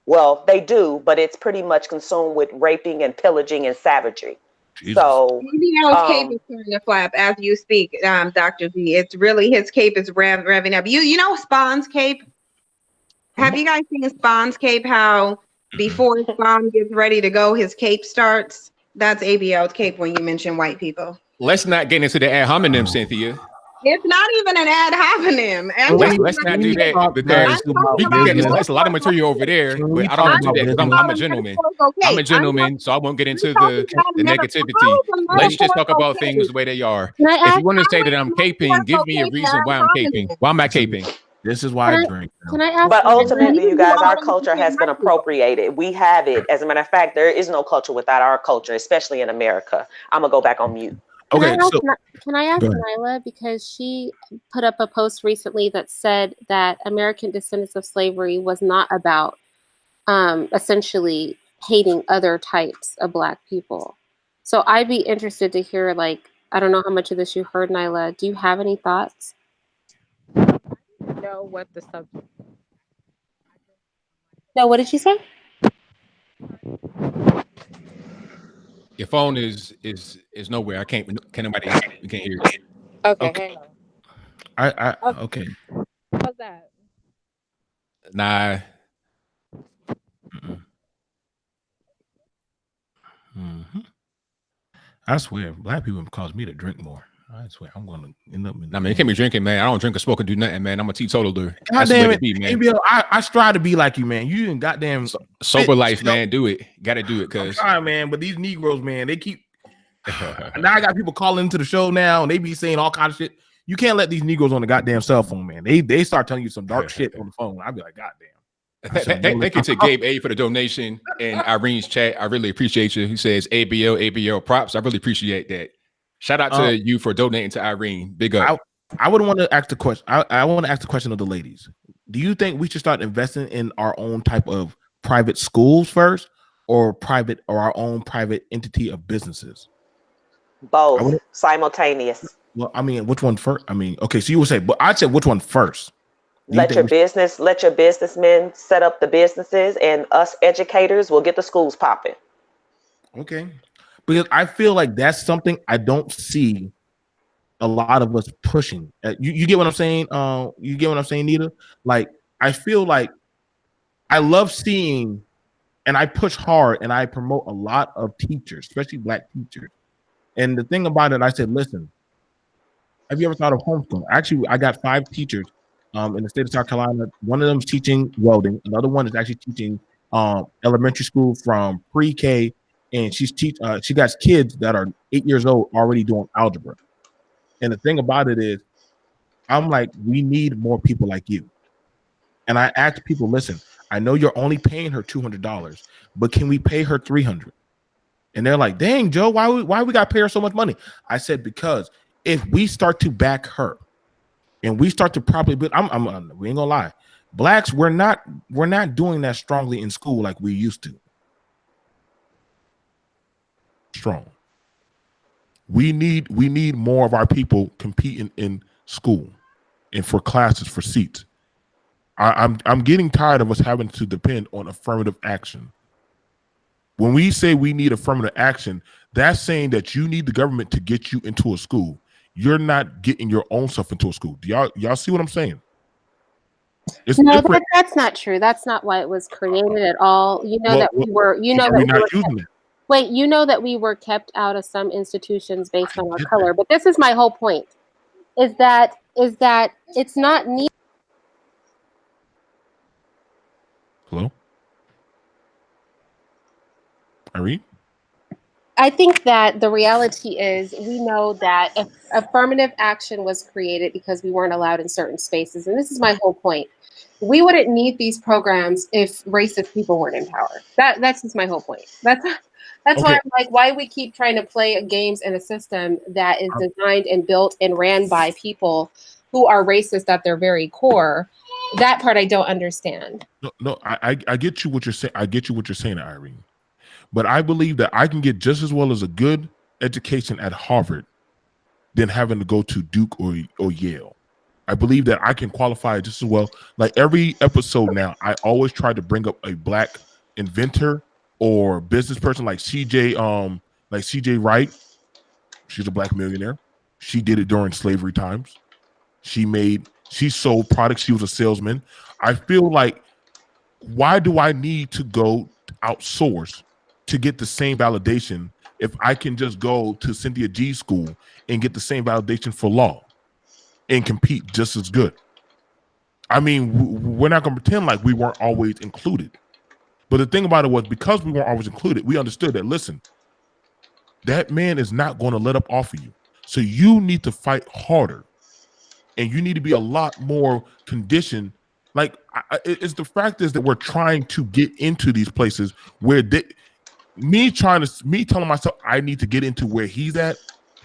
Well, they do, but it's pretty much consumed with raping and pillaging and savagery. Jesus. So maybe Al's cape is starting to flap as you speak, Dr. Z. It's really his cape is revving up. You know Spawn's cape? Have you guys seen Spawn's cape? How before Spawn gets ready to go, his cape starts? That's ABL's cape when you mention white people. Let's not get into the ad hominem, Cynthia. It's not even an ad hominem. Let's not do that because there's a lot of material over there. But I don't want to do that because I'm a gentleman. I'm a gentleman, so I won't get into the negativity. Let's just talk about things the way they are. If you want to say that I'm caping, give me a reason why I'm caping. Why am I caping? This is why I drink. Can I ask? But ultimately, you guys, our culture has been appropriated. We have it. As a matter of fact, there is no culture without our culture, especially in America. I'm gonna go back on mute. Okay, can I ask Nyla, because she put up a post recently that said that American descendants of slavery was not about essentially hating other types of Black people. So I'd be interested to hear, like, I don't know how much of this you heard, Nyla. Do you have any thoughts? Know what the subject. No, what did you say? Your phone is nowhere. Can nobody? We can't hear you. Okay. Hang on. Okay. How's that? Nah. I swear, Black people cause me to drink more. I swear, I'm gonna end up. I mean, you can't be drinking, man. I don't drink or smoke or do nothing, man. I'm a teetotaler. God damn it, man. I strive to be like you, man. You ain't goddamn sober life, man. Do it. Got to do it, cause. I'm trying, man. But these Negroes, man, they keep. Now I got people calling into the show now, and they be saying all kinds of shit. You can't let these Negroes on the goddamn cell phone, man. They start telling you some dark shit on the phone. I'd be like, goddamn. Thank you to Gabe A for the donation and Irene's chat. I really appreciate you. He says ABL props. I really appreciate that. Shout out to you for donating to Irene. Big up. I would want to ask the question. I want to ask the question of the ladies. Do you think we should start investing in our own type of private schools first, or our own private entity of businesses? Both simultaneous. Well, I mean, which one first? I mean, okay, so you would say, but I'd say which one first? Let your businessmen set up the businesses, and us educators will get the schools popping. Okay. Because I feel like that's something I don't see a lot of us pushing. You get what I'm saying? You get what I'm saying, Nita? Like, I feel like I love seeing, and I push hard and I promote a lot of teachers, especially Black teachers. And the thing about it, I said, listen, have you ever thought of homeschooling? Actually, I got 5 teachers in the state of South Carolina. One of them is teaching welding. Another one is actually teaching elementary school from pre-K, and she got kids that are 8 years old already doing algebra. And the thing about it is, I'm like, we need more people like you. And I asked people, listen, I know you're only paying her $200, but can we pay her $300? And they're like, dang, Joe, why we got to pay her so much money? I said, because if we start to back her and we start to properly build, we ain't gonna lie, Blacks, we're not doing that strongly in school like we used to. Strong. We need more of our people competing in school and for classes, for seats. I'm getting tired of us having to depend on affirmative action. When we say we need affirmative action, that's saying that you need the government to get you into a school. You're not getting your own stuff into a school. Do y'all see what I'm saying? It's no, that's not true. That's not why it was created at all. You know that we were. You know that we were using it. Wait, you know that we were kept out of some institutions based on our color. But this is my whole point: is that it's not needed. Hello, Irene? I think that the reality is we know that affirmative action was created because we weren't allowed in certain spaces. And this is my whole point. We wouldn't need these programs if racist people weren't in power. That's just my whole point. That's okay. Why I'm like, why we keep trying to play games in a system that is designed and built and ran by people who are racist at their very core. That part I don't understand. No, I get you what you're saying. I get you what you're saying, Irene. But I believe that I can get just as well as a good education at Harvard than having to go to Duke or Yale. I believe that I can qualify just as well. Like every episode now, I always try to bring up a Black inventor or business person like CJ Wright. She's a Black millionaire. She did it during slavery times. She sold products. She was a salesman. I feel like, why do I need to go outsource to get the same validation if I can just go to Cynthia G's school and get the same validation for law and compete just as good? I mean, we're not going to pretend like we weren't always included. But the thing about it was, because we weren't always included, we understood that, listen, that man is not going to let up off of you. So you need to fight harder. And you need to be a lot more conditioned. Like, it's the fact is that we're trying to get into these places where me telling myself I need to get into where he's at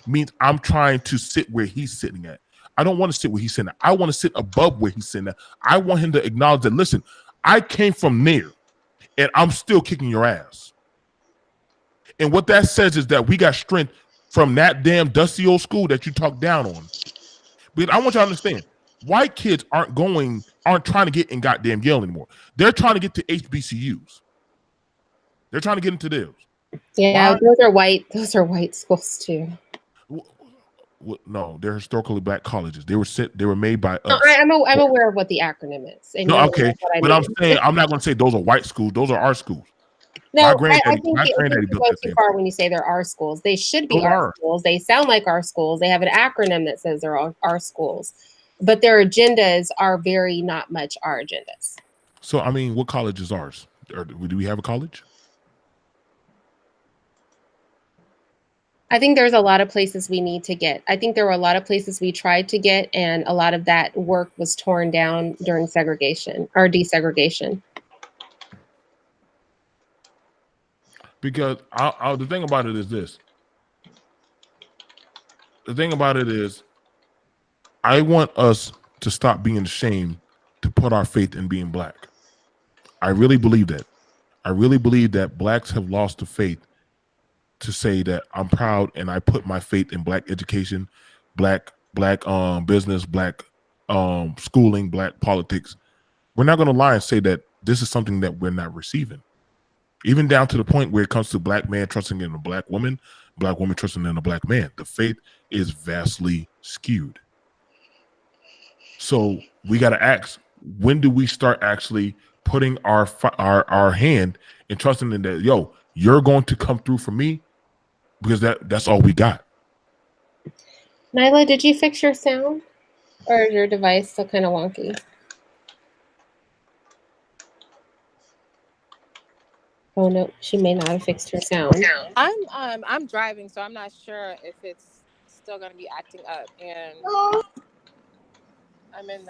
means I'm trying to sit where he's sitting at. I don't want to sit where he's sitting at. I want to sit above where he's sitting at. I want him to acknowledge that, listen, I came from there and I'm still kicking your ass. And what that says is that we got strength from that damn dusty old school that you talk down on. But I want you to understand, white kids aren't trying to get in goddamn Yale anymore. They're trying to get to HBCUs. They're trying to get into those. Yeah, those are white schools too. No, they're historically Black colleges. They were made by us. No, I'm aware of what the acronym is. And no, okay, but I'm saying I'm not going to say those are white schools. Those are our schools. No, I think you go too far when you say there are schools. They should be our schools. They sound like our schools. They have an acronym that says they're our schools, but their agendas are very not much our agendas. So, I mean, what college is ours? Or do we have a college? I think there's a lot of places we need to get. I think there were a lot of places we tried to get, and a lot of that work was torn down during segregation or desegregation. Because the thing about it is this. The thing about it is, I want us to stop being ashamed to put our faith in being Black. I really believe that. I really believe that Blacks have lost the faith to say that I'm proud and I put my faith in Black education, Black business, Black schooling, Black politics. We're not going to lie and say that this is something that we're not receiving. Even down to the point where it comes to black man trusting in a black woman trusting in a black man. The faith is vastly skewed. So we got to ask, when do we start actually putting our hand and trusting in that, yo, you're going to come through for me, because that's all we got. Nyla, did you fix your sound, or is your device still kind of wonky? Oh no, she may not have fixed her sound. I'm driving, so I'm not sure if it's still gonna be acting up. And I'm in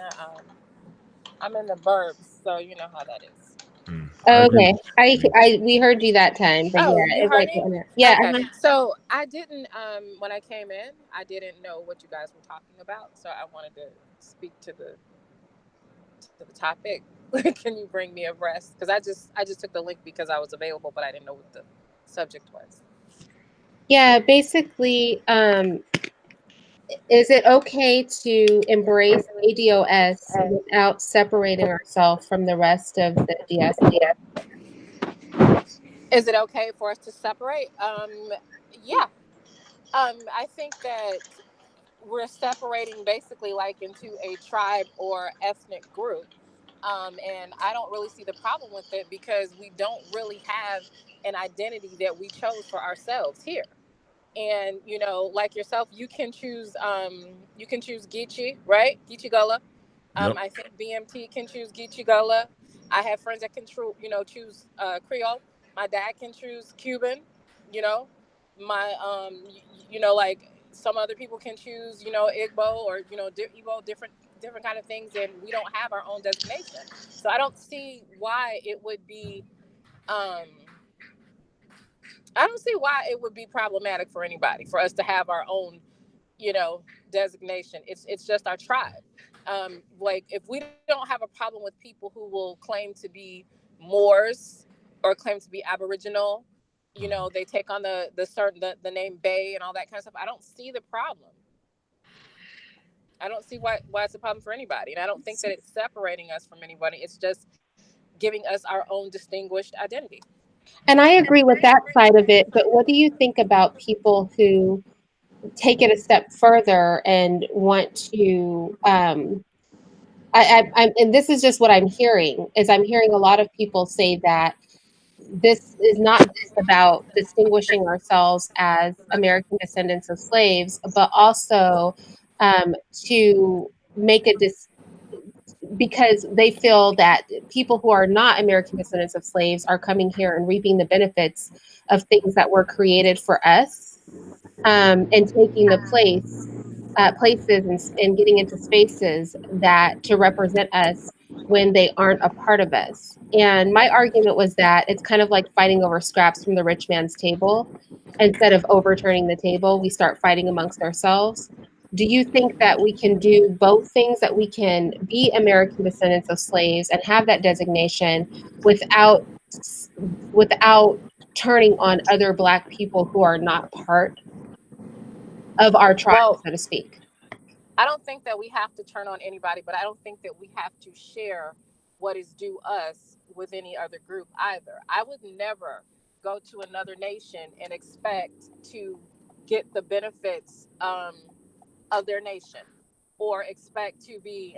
the burbs, so you know how that is. Okay, we heard you that time, but oh, yeah, you heard like, me? yeah. Okay. So I didn't when I came in, I didn't know what you guys were talking about, so I wanted to speak to the topic. Can you bring me abreast? Because I just took the link because I was available, but I didn't know what the subject was. Yeah, basically, is it okay to embrace ADOS without separating ourselves from the rest of the diaspora? Is it okay for us to separate? Yeah. I think that we're separating basically like into a tribe or ethnic group. And I don't really see the problem with it because we don't really have an identity that we chose for ourselves here. And you know, like yourself, you can choose Geechee, right? Geechee Gullah. Yep. I think BMT can choose Geechee Gullah. I have friends that can choose Creole. My dad can choose Cuban. You know, my like some other people can choose Igbo or Igbo, different kind of things, and we don't have our own designation. So I don't see why it would be problematic for anybody for us to have our own, designation. It's just our tribe. Like if we don't have a problem with people who will claim to be Moors or claim to be Aboriginal, they take on the name Bay and all that kind of stuff. I don't see the problem. I don't see why it's a problem for anybody, and I don't think that it's separating us from anybody. It's just giving us our own distinguished identity. And I agree with that side of it, but what do you think about people who take it a step further and want to and this is just what I'm hearing, is I'm hearing a lot of people say that this is not just about distinguishing ourselves as American descendants of slaves, but also to make because they feel that people who are not American descendants of slaves are coming here and reaping the benefits of things that were created for us, and taking the places and getting into spaces that to represent us when they aren't a part of us. And my argument was that it's kind of like fighting over scraps from the rich man's table. Instead of overturning the table, we start fighting amongst ourselves. Do you think that we can do both things, that we can be American descendants of slaves and have that designation without turning on other Black people who are not part of our tribe, so to speak? I don't think that we have to turn on anybody, but I don't think that we have to share what is due us with any other group either. I would never go to another nation and expect to get the benefits of their nation, or expect any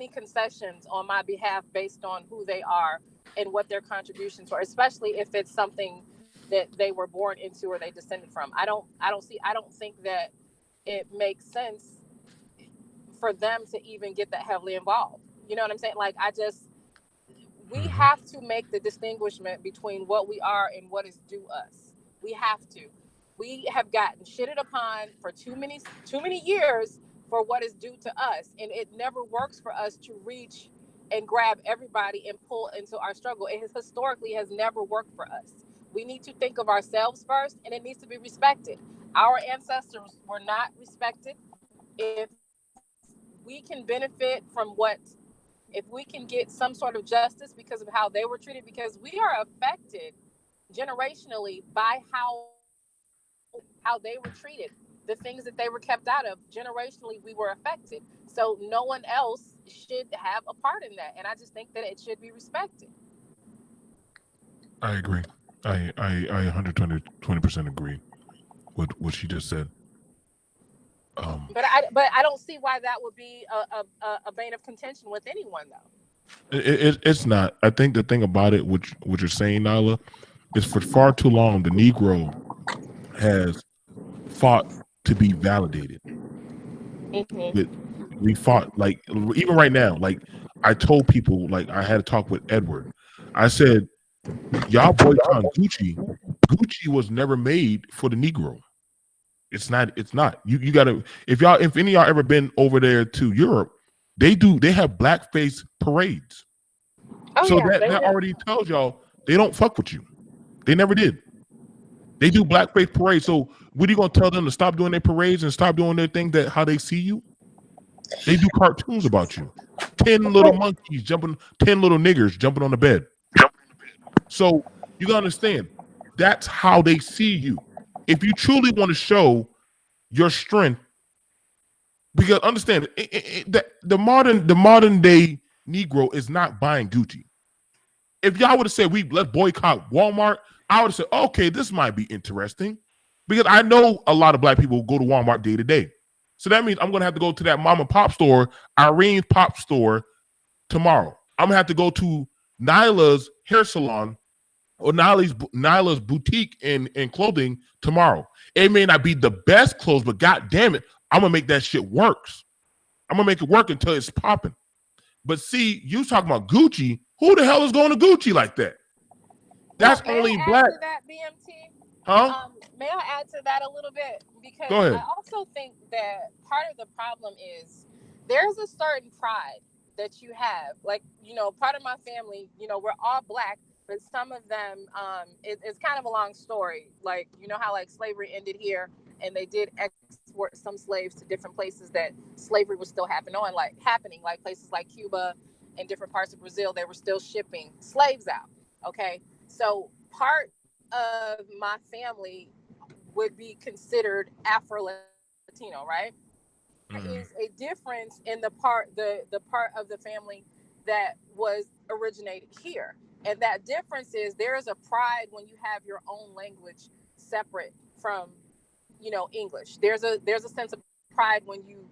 concessions on my behalf based on who they are and what their contributions are, especially if it's something that they were born into or they descended from. I don't think that it makes sense for them to even get that heavily involved. You know what I'm saying? Like, we have to make the distinguishment between what we are and what is due us. We have to. We have gotten shitted upon for too many years for what is due to us, and it never works for us to reach and grab everybody and pull into our struggle. It historically has never worked for us. We need to think of ourselves first, and it needs to be respected. Our ancestors were not respected. If we can benefit from if we can get some sort of justice because of how they were treated, because we are affected generationally by how they were treated, the things that they were kept out of. Generationally, we were affected. So no one else should have a part in that. And I just think that it should be respected. I agree. I 120% agree with what she just said. But I don't see why that would be a bane of contention with anyone though. It's not. I think the thing about it, what you're saying, Nyla, is for far too long the Negro has fought to be validated. We fought, like, even right now, like I told people, like I had a talk with Edward. I said, y'all boycott Gucci. Gucci was never made for the Negro. It's not. You gotta, if any of y'all ever been over there to Europe, they have blackface parades. Oh, so yeah, that already tells y'all they don't fuck with you. They never did. They do blackface parades. So what are you gonna tell them to stop doing their parades and stop doing their thing, that how they see you? They do cartoons about you. 10 little monkeys jumping, 10 little niggers jumping on the bed. So you gotta understand, that's how they see you. If you truly want to show your strength, because understand that the modern day Negro is not buying Gucci. If y'all would have said let's boycott Walmart, I would have said, okay, this might be interesting, because I know a lot of black people go to Walmart day to day. So that means I'm gonna have to go to that mom and pop store, Irene's pop store, tomorrow. I'm gonna have to go to Nyla's hair salon or Nyla's boutique in clothing tomorrow. It may not be the best clothes, but god damn it, I'm gonna make that shit works. I'm gonna make it work until it's popping. But see, you talking about Gucci. Who the hell is going to Gucci like that? That's only black. To that, BMT? Huh? May I add to that a little bit? Because Go ahead. I also think that part of the problem is there's a certain pride that you have. Like, part of my family, we're all black, but some of them, it's kind of a long story. Like, how like slavery ended here and they did export some slaves to different places that slavery was still happening, like places like Cuba and different parts of Brazil. They were still shipping slaves out. Okay. So part of my family would be considered Afro-Latino, right? There is a difference in the part of the family that was originated here. And that difference is there is a pride when you have your own language separate from, English. There's a sense of pride when you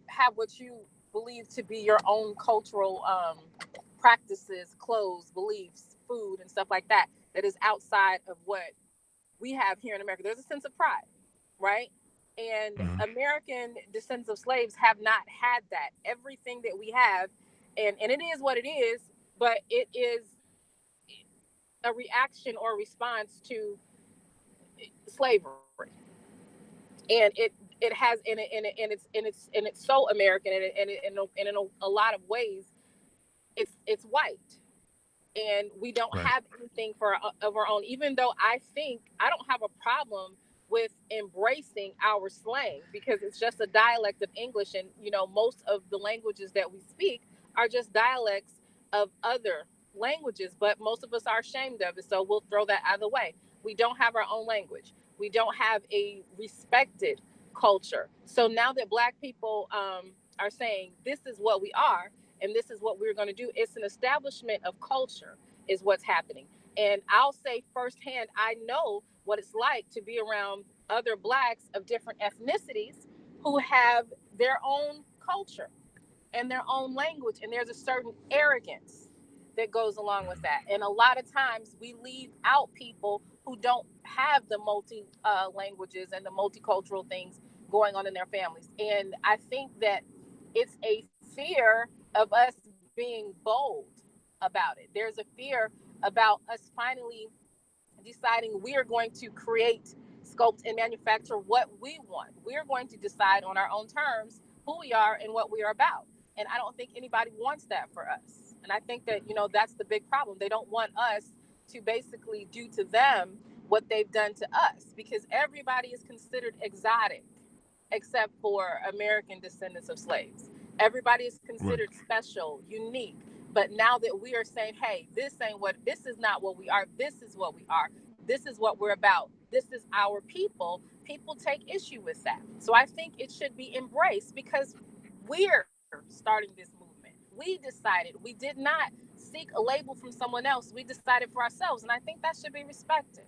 have what you believe to be your own cultural practices, clothes, beliefs, food, and stuff like that is outside of what we have here in America. There's a sense of pride, right? And American descendants of slaves have not had that. Everything that we have, and it is what it is, but it is a reaction or response to slavery. And it has and it's so American, and in a lot of ways it's white. And we don't have anything of our own, even though I think I don't have a problem with embracing our slang, because it's just a dialect of English. And, most of the languages that we speak are just dialects of other languages, but most of us are ashamed of it. So we'll throw that out of the way. We don't have our own language. We don't have a respected culture. So now that Black people are saying this is what we are, and this is what we're going to do, it's an establishment of culture is what's happening. And I'll say firsthand, I know what it's like to be around other Blacks of different ethnicities who have their own culture and their own language. And there's a certain arrogance that goes along with that. And a lot of times we leave out people who don't have the multi languages and the multicultural things going on in their families. And I think that it's a fear of us being bold about it. There's a fear about us finally deciding we are going to create, sculpt, and manufacture what we want. We're going to decide on our own terms who we are and what we are about. And I don't think anybody wants that for us. And I think that, that's the big problem. They don't want us to basically do to them what they've done to us, because everybody is considered exotic except for American descendants of slaves. Everybody is considered special, unique. But now that we are saying, hey, this is not what we are. This is what we are. This is what we're about. This is our people. People take issue with that. So I think it should be embraced, because we're starting this movement. We decided. We did not seek a label from someone else. We decided for ourselves, and I think that should be respected.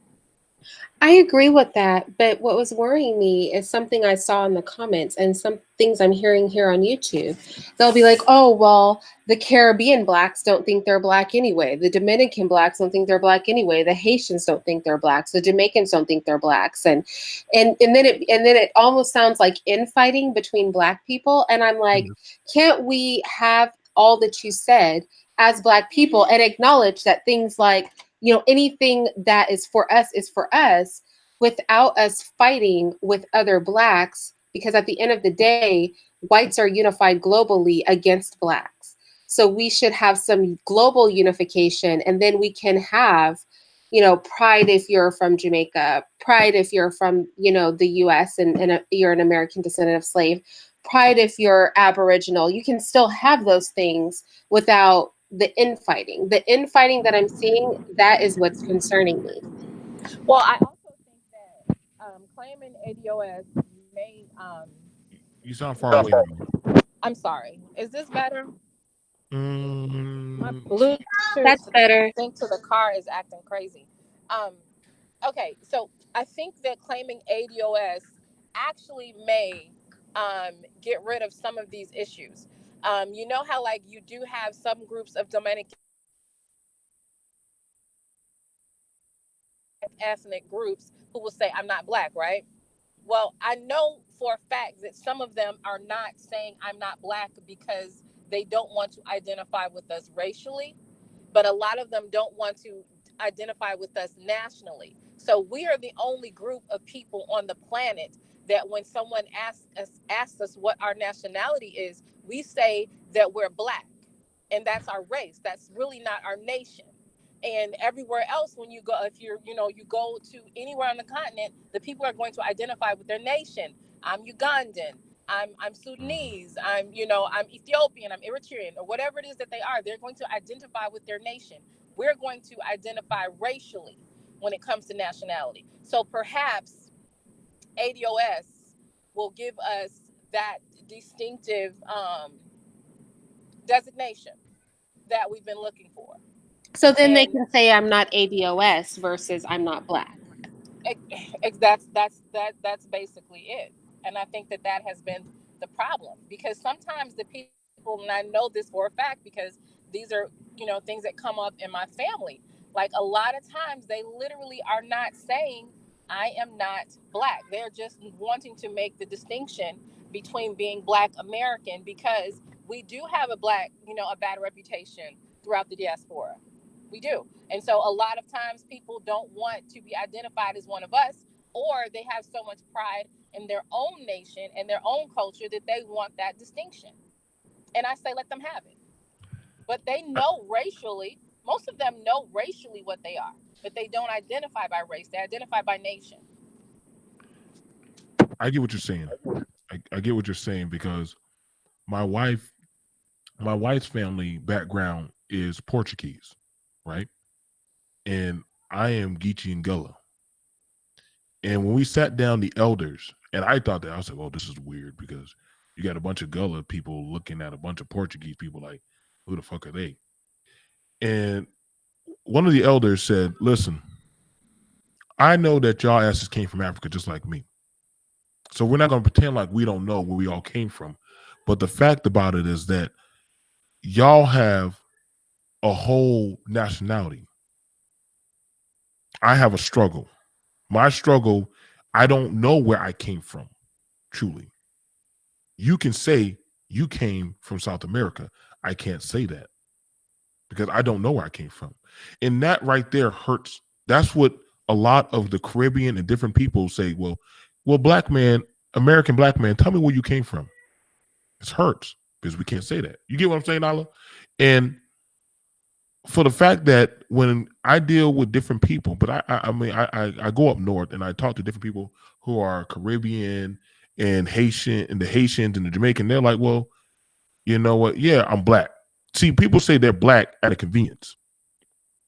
I agree with that, but what was worrying me is something I saw in the comments and some things I'm hearing here on YouTube. They'll be like, oh, well, the Caribbean blacks don't think they're black anyway. The Dominican blacks don't think they're black anyway. The Haitians don't think they're blacks. The Jamaicans don't think they're blacks. And then it almost sounds like infighting between black people. And I'm like, can't we have all that you said as black people and acknowledge that things like, you know, anything that is for us without us fighting with other blacks, because at the end of the day, whites are unified globally against blacks. So we should have some global unification, and then we can have, you know, pride if you're from Jamaica, pride if you're from, you know, the US and you're an American descendant of slave, pride if you're Aboriginal. You can still have those things without the infighting. The infighting that I'm seeing, that is what's concerning me. Well, I also think that claiming ADOS may you sound far away. I'm sorry. Is this better? My Mm, Bluetooth That's better. sync to the car is acting crazy. Okay, so I think that claiming ADOS actually may get rid of some of these issues. You know how like you do have some groups of Dominican ethnic groups who will say, I'm not black, right? Well, I know for a fact that some of them are not saying I'm not black because they don't want to identify with us racially, but a lot of them don't want to identify with us nationally. So we are the only group of people on the planet that when someone asks us what our nationality is, we say that we're black, and that's our race. That's really not our nation. And everywhere else, when you go, if you're, you know, you go to anywhere on the continent, the people are going to identify with their nation. I'm Ugandan. I'm Sudanese. I'm Ethiopian. I'm Eritrean, or whatever it is that they are. They're going to identify with their nation. We're going to identify racially when it comes to nationality. So perhaps ADOS will give us that distinctive designation that we've been looking for. So then they can say I'm not ADOS versus I'm not black. That's basically it. And I think that has been the problem, because sometimes the people, and I know this for a fact because these are, you know, things that come up in my family. Like a lot of times they literally are not saying I am not black. They're just wanting to make the distinction between being black American, because we do have a bad reputation throughout the diaspora. We do. And so a lot of times people don't want to be identified as one of us, or they have so much pride in their own nation and their own culture that they want that distinction. And I say, let them have it. But they know racially, most of them know racially what they are, but they don't identify by race. They identify by nation. I get what you're saying. I get what you're saying, because my wife's family background is Portuguese, right? And I am Geechee and Gullah. And when we sat down, the elders, and I thought that, I was like, oh, this is weird, because you got a bunch of Gullah people looking at a bunch of Portuguese people like, who the fuck are they? And one of the elders said, listen, I know that y'all asses came from Africa just like me. So we're not going to pretend like we don't know where we all came from. But the fact about it is that y'all have a whole nationality. I have a struggle. My struggle, I don't know where I came from, truly. You can say you came from South America. I can't say that, because I don't know where I came from. And that right there hurts. That's what a lot of the Caribbean and different people say, well, black man, American black man, tell me where you came from. It hurts because we can't say that. You get what I'm saying, Nala? And for the fact that when I deal with different people, but I go up north and I talk to different people who are Caribbean and Haitian, and the Haitians and the Jamaican, they're like, well, you know what? Yeah, I'm black. See, people say they're black at a convenience,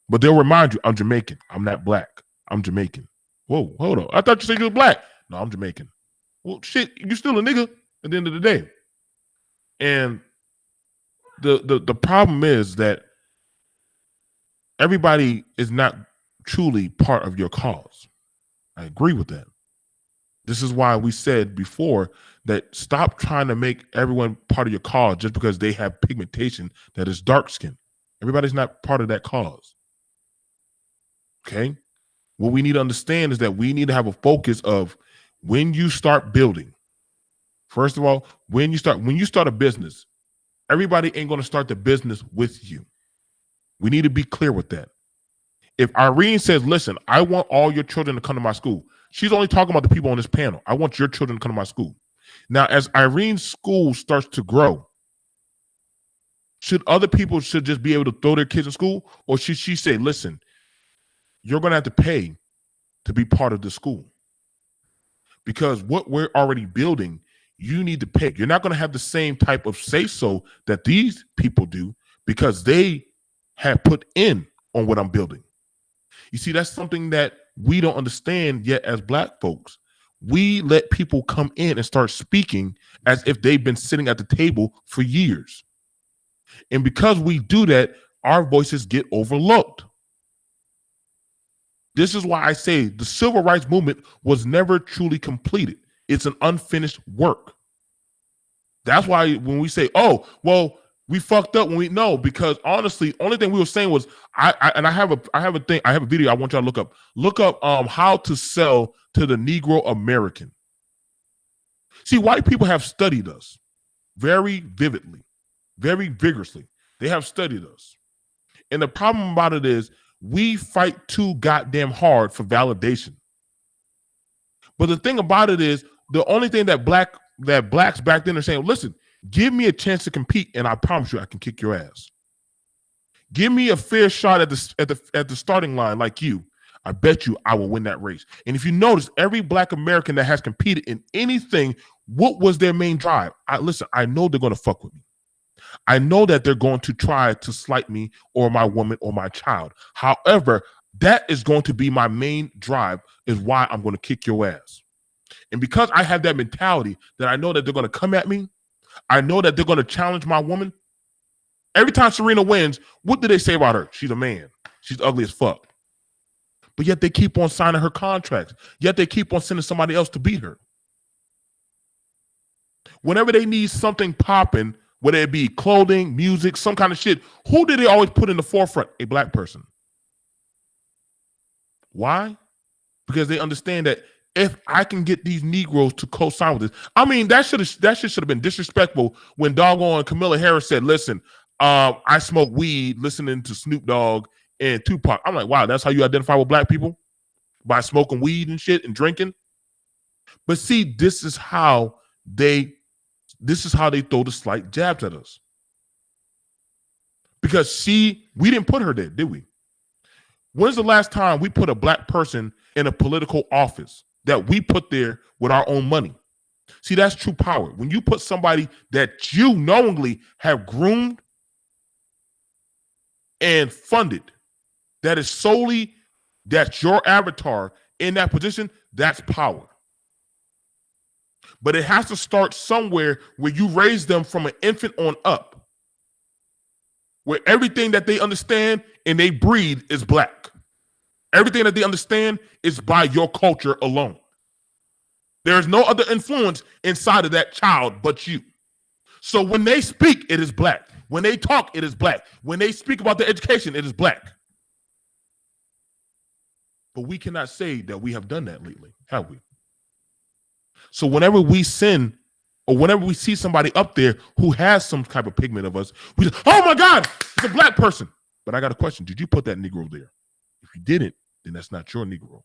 but they'll remind you, I'm Jamaican. I'm not black. I'm Jamaican. Whoa, hold on. I thought you said you were black. No, I'm Jamaican. Well, shit, you still a nigga at the end of the day. And the problem is that everybody is not truly part of your cause. I agree with that. This is why we said before that stop trying to make everyone part of your cause just because they have pigmentation that is dark skin. Everybody's not part of that cause. Okay? What we need to understand is that we need to have a focus of when you start building. First of all, when you start a business, everybody ain't going to start the business with you. We need to be clear with that. If Irene says, listen, I want all your children to come to my school, she's only talking about the people on this panel. I want your children to come to my school. Now, as Irene's school starts to grow, should other people just be able to throw their kids in school? Or should she say, listen, you're going to have to pay to be part of the school? Because what we're already building, you need to pay. You're not going to have the same type of say-so that these people do because they have put in on what I'm building. You see, that's something that we don't understand yet as Black folks. We let people come in and start speaking as if they've been sitting at the table for years. And because we do that, our voices get overlooked. This is why I say the civil rights movement was never truly completed. It's an unfinished work. That's why when we say, oh, well, we fucked up when we know, because honestly, only thing we were saying was I have a video I want y'all to look up. Look up how to sell to the Negro American. See, white people have studied us very vividly, very vigorously. They have studied us. And the problem about it is we fight too goddamn hard for validation. But the thing about it is the only thing that blacks back then are saying, listen, give me a chance to compete, and I promise you I can kick your ass. Give me a fair shot at the starting line like you. I bet you I will win that race. And if you notice, every Black American that has competed in anything, what was their main drive? I know they're going to fuck with me. I know that they're going to try to slight me or my woman or my child. However, that is going to be my main drive, is why I'm going to kick your ass. And because I have that mentality that I know that they're going to come at me, I know that they're going to challenge my woman. Every time Serena wins, what do they say about her? She's a man. She's ugly as fuck. But yet they keep on signing her contracts. Yet they keep on sending somebody else to beat her. Whenever they need something popping, whether it be clothing, music, some kind of shit, who do they always put in the forefront? A Black person. Why? Because they understand that if I can get these Negroes to co-sign with this, I mean, that shit should have been disrespectful when doggone Camilla Harris said, listen, I smoke weed listening to Snoop Dogg and Tupac. I'm like, wow, that's how you identify with Black people? By smoking weed and shit and drinking? But see, this is how they throw the slight jabs at us. Because we didn't put her there, did we? When's the last time we put a Black person in a political office that we put there with our own money? See, that's true power. When you put somebody that you knowingly have groomed and funded, that's your avatar in that position, that's power. But it has to start somewhere where you raise them from an infant on up, where everything that they understand and they breathe is Black. Everything that they understand is by your culture alone. There's no other influence inside of that child but you. So when they speak, it is Black. When they talk, it is Black. When they speak about their education, it is Black. But we cannot say that we have done that lately, have we? So whenever we send or whenever we see somebody up there who has some type of pigment of us, we say, oh my God, it's a Black person. But I got a question. Did you put that Negro there? If you didn't, then that's not your Negro.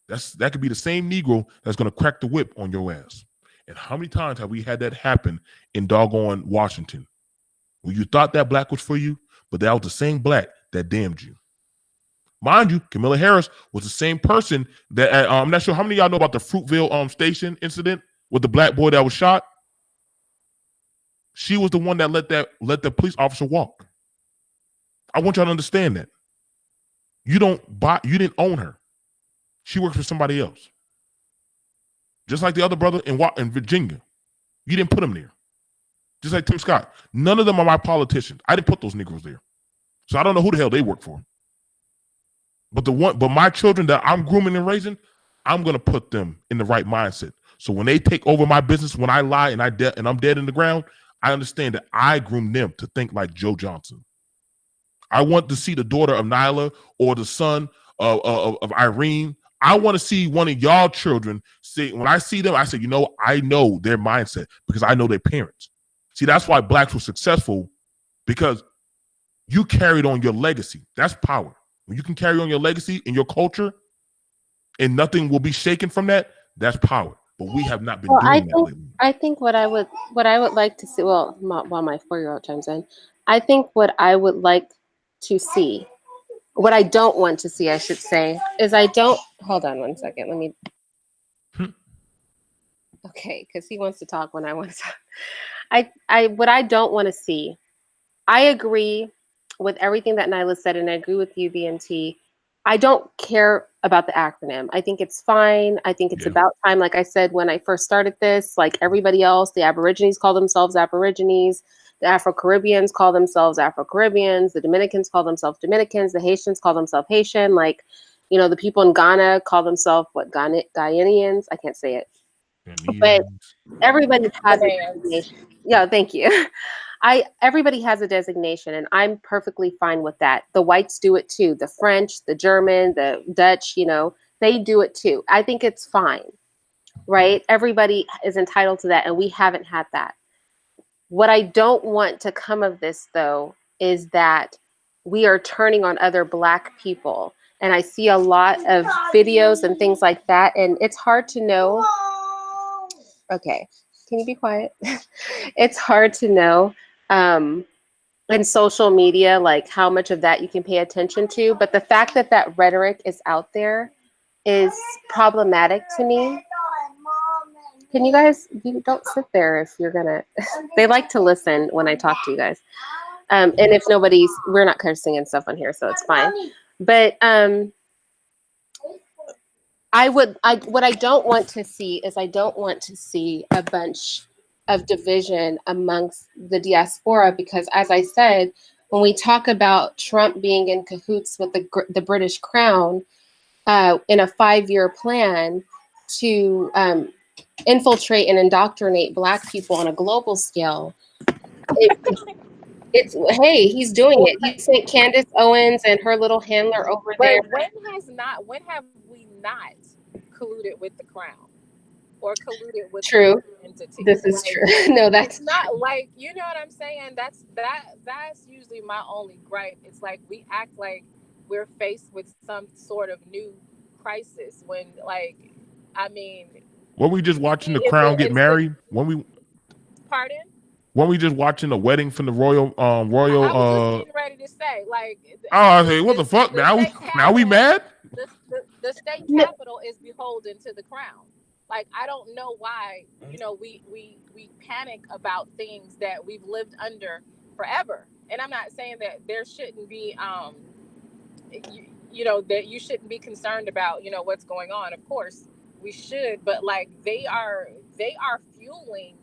That could be the same Negro that's going to crack the whip on your ass. And how many times have we had that happen in doggone Washington? When you thought that Black was for you, but that was the same Black that damned you. Mind you, Camilla Harris was the same person that I'm not sure how many of y'all know about the Fruitville station incident with the Black boy that was shot. She was the one that let the police officer walk. I want y'all to understand that. You didn't own her. She works for somebody else. Just like the other brother in Virginia. You didn't put him there. Just like Tim Scott. None of them are my politicians. I didn't put those Negroes there. So I don't know who the hell they work for. But my children that I'm grooming and raising, I'm gonna put them in the right mindset. So when they take over my business, when I lie and I'm dead in the ground, I understand that I groom them to think like Joe Johnson. I want to see the daughter of Nyla or the son of Irene. I want to see one of y'all children say, when I see them, I say, I know their mindset because I know their parents. See, that's why blacks were successful, because you carried on your legacy. That's power. When you can carry on your legacy and your culture and nothing will be shaken from that, that's power. But we have not been doing that lately. I think what I would like to see, while my 4-year-old chimes in, I think what I would like to see, what I don't want to see, I should say, is hold on one second. Let me. Okay, because he wants to talk when I want to talk. What I don't want to see, I agree with everything that Nyla said, and I agree with you, BMT. I don't care about the acronym. I think it's fine. I think it's about time. Like I said, when I first started this, like everybody else, the Aborigines call themselves Aborigines. The Afro-Caribbeans call themselves Afro-Caribbeans. The Dominicans call themselves Dominicans. The Haitians call themselves Haitian. Like, the people in Ghana call themselves Ghanaians. I can't say it. But everybody has a designation. Yeah, thank you. Everybody has a designation, and I'm perfectly fine with that. The whites do it too. The French, the German, the Dutch, they do it too. I think it's fine, right? Everybody is entitled to that, and we haven't had that. What I don't want to come of this, though, is that we are turning on other Black people. And I see a lot of videos and things like that, and it's hard to know. Okay, can you be quiet? It's hard to know in social media, like how much of that you can pay attention to. But the fact that that rhetoric is out there is problematic to me. Can you guys, you don't sit there if you're gonna, they like to listen when I talk to you guys. And if we're not cursing and stuff on here, so it's fine. But what I don't want to see is I don't want to see a bunch of division amongst the diaspora, because as I said, when we talk about Trump being in cahoots with the British Crown in a 5-year plan to infiltrate and indoctrinate Black people on a global scale, hey, he's doing it. He sent Candace Owens and her little handler over there. When have we not colluded with the Crown or colluded with true entity? This is true. No, that's it's not like, you know what I'm saying? That's usually my only gripe. It's like we act like we're faced with some sort of new crisis when, like, I mean, were we just watching the Crown get married? Pardon? Weren't we just watching a wedding from the royal? I was just getting ready to say, like, I say, what the fuck? Now we mad? The state capital is beholden to the Crown. Like, I don't know why, we panic about things that we've lived under forever. And I'm not saying that there shouldn't be, that you shouldn't be concerned about, what's going on. Of course we should, but like they are fueling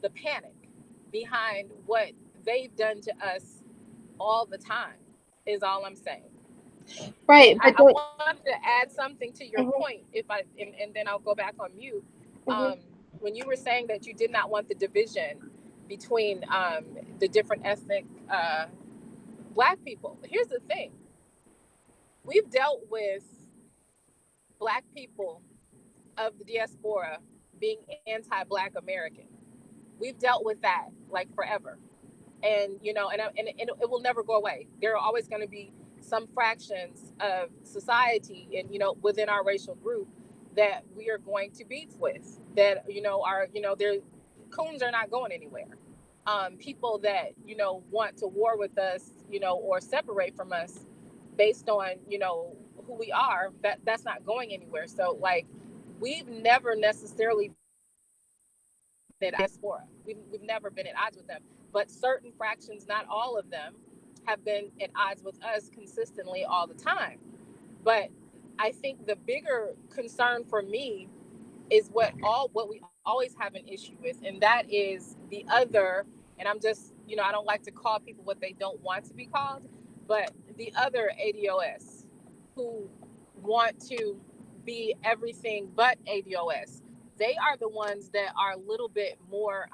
the panic behind what they've done to us all the time, is all I'm saying. Right. I wanted to add something to your point, and then I'll go back on mute. When you were saying that you did not want the division between the different ethnic Black people, here's the thing. We've dealt with Black people of the diaspora being anti-Black American. We've dealt with that like forever, and it will never go away. There are always going to be some fractions of society and within our racial group that we are going to beef with, that their coons are not going anywhere. People that want to war with us, or separate from us based on who we are, that's not going anywhere. So like, we've never necessarily been at diaspora. We've never been at odds with them, but certain fractions, not all of them, have been at odds with us consistently all the time. But I think the bigger concern for me is what we always have an issue with, and that is the other. And I'm just, I don't like to call people what they don't want to be called, but the other ADOS who want to be everything but ADOS. They are the ones that are a little bit more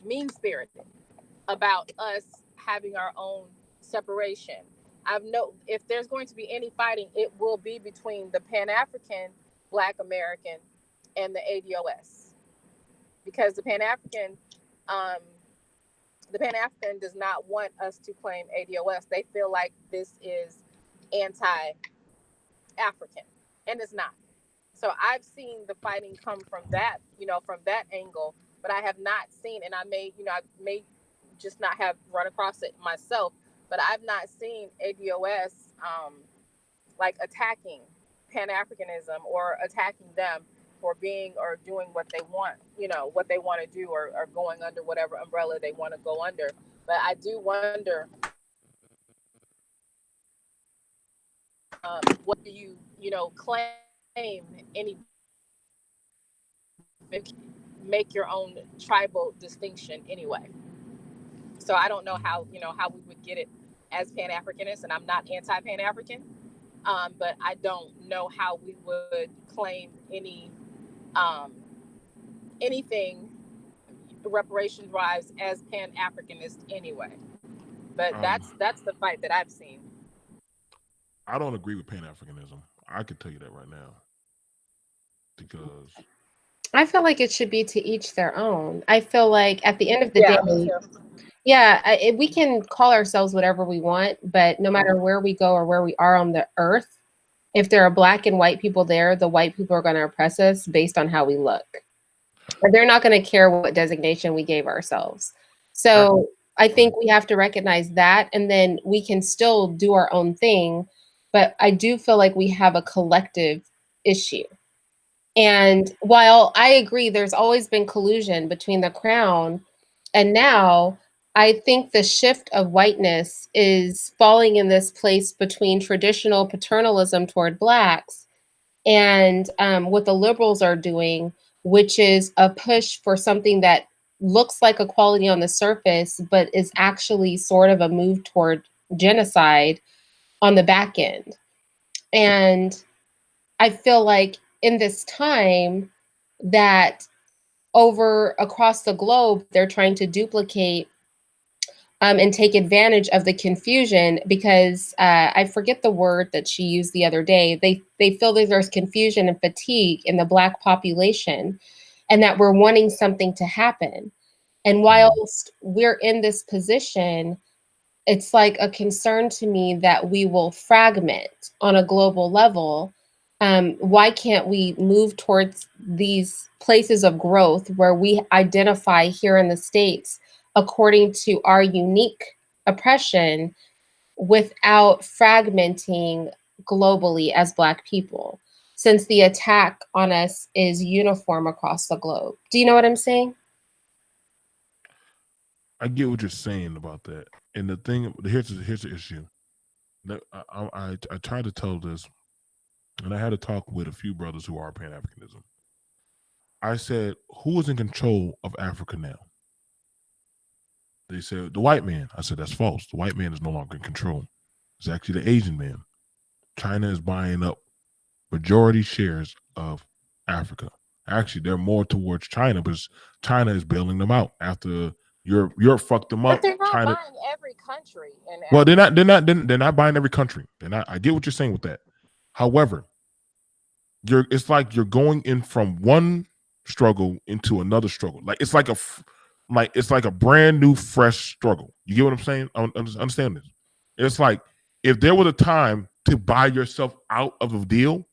mean-spirited about us having our own separation. If there's going to be any fighting, it will be between the Pan-African Black American and the ADOS, because the Pan-African does not want us to claim ADOS. They feel like this is anti-African, and it's not. So I've seen the fighting come from that, from that angle, but I have not seen, and I may just not have run across it myself, but I've not seen ADOS like attacking Pan-Africanism or attacking them for being or doing what they want, what they want to do, or going under whatever umbrella they want to go under. But I do wonder, what do you, claim any, make your own tribal distinction anyway. So I don't know how we would get it as Pan-Africanists, and I'm not anti-Pan-African, but I don't know how we would claim anything reparations wise as Pan-Africanist anyway. But that's the fight that I've seen. I don't agree with Pan-Africanism. I could tell you that right now, because I feel like it should be to each their own. I feel like at the end of the day, we can call ourselves whatever we want, but no matter where we go or where we are on the earth, if there are Black and white people there, the white people are going to oppress us based on how we look. But they're not going to care what designation we gave ourselves. So I think we have to recognize that, and then we can still do our own thing. But I do feel like we have a collective issue. And while I agree there's always been collusion between the crown, and now I think the shift of whiteness is falling in this place between traditional paternalism toward Blacks and what the liberals are doing, which is a push for something that looks like equality on the surface, but is actually sort of a move toward genocide on the back end. And I feel like in this time that across the globe, they're trying to duplicate and take advantage of the confusion, because I forget the word that she used the other day. They feel that there's confusion and fatigue in the Black population, and that we're wanting something to happen. And whilst we're in this position, it's like a concern to me that we will fragment on a global level. Why can't we move towards these places of growth where we identify here in the States according to our unique oppression without fragmenting globally as Black people, since the attack on us is uniform across the globe? Do you know what I'm saying? I get what you're saying about that. And the thing, here's the issue. I tried to tell this, and I had to talk with a few brothers who are Pan-Africanism. I said, who is in control of Africa now? They said, the white man. I said, that's false. The white man is no longer in control. It's actually the Asian man. China is buying up majority shares of Africa. Actually, they're more towards China, because China is bailing them out after Europe fucked them up. But they're not China, buying every country in Africa. Well, they're not buying every country. I get what you're saying with that. However, it's like you're going in from one struggle into another struggle. Like it's like a brand new, fresh struggle. You get what I'm saying? I understand this. It's like if there was a time to buy yourself out of a deal,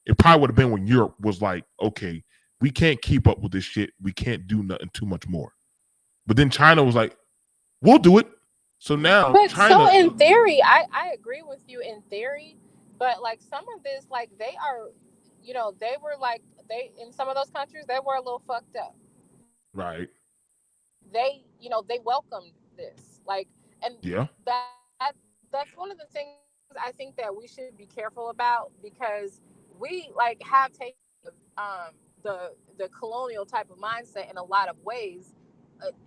it probably would have been when Europe was like, okay, we can't keep up with this shit. We can't do nothing too much more. But then China was like, we'll do it. So now China. So in theory, I agree with you in theory, but like some of this, like they are, they were like, in some of those countries, they were a little fucked up. Right. They welcomed this. Like, and that's one of the things I think that we should be careful about, because we like have taken the colonial type of mindset in a lot of ways,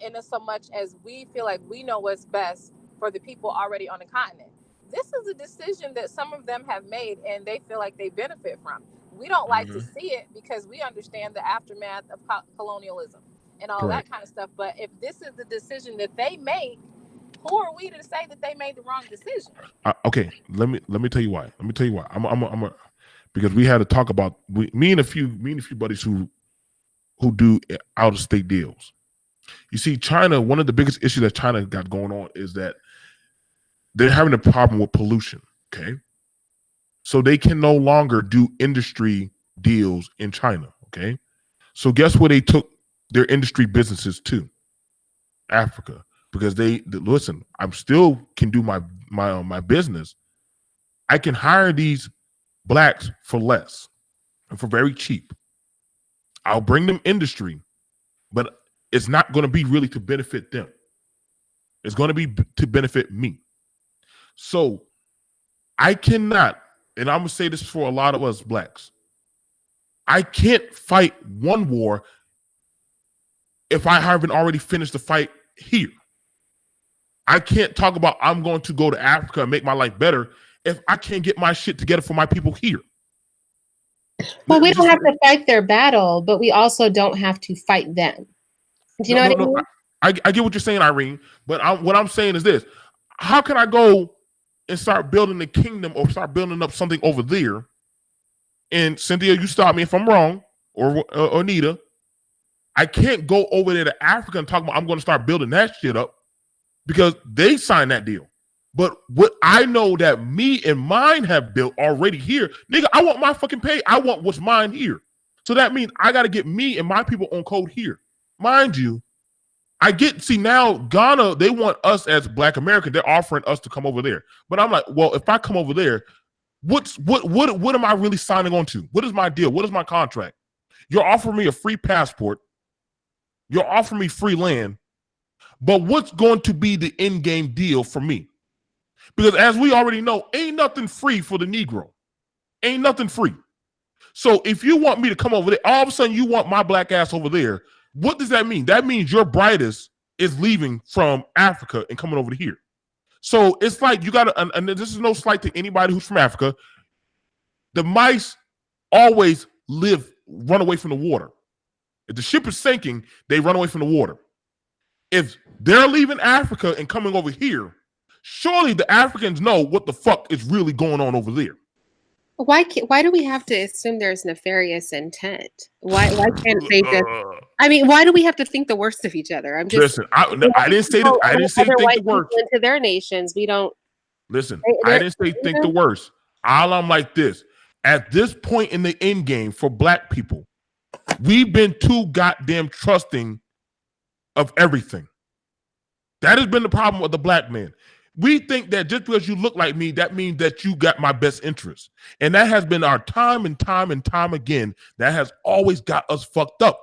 in so much as we feel like we know what's best for the people already on the continent. This is a decision that some of them have made and they feel like they benefit from. We don't like to see it because we understand the aftermath of colonialism and all that kind of stuff. But if this is the decision that they make, who are we to say that they made the wrong decision? Okay, let me tell you why. Let me tell you why. I'm because we had to talk about me and a few buddies who do out of state deals. You see, China. One of the biggest issues that China got going on is that they're having a problem with pollution. Okay, so they can no longer do industry deals in China. Okay, so guess where they took their industry businesses to? Africa. Because they listen, I'm still can do my business. I can hire these blacks for less and for very cheap. I'll bring them industry, but it's not going to be really to benefit them. It's going to be to benefit me. So I cannot, and I'm going to say this for a lot of us blacks, I can't fight one war if I haven't already finished the fight here. I can't talk about I'm going to go to Africa and make my life better if I can't get my shit together for my people here. Well, we don't have to fight their battle, but we also don't have to fight them. Do you know what I mean? I get what you're saying, Irene, but what I'm saying is this. How can I go and start building the kingdom or start building up something over there? And Cynthia, you stop me if I'm wrong, or Anita. I can't go over there to Africa and talk about I'm going to start building that shit up because they signed that deal. But what I know that me and mine have built already here, nigga, I want my fucking pay. I want what's mine here. So that means I got to get me and my people on code here. Mind you, now Ghana, they want us as Black Americans. They're offering us to come over there. But I'm like, well, if I come over there, what am I really signing on to? What is my deal? What is my contract? You're offering me a free passport. You're offering me free land. But what's going to be the in-game deal for me? Because as we already know, ain't nothing free for the Negro. Ain't nothing free. So if you want me to come over there, all of a sudden you want my black ass over there, what does that mean? That means your brightest is leaving from Africa and coming over to here. So it's like you got to, and this is no slight to anybody who's from Africa, the mice always run away from the water. If the ship is sinking, they run away from the water. If they're leaving Africa and coming over here, surely the Africans know what the fuck is really going on over there. Why do we have to assume there's nefarious intent? Why can't they just? I mean, why do we have to think the worst of each other? I'm just listen. I didn't say that. I didn't say think the worst into their nations. We don't listen. I didn't say think the worst. All I'm like this. At this point in the end game for Black people, we've been too goddamn trusting of everything. That has been the problem with the Black man. We think that just because you look like me, that means that you got my best interest. And that has been our time and time again. That has always got us fucked up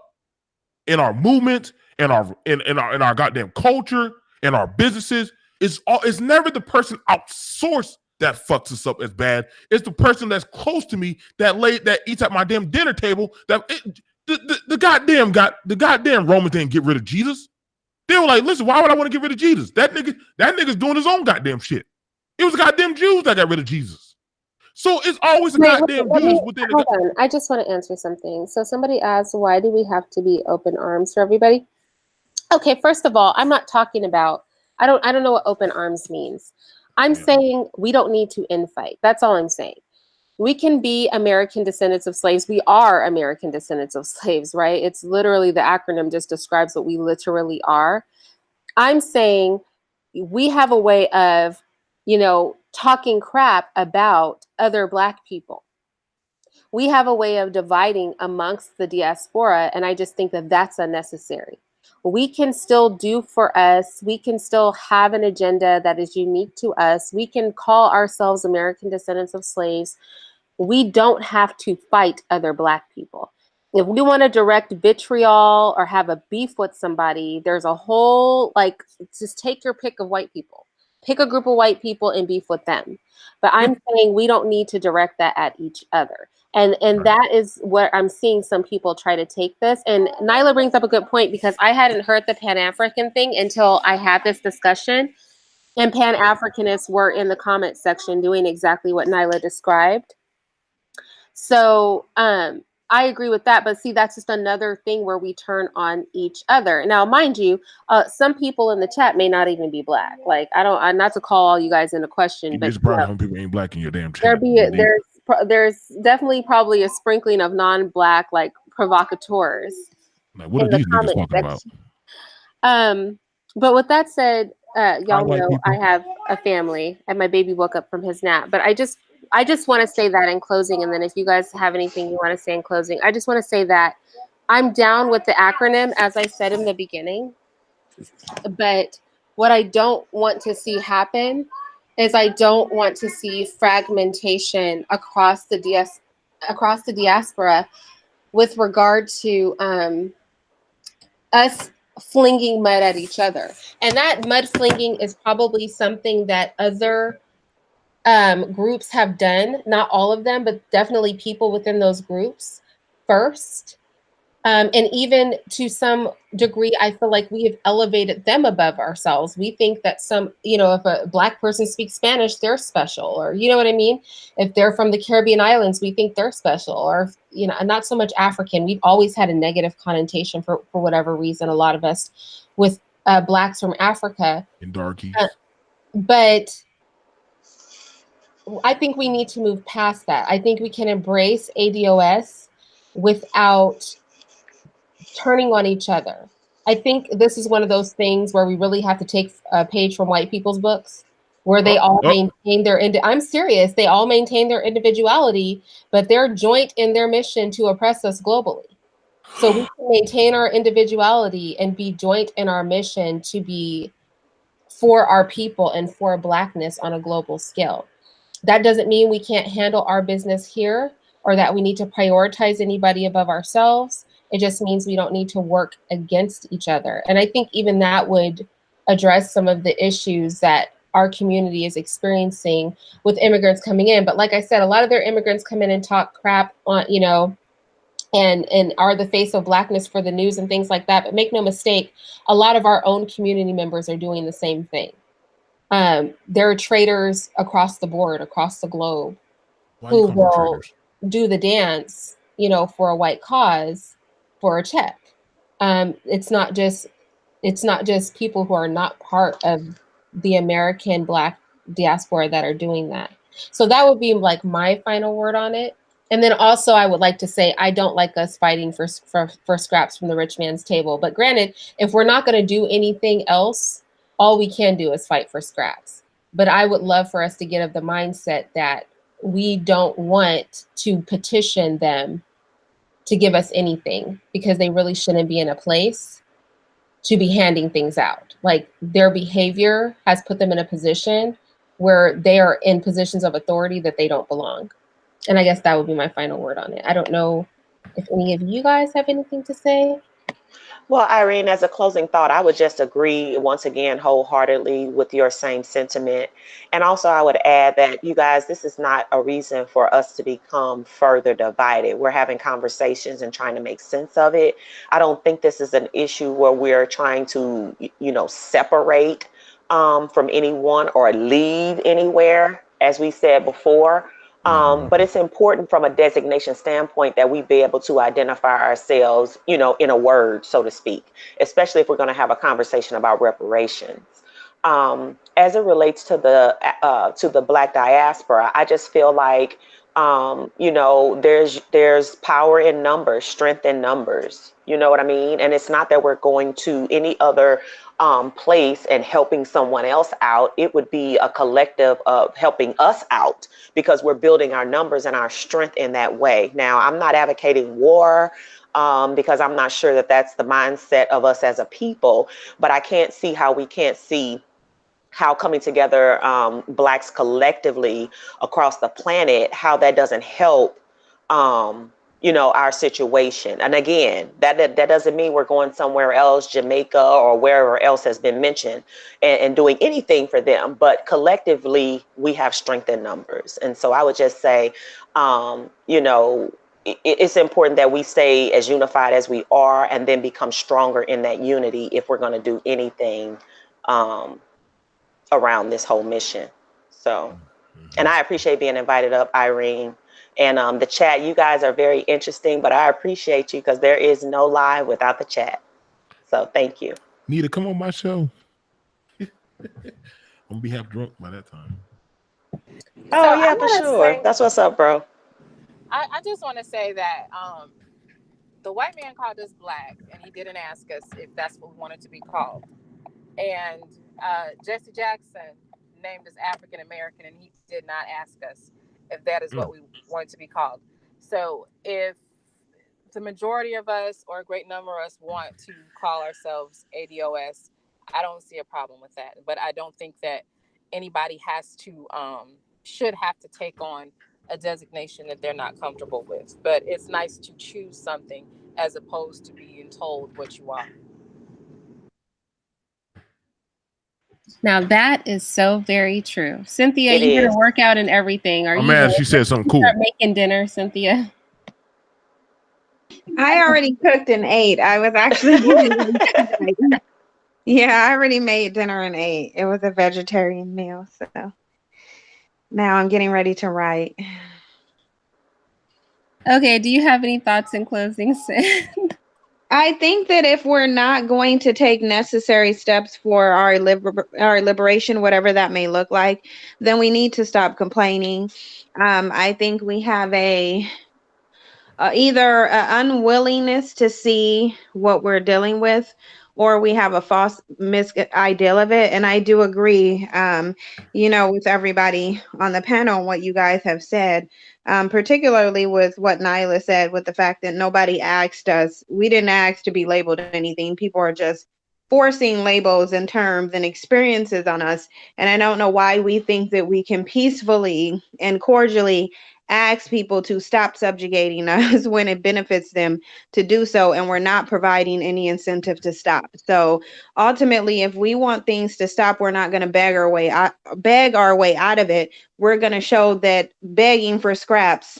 in our movement, in our goddamn culture, in our businesses. It's never the person outsourced that fucks us up as bad. It's the person that's close to me that eats at my damn dinner table. The goddamn Romans didn't get rid of Jesus. They were like, listen, why would I want to get rid of Jesus? That nigga's doing his own goddamn shit. It was the goddamn Jews that got rid of Jesus. So it's always a goddamn Jews within the... Hold on. I just want to answer something. So somebody asked, why do we have to be open arms for everybody? Okay, first of all, I'm not talking about, I don't know what open arms means. I'm saying we don't need to infight. That's all I'm saying. We can be American descendants of slaves. We are American descendants of slaves, right? It's literally, the acronym just describes what we literally are. I'm saying we have a way of, talking crap about other Black people. We have a way of dividing amongst the diaspora, and I just think that that's unnecessary. We can still do for us. We can still have an agenda that is unique to us. We can call ourselves American descendants of slaves. We don't have to fight other Black people. If we want to direct vitriol or have a beef with somebody, there's a whole, just take your pick of white people. pick a group of white people and beef with them. But I'm saying we don't need to direct that at each other. And that is where I'm seeing some people try to take this. And Nyla brings up a good point, because I hadn't heard the Pan-African thing until I had this discussion. And Pan-Africanists were in the comment section doing exactly what Nyla described. So I agree with that. But see, that's just another thing where we turn on each other. Now, mind you, some people in the chat may not even be Black. Like, I'm not to call all you guys into question, but surprised some people ain't Black in your damn chat. There's definitely probably a sprinkling of non-Black, like, provocateurs. Like, what are these niggas talking about? But with that said, y'all know people. I have a family, and my baby woke up from his nap. But I just want to say that in closing, and then if you guys have anything you want to say in closing, I just want to say that I'm down with the acronym, as I said in the beginning. But what I don't want to see happen is I don't want to see fragmentation across the diaspora with regard to us flinging mud at each other. And that mud flinging is probably something that other groups have done, not all of them, but definitely people within those groups first. And even to some degree, I feel like we have elevated them above ourselves. We think that if a Black person speaks Spanish, they're special, or you know what I mean? If they're from the Caribbean islands, we think they're special, or, not so much African. We've always had a negative connotation for whatever reason, a lot of us with Blacks from Africa. And darkies. But I think we need to move past that. I think we can embrace ADOS without turning on each other. I think this is one of those things where we really have to take a page from white people's books, where they all maintain their I'm serious. They all maintain their individuality, but they're joint in their mission to oppress us globally. So we can maintain our individuality and be joint in our mission to be for our people and for Blackness on a global scale. That doesn't mean we can't handle our business here, or that we need to prioritize anybody above ourselves. It just means we don't need to work against each other. And I think even that would address some of the issues that our community is experiencing with immigrants coming in. But like I said, a lot of their immigrants come in and talk crap on, and are the face of Blackness for the news and things like that. But make no mistake, a lot of our own community members are doing the same thing. There are traitors across the board, across the globe, who will do the dance, for a white cause, for a check. It's not just people who are not part of the American Black diaspora that are doing that. So that would be like my final word on it. And then also I would like to say, I don't like us fighting for scraps from the rich man's table. But granted, if we're not going to do anything else, all we can do is fight for scraps. But I would love for us to get of the mindset that we don't want to petition them to give us anything, because they really shouldn't be in a place to be handing things out. Like, their behavior has put them in a position where they are in positions of authority that they don't belong. And I guess that would be my final word on it. I don't know if any of you guys have anything to say. Well, Irene, as a closing thought, I would just agree once again wholeheartedly with your same sentiment. And also I would add that, you guys, this is not a reason for us to become further divided. We're having conversations and trying to make sense of it. I don't think this is an issue where we're trying to, separate from anyone or leave anywhere, as we said before. But it's important from a designation standpoint that we be able to identify ourselves, in a word, so to speak, especially if we're going to have a conversation about reparations. As it relates to the Black diaspora, I just feel like, there's power in numbers, strength in numbers. You know what I mean? And it's not that we're going to any other place and helping someone else out. It would be a collective of helping us out, because we're building our numbers and our strength in that way. Now, I'm not advocating war, because I'm not sure that that's the mindset of us as a people, but I can't see how we can't see how coming together, Blacks collectively across the planet, how that doesn't help, our situation. And again, that doesn't mean we're going somewhere else, Jamaica or wherever else has been mentioned, and doing anything for them. But collectively, we have strength in numbers. And so I would just say, it's important that we stay as unified as we are, and then become stronger in that unity if we're going to do anything around this whole mission. So, and I appreciate being invited up, Irene. And the chat, you guys are very interesting, but I appreciate you because there is no live without the chat. So thank you. Nita, come on my show. I'm gonna be half drunk by that time. Oh, yeah, for sure. That's what's up, bro. I just want to say that the white man called us black, and he didn't ask us if that's what we wanted to be called. And Jesse Jackson named us African American, and he did not ask us if that is what we wanted to be called. So if the majority of us, or a great number of us, want to call ourselves ADOS, I don't see a problem with that. But I don't think that anybody has to should have to take on a designation that they're not comfortable with. But it's nice to choose something as opposed to being told what you are. Now that is so very true. Cynthia, you did a workout and everything. Are you mad she said something cool. Start making dinner, Cynthia? I already cooked and ate. I was actually yeah, I already made dinner and ate. It was a vegetarian meal, so now I'm getting ready to write. Okay, do you have any thoughts in closing, Sid? I think that if we're not going to take necessary steps for our liberation, whatever that may look like, then we need to stop complaining. I think we have either an unwillingness to see what we're dealing with, or we have a false ideal of it. And I do agree, with everybody on the panel and what you guys have said, particularly with what Nyla said, with the fact that nobody asked us. We didn't ask to be labeled anything. People are just forcing labels and terms and experiences on us. And I don't know why we think that we can peacefully and cordially ask people to stop subjugating us when it benefits them to do so, and we're not providing any incentive to stop. So ultimately, if we want things to stop, we're not going to beg our way out of it. We're going to show that begging for scraps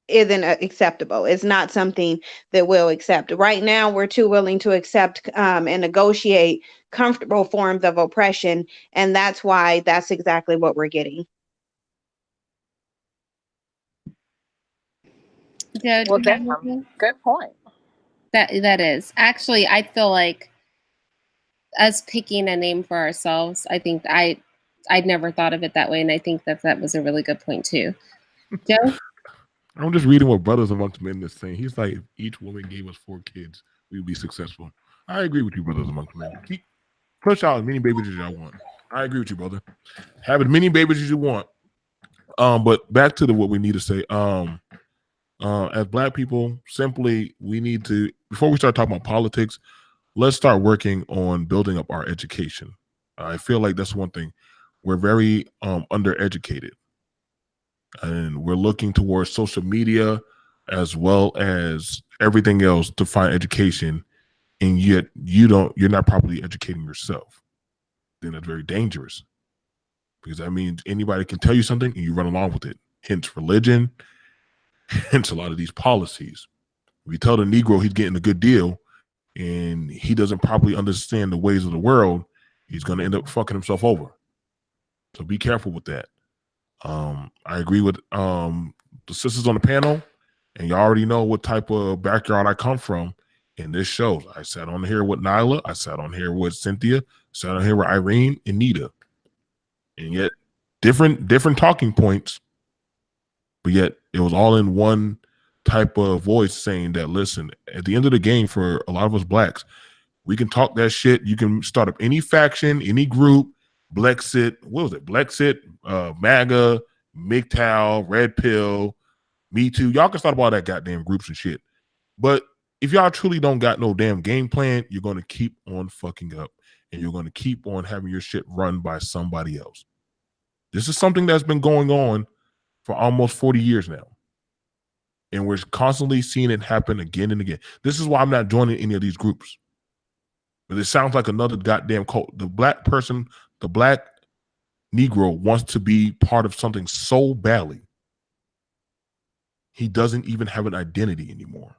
isn't acceptable. It's not something that we'll accept. Right now, we're too willing to accept and negotiate comfortable forms of oppression, and that's why that's exactly what we're getting. Well, good point. That is. Actually, I feel like us picking a name for ourselves, I think I'd never thought of it that way, and I think that was a really good point too. Joe? I'm just reading what Brothers Amongst Men is saying. He's like, if each woman gave us 4 kids, we'd be successful. I agree with you, Brothers Amongst Men. Push out as many babies as y'all want. I agree with you, brother. Have as many babies as you want. But back to what we need to say. As Black people, simply, we need to, before we start talking about politics, let's start working on building up our education. I feel like that's one thing. We're very undereducated, and we're looking towards social media as well as everything else to find education, and yet you're not properly educating yourself. Then that's very dangerous, because that means anybody can tell you something and you run along with it. Hence religion. Hence a lot of these policies. If you tell the Negro he's getting a good deal and he doesn't properly understand the ways of the world, he's going to end up fucking himself over. So be careful with that. I agree with the sisters on the panel, and you already know what type of backyard I come from. And this shows. I sat on here with Nyla. I sat on here with Cynthia. Sat on here with Irene and Nita. And yet different talking points, but yet it was all in one type of voice saying that, listen, at the end of the game, for a lot of us Blacks, we can talk that shit. You can start up any faction, any group, Blexit, what was it? Blexit, MAGA, MGTOW, Red Pill, Me Too. Y'all can start up all that goddamn groups and shit. But if y'all truly don't got no damn game plan, you're going to keep on fucking up, and you're going to keep on having your shit run by somebody else. This is something that's been going on for almost 40 years now. And we're constantly seeing it happen again and again. This is why I'm not joining any of these groups. But it sounds like another goddamn cult. The black person, the black Negro wants to be part of something so badly. He doesn't even have an identity anymore.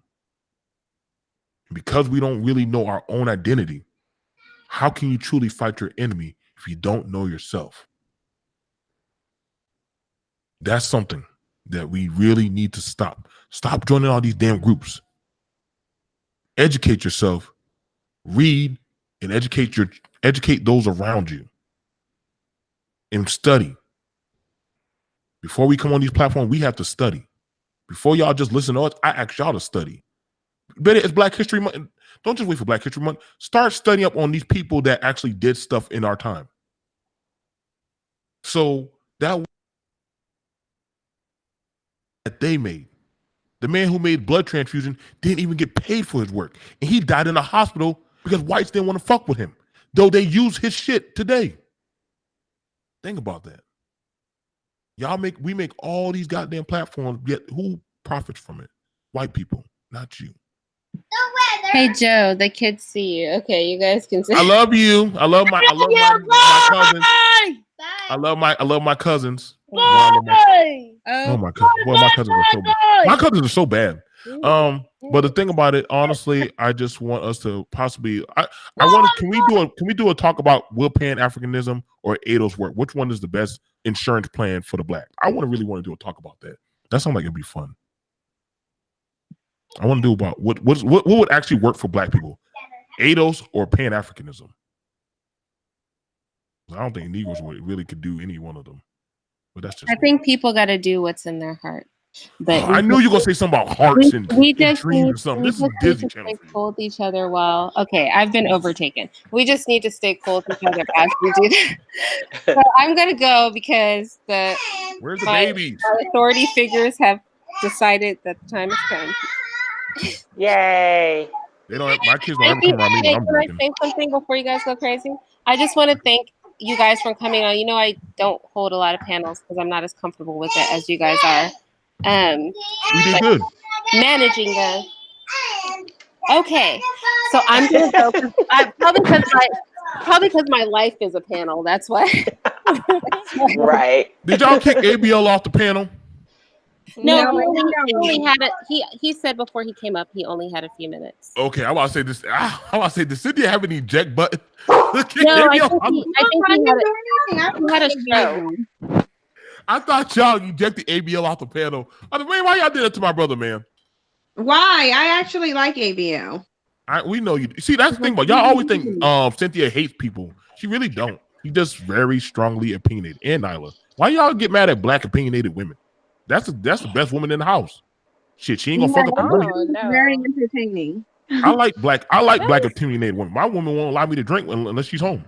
Because we don't really know our own identity, how can you truly fight your enemy if you don't know yourself? That's something that we really need to stop. Stop joining all these damn groups. Educate yourself, read, and educate those around you. And study. Before we come on these platforms, we have to study. Before y'all just listen to us, I ask y'all to study. Better, it's Black History Month. Don't just wait for Black History Month. Start studying up on these people that actually did stuff in our time. So that they made. The man who made blood transfusion didn't even get paid for his work. And he died in a hospital because whites didn't want to fuck with him. Though they use his shit today. Think about that. We make all these goddamn platforms, yet who profits from it? White people, not you. Hey Joe, the kids see you. Okay, you guys can see. I love you. I love my cousins. I love my cousins. Oh my god. Boy, my cousins are so bad. My cousins are so bad. But the thing about it, honestly, I just want us to possibly can we do a talk about will Pan-Africanism or ADO's work? Which one is the best insurance plan for the black? I really want to do a talk about that. That sounds like it'd be fun. I want to do about what would actually work for black people, ADOS or Pan-Africanism. I don't think Negroes really could do any one of them. But that's just. I think people got to do what's in their heart. But I knew you were gonna say something about hearts and dreams or something. This is Disney Channel. Stay cool with each other while. Okay, I've been overtaken. We just need to stay cool with each other as we do that. So I'm gonna go because where's the babies? Our authority figures have decided that the time has come. Yay! They don't. My kids don't ever come around me when I'm drinking. Can I say something before you guys go crazy? I just want to thank you guys for coming on. You know, I don't hold a lot of panels because I'm not as comfortable with it as you guys are. We did good. Managing them. Okay, so I'm gonna go. Probably because my life is a panel. That's why. Right. Did y'all kick ABL off the panel? No, he only had it. He said before he came up, he only had a few minutes. Okay, I want to say this. Does Cynthia have an eject button? No, I think he had a show. I thought y'all ejected ABL off the panel. Man, why y'all did that to my brother, man? Why? I actually like ABL. We know you. See, that's the thing about y'all always think Cynthia hates people. She really don't. She just very strongly opinionated. And Nyla. Why y'all get mad at black opinionated women? That's the best woman in the house. Shit, she ain't gonna fuck up the money. No. Very entertaining. I like black opinionated women. My woman won't allow me to drink unless she's home.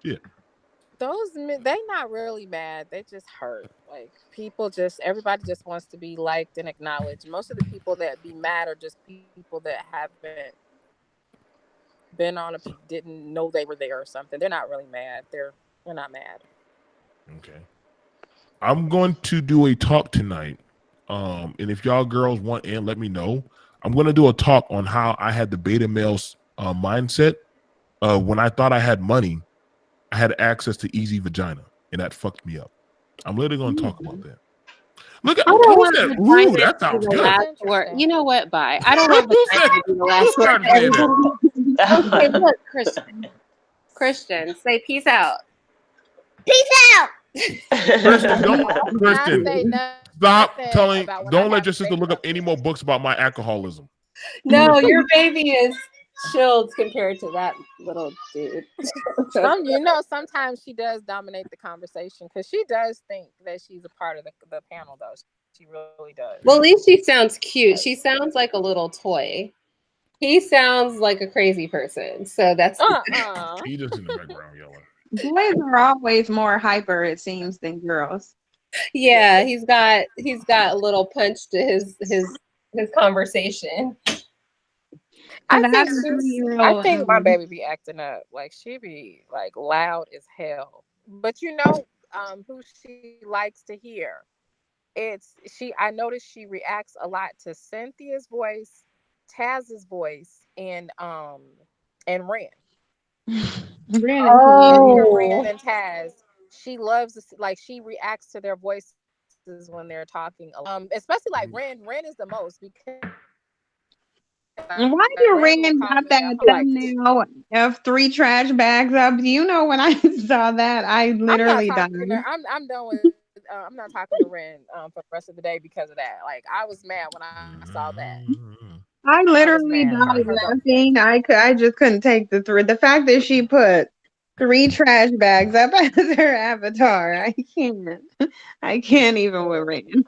Yeah. Those men, they not really mad. They just hurt. Like everybody just wants to be liked and acknowledged. Most of the people that be mad are just people that haven't been on didn't know they were there or something. They're not really mad. They're not mad. Okay. I'm going to do a talk tonight. And if y'all girls want in, let me know. I'm going to do a talk on how I had the beta male's mindset. When I thought I had money, I had access to easy vagina, and that fucked me up. I'm literally going to talk about that. Look at who's that? Ooh, that sounds good. You know what? Bye. I don't want to be the last word. Okay, look, Christian, say peace out. Peace out. Christian, stop telling. Don't let your sister look up any more books about my alcoholism. No, your baby is chilled compared to that little dude. Sometimes she does dominate the conversation because she does think that she's a part of the panel, though. She really does. Well, at least she sounds cute. She sounds like a little toy. He sounds like a crazy person. So that's he just in the background yelling. Boys are always more hyper, it seems, than girls. Yeah, he's got a little punch to his conversation. I think my baby be acting up. Like she be like loud as hell. But you know who she likes to hear? I noticed she reacts a lot to Cynthia's voice, Taz's voice, and Ren. Ren and Oh. Ren and Taz. She loves like she reacts to their voices when they're talking. Especially like Ren. Ren is the most because why do Ren will Ren call got me that at home like thumbnail of 3 trash bags up? Do you know when I saw that, I I'm not literally died. talking to, I'm done with I'm not talking to Ren for the rest of the day because of that. Like I was mad when I saw that. I I was literally mad. died Her laughing. I just couldn't take the fact that she put 3 trash bags up as her avatar. I can't even with Ren.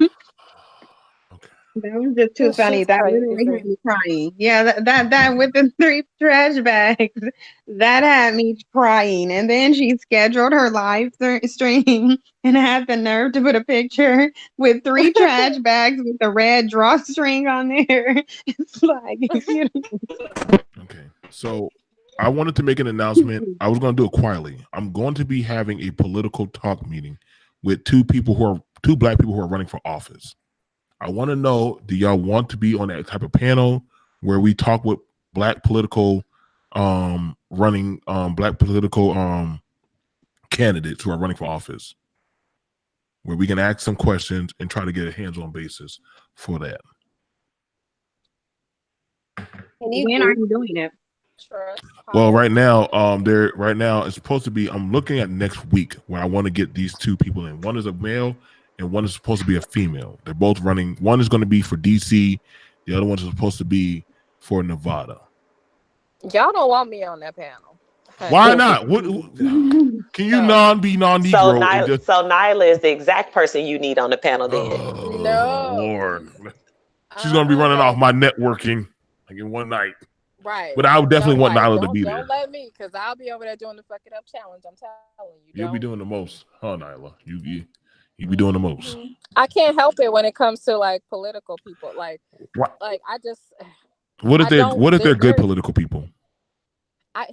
That was just too funny. She's That literally crazy. had me crying. Yeah, that with the 3 trash bags, that had me crying. And then she scheduled her live stream and had the nerve to put a picture with 3 trash bags with the red drawstring on there. It's like, you Okay, so I wanted to make an announcement. I was going to do it quietly. I'm going to be having a political talk meeting with two Black people who are running for office. I want to know, do y'all want to be on that type of panel where we talk with Black political candidates who are running for office, where we can ask some questions and try to get a hands-on basis for that? when are you doing it? Well, right now it's supposed to be, I'm looking at next week where I want to get these two people in. One is a male and one is supposed to be a female. They're both running. One is going to be for DC. The other one is supposed to be for Nevada. Y'all don't want me on that panel. Why not? What can you be non-Negro? So Nyla is the exact person you need on the panel then. Oh, No. Lord. She's going to be running off my networking like in one night. Right. But I would definitely want Nyla to be there. Don't let me, because I'll be over there doing the fuck it up challenge. I'm telling you. You'll be doing the most, huh, Nyla? You be doing the most. I can't help it when it comes to like political people. Like I just what if they're good political people?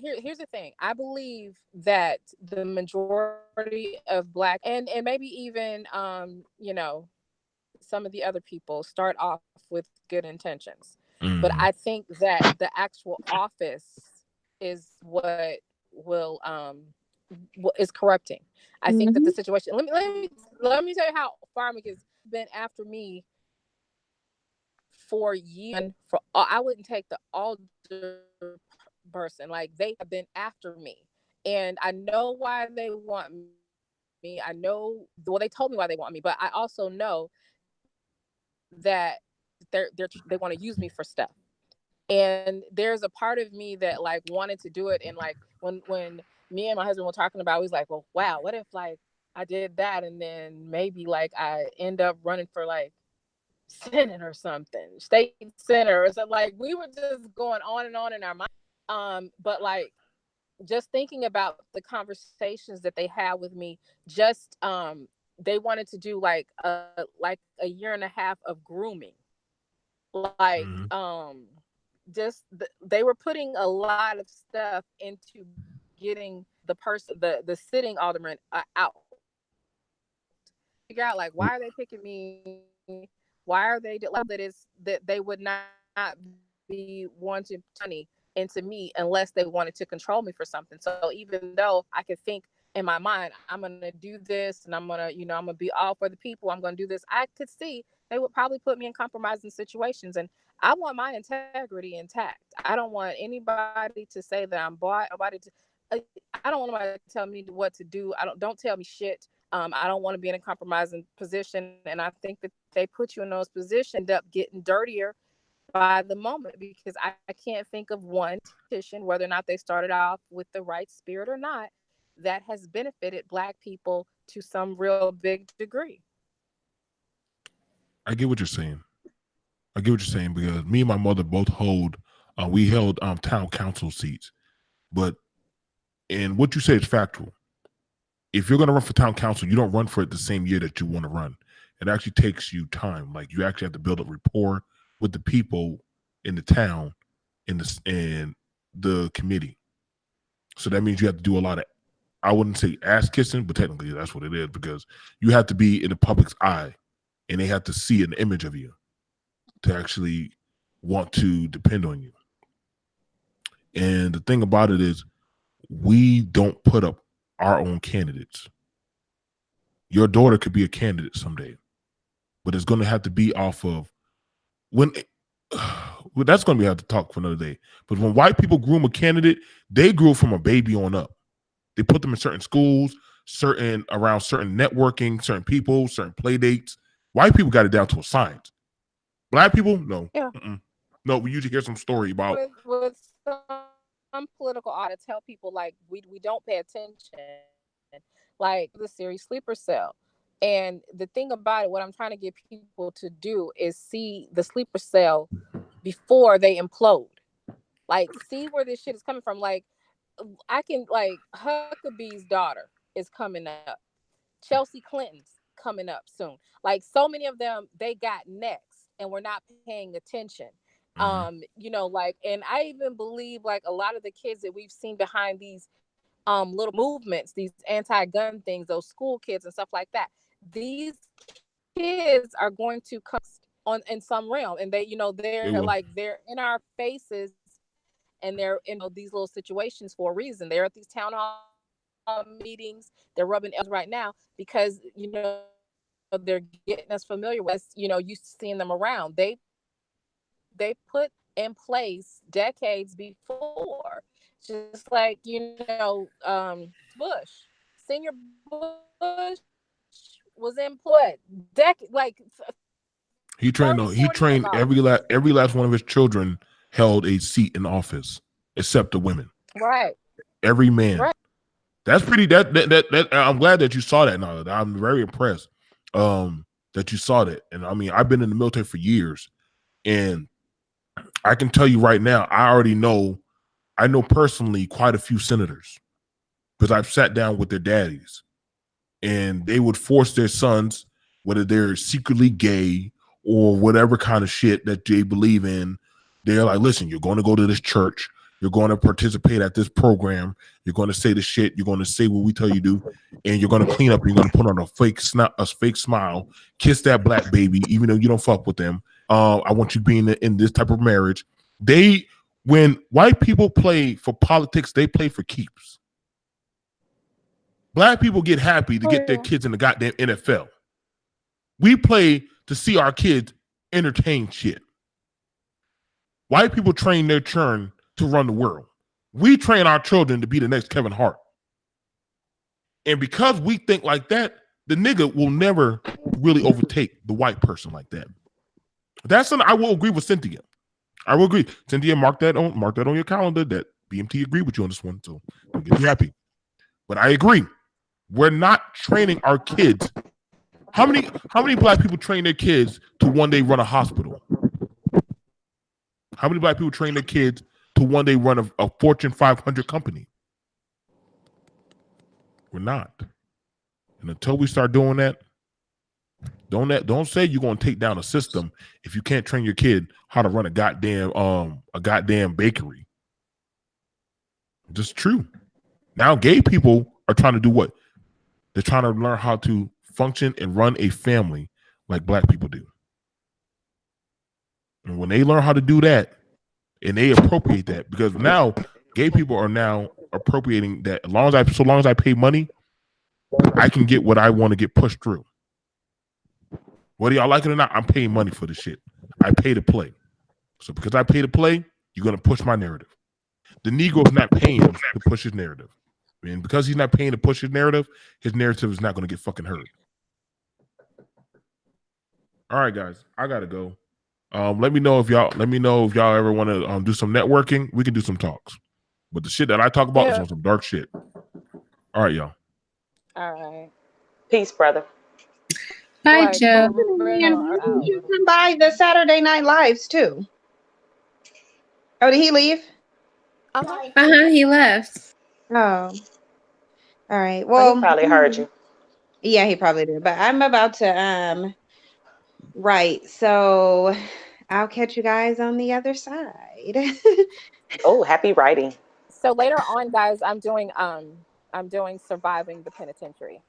Here's the thing. I believe that the majority of Black and maybe even some of the other people start off with good intentions. But I think that the actual office is what will is corrupting. I think that the situation. Let me tell you how Farmic has been after me for years. I wouldn't take the older person. Like they have been after me, and I know why they want me. I know they told me why they want me, but I also know that they want to use me for stuff. And there's a part of me that like wanted to do it. And like when me and my husband were talking about, he's like, well, wow, what if like I did that and then maybe like I end up running for like Senate or something, state senator or something. Like we were just going on and on in our mind. But like just thinking about the conversations that they had with me, just they wanted to do like a year and a half of grooming. Like they were putting a lot of stuff into getting the person, the sitting alderman out. Figure out like, why are they picking me? Why are they that they would not be wanting money into me unless they wanted to control me for something. So even though I could think in my mind, I'm gonna do this and I'm gonna be all for the people, I'm gonna do this, I could see they would probably put me in compromising situations. And I want my integrity intact. I don't want anybody to say that I'm bought. I don't want anybody to tell me what to do. Don't tell me shit. I don't want to be in a compromising position. And I think that they put you in those positions, end up getting dirtier by the moment, because I can't think of one petition, whether or not they started off with the right spirit or not, that has benefited Black people to some real big degree. I get what you're saying. Because me and my mother both held town council seats. And what you say is factual. If you're going to run for town council, you don't run for it the same year that you want to run. It actually takes you time. Like you actually have to build up rapport with the people in the town, in the committee. So that means you have to do a lot of, I wouldn't say ass kissing, but technically that's what it is, because you have to be in the public's eye and they have to see an image of you to actually want to depend on you. And the thing about it is, we don't put up our own candidates. Your daughter could be a candidate someday, but it's going to have to be off of when. Well, that's going to be have to talk for another day. But when white people groom a candidate, they grew from a baby on up. They put them in certain schools, around certain networking, certain people, certain play dates. White people got it down to a science. Black people, no. Yeah. No, we usually hear some story about with some political audits tell people like we don't pay attention, like the series sleeper cell. And the thing about it, what I'm trying to get people to do is see the sleeper cell before they implode. Like, see where this shit is coming from. Like, I can, like, Huckabee's daughter is coming up. Chelsea Clinton's coming up soon. Like, so many of them, they got next and we're not paying attention. You know, like, and I even believe like a lot of the kids that we've seen behind these little movements, these anti-gun things, those school kids and stuff like that, these kids are going to come on in some realm, and they, you know, they're like, they're in our faces, and they're in these little situations for a reason. They're at these town hall meetings, they're rubbing elbows right now because, you know, they're getting us familiar with, you know, used to seeing them around. They put in place decades before, just like, you know, Bush, Senior Bush was employed like he trained every last one of his children held a seat in office except the women. Right. Every man. Right. That's pretty that I'm glad that you saw that now. I'm very impressed that you saw that. And I mean, I've been in the military for years, and I can tell you right now, I know personally quite a few senators because I've sat down with their daddies, and they would force their sons, whether they're secretly gay or whatever kind of shit that they believe in. They're like, listen, you're going to go to this church. You're going to participate at this program. You're going to say the shit. You're going to say what we tell you to do. And you're going to clean up. You're going to put on a fake smile, kiss that black baby, even though you don't fuck with them. I want you being in this type of marriage. When white people play for politics, they play for keeps. Black people get happy to get their kids in the goddamn NFL. We play to see our kids entertain shit. White people train their children to run the world. We train our children to be the next Kevin Hart. And because we think like that, the nigga will never really overtake the white person like that. That's something I will agree with Cynthia. I will agree. Cynthia, mark that on your calendar that BMT agreed with you on this one. So I'll get you happy. But I agree. We're not training our kids. How many black people train their kids to one day run a hospital? How many black people train their kids to one day run a Fortune 500 company? We're not. And until we start doing that, don't say you're going to take down a system if you can't train your kid how to run a goddamn bakery. Just true. Now gay people are trying to do what? They're trying to learn how to function and run a family like black people do. And when they learn how to do that, and they appropriate that, because now gay people are now appropriating that. So long as I pay money, I can get what I want to get pushed through. Whether y'all like it or not, I'm paying money for this shit. I pay to play. So because I pay to play, you're going to push my narrative. The Negro is not paying to push his narrative. And because he's not paying to push his narrative is not going to get fucking heard. All right, guys, I got to go. Let me know if y'all ever want to do some networking. We can do some talks. But the shit that I talk about is on some dark shit. All right, y'all. All right. Peace, brother. Hi, Joe. You should come by the Saturday Night Lives too. Oh, did he leave? He left. Oh, all right. Well, he probably heard you. Yeah, he probably did. But I'm about to write, so I'll catch you guys on the other side. Oh, happy writing. So later on, guys, I'm doing surviving the penitentiary.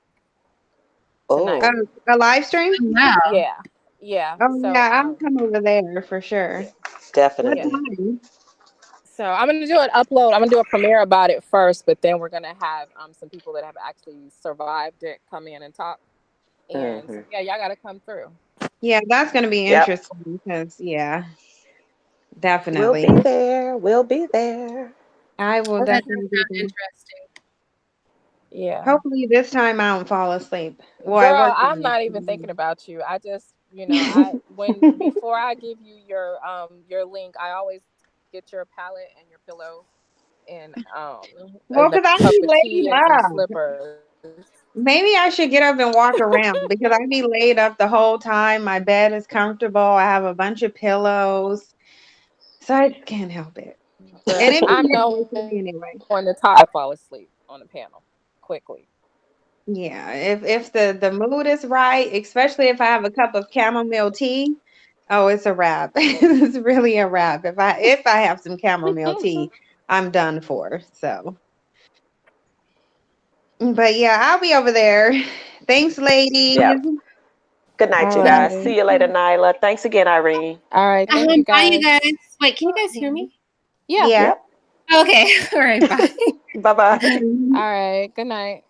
Oh, A live stream? Wow. Yeah. Oh So yeah, I'll come over there for sure. What definitely. time? So I'm gonna do an upload. I'm gonna do a premiere about it first, but then we're gonna have some people that have actually survived it come in and talk. And so, yeah, y'all gotta come through. Yeah, that's gonna be Yep. interesting because yeah, We'll definitely. be there. We'll be there. I will That does definitely be sound there. interesting. Yeah. Hopefully this time I don't fall asleep. Well, I Girl, work. I'm not even thinking about you. I just, before I give you your link, I always get your palette and your pillow and Well, a because I cup be of laid tea and some up. slippers. Maybe I should get up and walk around because I be laid up the whole time. My bed is comfortable. I have a bunch of pillows, so I just can't help it. And But it I be know anyway. on the top, I fall asleep on the panel quickly. Yeah, if the mood is right, especially if I have a cup of chamomile tea, oh, it's a wrap. It's really a wrap. If I have some chamomile tea, I'm done for. So, but yeah, I'll be over there. Thanks, ladies. Yep. Good night, All you guys. right. See you later, Nyla. Thanks again, Irene. All right. Thank you, Bye, you guys. guys. Wait, can you guys hear me? Yeah. Yeah. Yep. Okay. All right. Bye. Bye bye. All right. Good night.